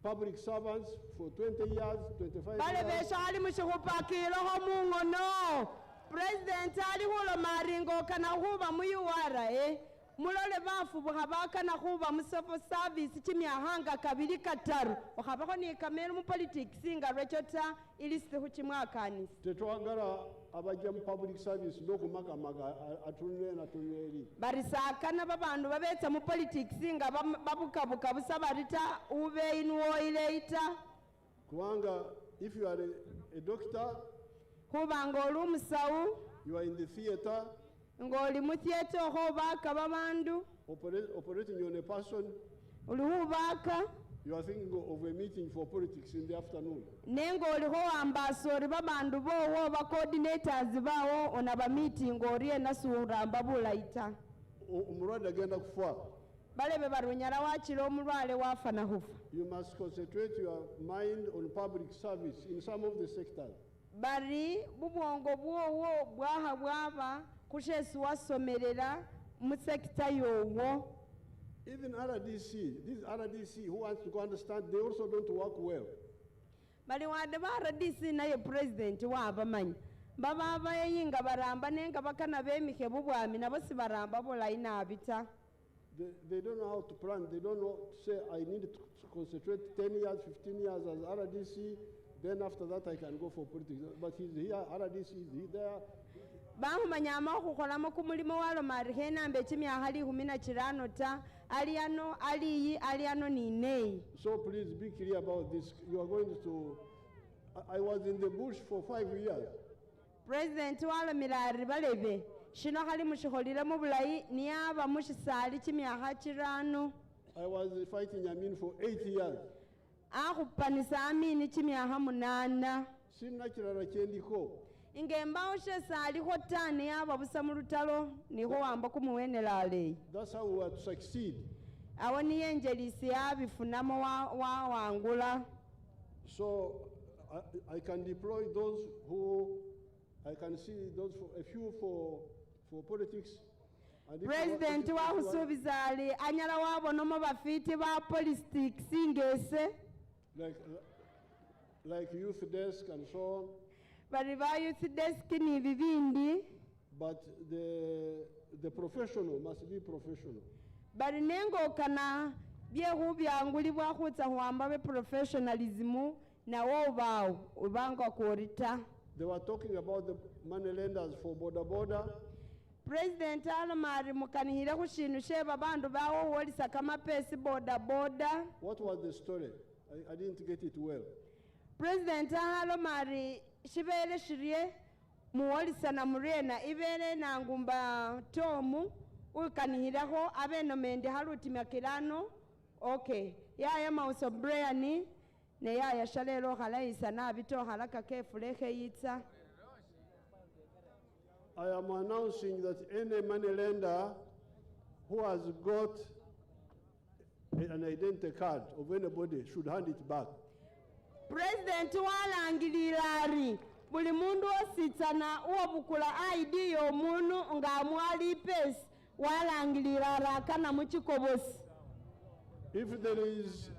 public servants for 20 years, 25 Bale years. beshali mushikupakilo ho mungono. President Ali Hulomari ngo kana huba mu URA mulole bafu buhabaka na huba mu civil service kimyahanga kabiri kataru okhabako ni kamera mu politics nga rechota iliste huchimwakani Tetwagala abaja mu public service nokumagamaga atuneri. barisakana babandu babetsa mu politics nga babukabuka busabarita ube inwo ileita Kubanga if you are a doctor, huba ngoli umusawu, you are in the theater, ngoli mu theater hobaka babandu operating on a person, ulihubaka you are thinking of a meeting for politics in the afternoon. nengo oliho ambasori babandu bowo ba coordinators bawo onaba meeting oriye nasuramba bulaita Umurwade agenda kufa. balebe barunyara wakiro omulwale wafa na hufa. You must concentrate your mind on public service in some of the sectors. Bari bubwongo bwowo bwaha bwaba kushesi wasomerera mu sekita yowo. Even RDC, this RDC who wants to go understand, they also don't work well. Bali wade ba RDC naye president wabamanyi baba abayinga baramba nenga bakana bemike bubwami nabo si baramba bolayi nabita. They don't know how to plan. They don't know to say, I need to concentrate 10 years, 15 years as RDC, then after that I can go for politics. But he's here, RDC is there. Bahumanya amakukolamo ku mulimo walo marihena mbechimi ahali humina chirano ta aliano aliyi aliano ninei. So please be clear about this. You are going to... I was in the bush for 5 years. President walo milari balebe. Shino hali mushiholile mubulayi niyaba mushisali chimiaha chirano. I was fighting Yamin for 8 years. Akupanisa amini chimiaha munana. Sinna chirara chendiko. Ingemba ushesali hotani yaba busa mulutalo niho wamba kumuwenelale. That's how we are to succeed. Awani yenjelisi yabifunamo wa wangula. So I can deploy those who... I can see those a few for politics. President wa husubizali anyala wabona mo bafiti ba politics ingese. Like youth desk and so on. Bari ba youth desk ni bibindi. But the professional must be professional. Bari nengo kana byehu byanguli bwa khutsa huamba be professionalism na wo bawo ubanga korita. They were talking about the money lenders for border. President alamari mukanihira kushinu sheba bandu bawo wolisa kama pesi border. What was the story? I didn't get it well. President alamari shibele shirie muwolisa na murena ibele na ngumba tomu ukanihira ho abeno mende haruti makirano. Okay. Yaya mauso brayani. Neya ya shalelo halaisa na bito halaka kefuleke yitsa. I am announcing that any money lender who has got an identity card of anybody should hand it back. President walangililari buli mundu ositsana uwabukula ID y'omundu ngamwali pesi walangililara kana muchikobosi. If there is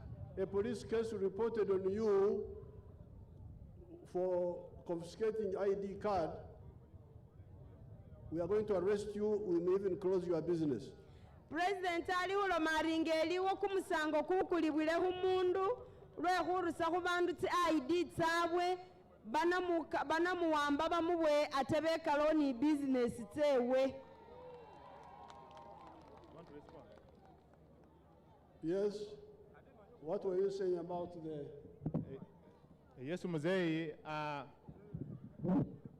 a police case reported on you for confiscating ID card, we are going to arrest you. We may even close your business. President ali ulo maringeli wo kumusango kukulibwile humundu lwe hurusa hubandu ti ID tsabwe banamuwamba bamubwe atebeka loni business tsewe. Yes. What were you saying about the... Yes, Museveni,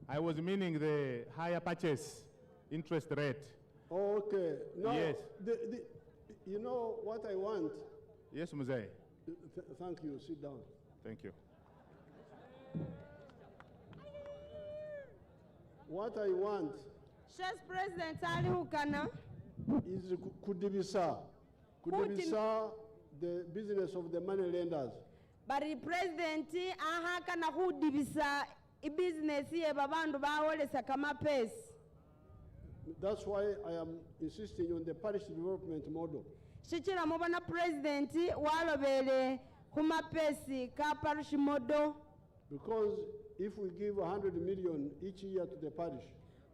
I was meaning the higher purchase interest rate. Okay. No, yes. You know what I want? Yes, Museveni. Thank you. Sit down. Thank you. What I want... Yes, President Ali Hukana. ...is kudibisa the business of the money lenders. But the president aha kana hudibisa business ye babandu bawolesa kama pesi. That's why I am insisting on the parish development model. Shichira mubona president walobele kuma pesi ka parish model. Because if we give 100 million each year to the parish,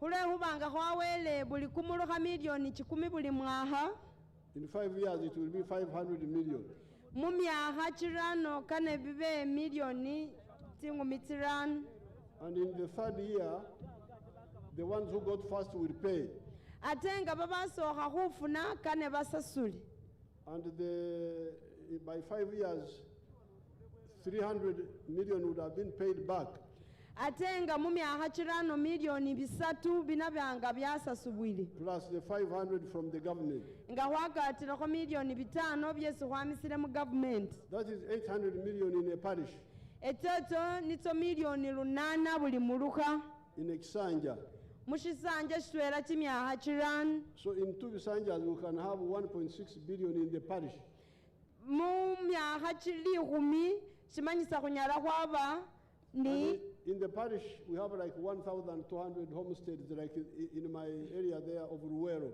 hule hubanga hwawele buli kumuluha milioni chikumi buli mwaha. In 5 years, it will be 500 million. Mumyaha chirano kane bibe milioni tingu mitiran. And in the 3rd year, the ones who got first will pay. Atenga baba soha hufuna kane basasuli. And by 5 years, 300 million would have been paid back. Atenga mumyaha chirano milioni bisatu binabyanga byasasubwili. Plus the 500 from the government. Nga wakatira ko milioni bitano byesu hwamisire mu government. That is 800 million in a parish. Etoto nito milioni lunana buli muluka. In Exanja. Mushisanja shwera chimyaha chiran. So in 2 Sanjas we can have 1.6 billion in the parish. Mumyaha chili humi shimanyisa kunyala hwaba In the parish, we have like 1,200 homesteads, like in my area there of Ruwero.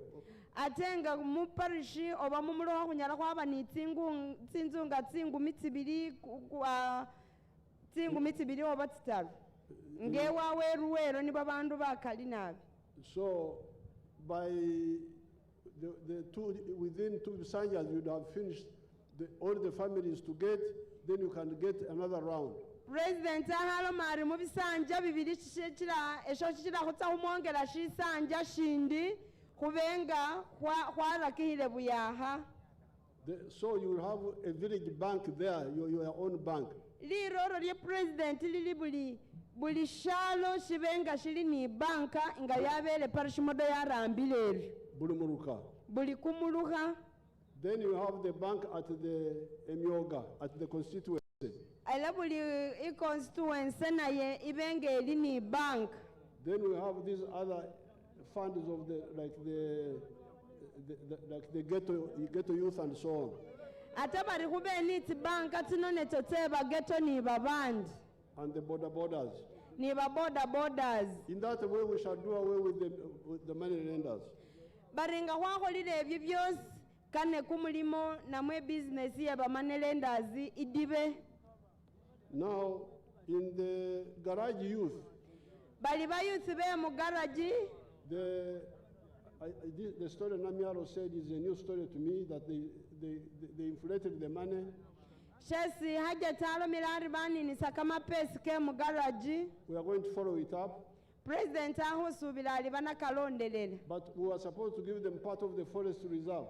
Atenga mu parish oba mu muloha kunyala kwaba ni tsinzunga tsingumi tsibiri oba tsitaru. Ngewawe Ruwero ni babandu bakali nabi. So by within 2 Sanjas, you'd have finished all the families to get, then you can get another round. President ahalo mari mu bisanja bibiri chira esho chira khutsa humongela shisanja shindi kubenga khwarakihile buyaha. So you will have a village bank there, your own bank. Liroro lye president lili buli shalo shibenga shili ni banka nga yabele parish modo yarambile buli kumuluka. Then you have the bank at the Emyoga, at the constituency. Ala buli constituency na ye ibenge ni bank. Then we have these other funds of the ghetto youth and so on. Atabari kube ni banka tinone toteba ghetto ni baband. And the borders. Ni borders. In that way we shall do away with the money lenders. Baringa hwakolile ebyo byose kane kumulimo namwe business ya ba money lenders idibe. Now in the garage youth. Bali ba youth be mu garage. The story Namiaro said is a new story to me, that they inflated the money. Shesi haja talo milari bani ni sakama pesi ke mu garage. We are going to follow it up. President aho subila bana kalondelele. But we were supposed to give them part of the forest reserve.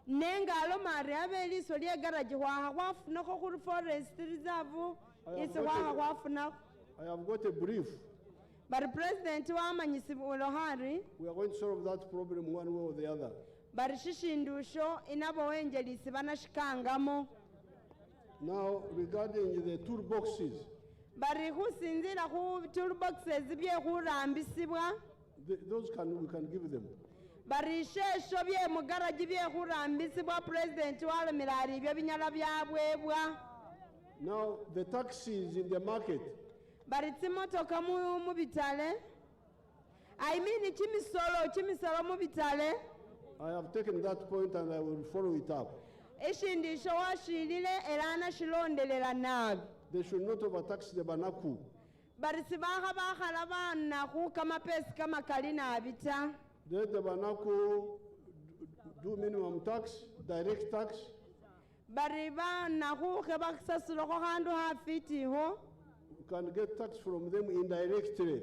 Nenga alo mari abeli solie garage hwa noko kuri forest reserve isi hwa. I have got a brief. But President wamanyisi ulohari. We are going to solve that problem one way or the other. Bari shishindusho inabo wenjelisi bana shikangamo. Now regarding the toolboxes. Bari husinzira hu toolboxes bye hurambisibwa. Those we can give them. Bari shesho bye mu garage bye hurambisibwa President wale milari byo binyala byabwebwa. Now the taxis in the market. Bari timotoka mu bitale. I mean chimisolo mu bitale. I have taken that point and I will follow it up. Ishindisho washilile elana shilondelela nabi. They should not overtax the banaku. Bari sibaha bakhala banaku kama pesi kama kalina abita. Let the banaku do minimum tax, direct tax. Bari banaku kebakisasulo ko handu hafiti ho. You can get tax from them indirectly.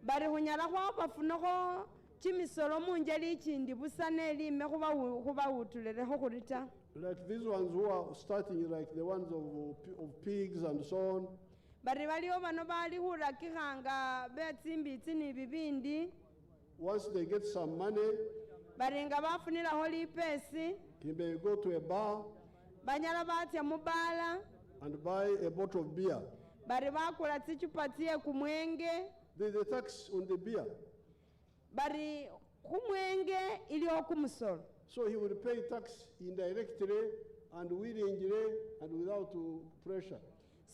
Bari hunyala kwa bafunoko chimisolo munjeli chindi busaneli me kuba utulele ho kurita. Like these ones who are starting, like the ones of pigs and so on. Bari baliyo bano bali hura kihanga betsimbitsi ni bibindi. Once they get some money, bari nga bafunira holi pesi. He may go to a bar banyala batya mubala and buy a bottle of beer. Bari bakula tsichupatie kumwenge. There's a tax on the beer. Bari kumwenge iliho kumusoro. So he will pay tax indirectly and willingly and without pressure.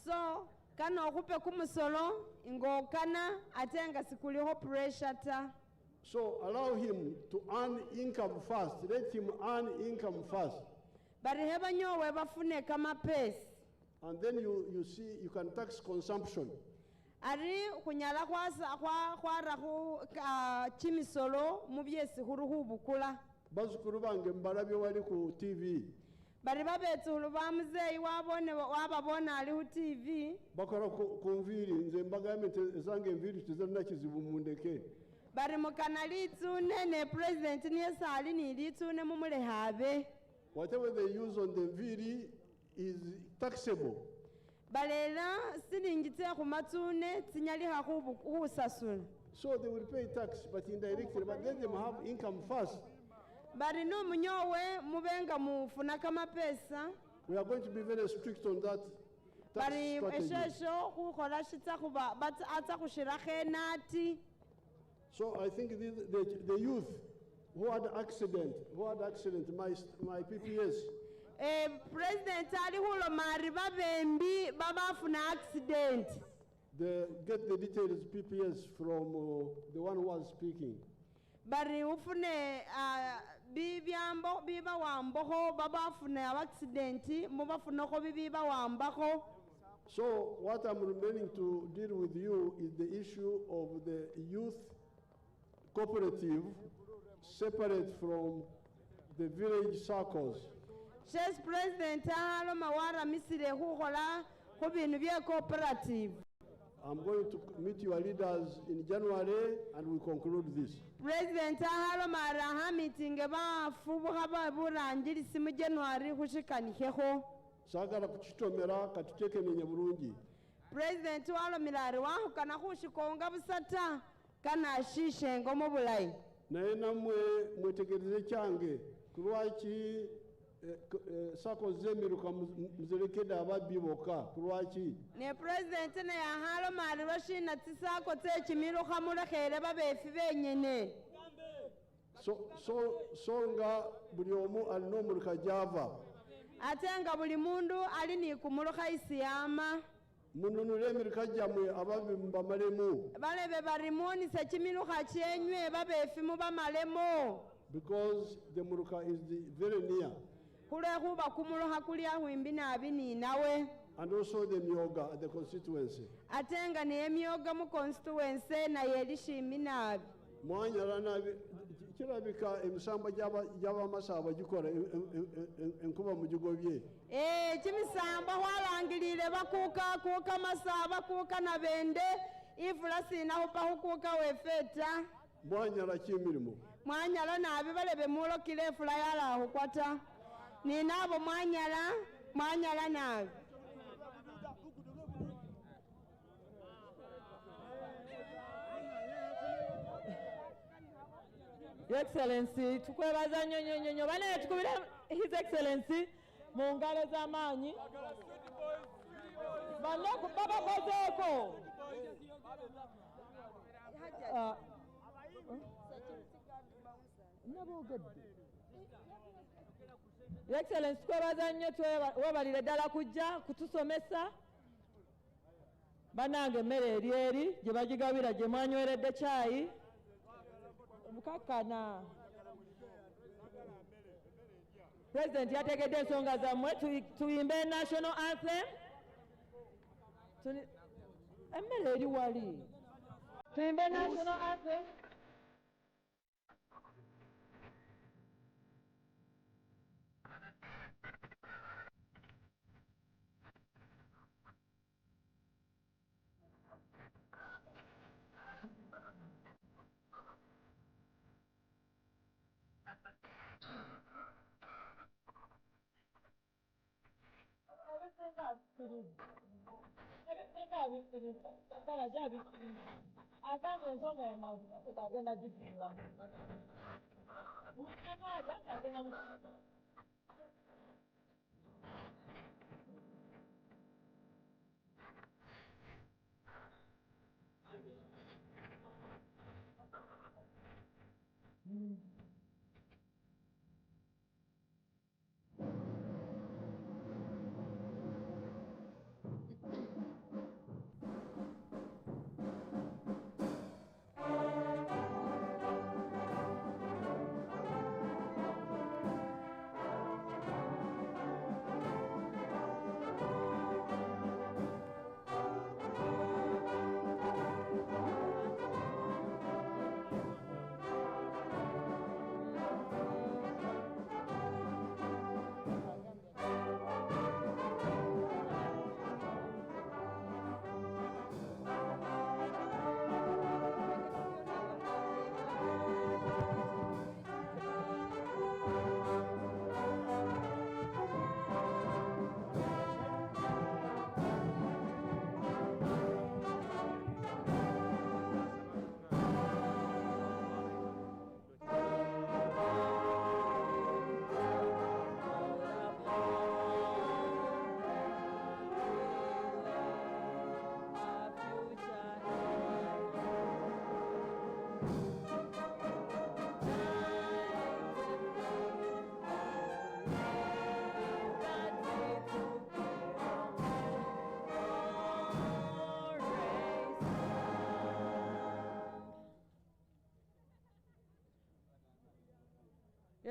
So kana okupe kumusoro ingokana atenga sikuliho pressure ta. So allow him to earn income first. Let him earn income first. Bari heba nyowe bafune kama pesi. And then you see you can tax consumption. Ari kunyala kwa rahu chimisolo mubyesi huruhu bukula. Bazukuru bange mbarabyo wali ku TV. Bari babetsulu bamuzeyi wababona ali ku TV. Bakora kumviri nze mbagamente zange mviri tuzana kizibu mundeke. Bari mukanali tsune ne president niye sali ni litsune mumule habe. Whatever they use on the mviri is taxable. Balela silingitse ku matsune tsinyali husasula. So they will pay tax but indirectly, but let them have income first. Bari no munyowe mubenga mufuna kama pesa. We are going to be very strict on that tax bari eshesho kukola shitsa kuba but atsa kushira khenati. So I think the youth who had accident, my PPS. President ali hulo mari babembi babafuna accident. get the details PPS from the one who was speaking. bari ufune biba wambaho babafune accidenti mubafunako bibiba wambaho. So what I'm remaining to deal with you is the issue of the youth cooperative separate from the village circles. Chess President halo mawara misire huhola kubinu bya cooperative. I'm going to meet your leaders in January and we conclude this. President halo maraha meeting ba fubuha ba burangiri simu January hushikaniheho. Sagala kuchitomera katuteke nenye burungi. President walo milari wahu kana hushikonga busata kana ashishe ngomo bulai. Naye namwe mwetegereze cyange kulwaki sako zemiruka muzilekeda ababiboka kulwaki. Ne President na ya halo mari bashina tisako tekimiruka murekhere babefi benyene. So nga buli omu alino muruka java. Atenga buli mundu ali ni kumuruka isiyama. Mununule emirika jamwe ababimba malemu. Balebe barimoni sekimiruka kyenywe babefi mu bamalemo. Because the muruka is very near. Kule kuba kumuruka kuli ahwimbi na abini nawe. And also the myoga at the constituency. Atenga ni emyoga mu constituency na yelishimi nabi. Mwanyala nabi kirabika emisamba jaba masaba gikora enkuba mujigobye. Kimisamba hwalangilile bakuka masaba kuka na bende ifula sina hupa hukuka wefeta. Mwanyala kimirimo. Mwanyala nabi balebe mulo kile fula yala hukwata. Ni nabo mwanyala nabi. Your Excellency, tukwebaza nyonyonyo bane tukubira His Excellency mu ngalo z'amaanyi bane kubaba kozeko Your Excellency, tukwebaza nnyo webalire ddala kujja kutusomesa banange emmere eri gye bagigabira gye mwanyweredde caayi mukakana. President yategedde ensonga zammwe tuyimbe national anthem. Emmere eri wali tuyimbe national anthem.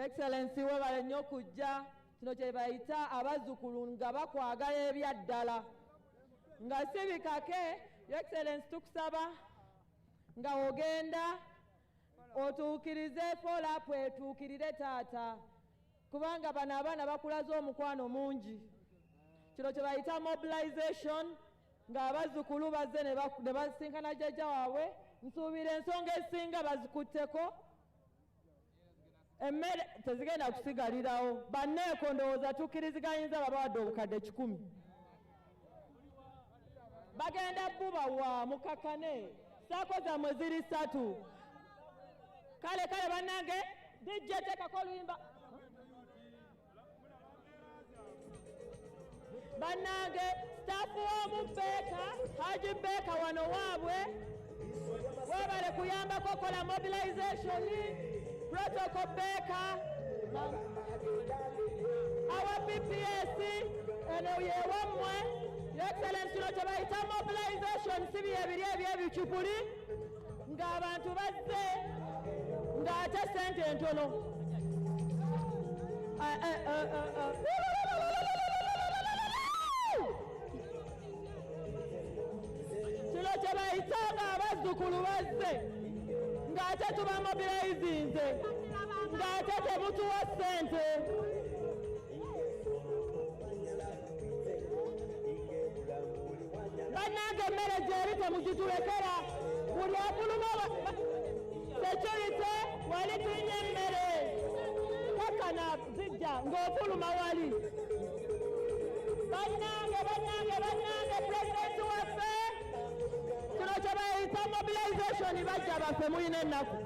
Excellency webale nnyo kujja kino kye bayita abazzukulu nga bakwagala ebyaddala nga si bikake. Excellency tukusaba nga ogenda otuukirize follow-up etuukirire taata kubanga bano abaana bakulaze omukwano mungi. Kino kye bayita mobilization nga abazzukulu bazze ne basinkana jjajja waabwe. Nsuubira ensonga esinga bazikutteko emmere tezigenda kusigalirawo. Banneeko ndowooza tukkiriziganyiza babawadde obukadde 10 bagenda bubawa mukakane saako zammwe ziri 3. Kale bannange dijje teekako oluyimba bannange staafu w'omubeeka Haji Beeka wano waabwe webale kuyambako kola mobilization protocol Beeka awa PPS eno yewammwe. Excellence kino kye bayita mobilization si byebiri ebyebicupuli ng'abantu bazze ng'ate sente entono. Kino kye bayita ng'abazzukulu bazze ng'ate tuba mobilizinze ng'ate temutuwa sente. Bannange emmere gyeri temugitulekera buli afuluma security wali tunywa emmere kakkana zijja ng'ofuluma wali. Bannange pulezidenti waffe kino kye bayita mobilization bajja baffe mulina ennaku.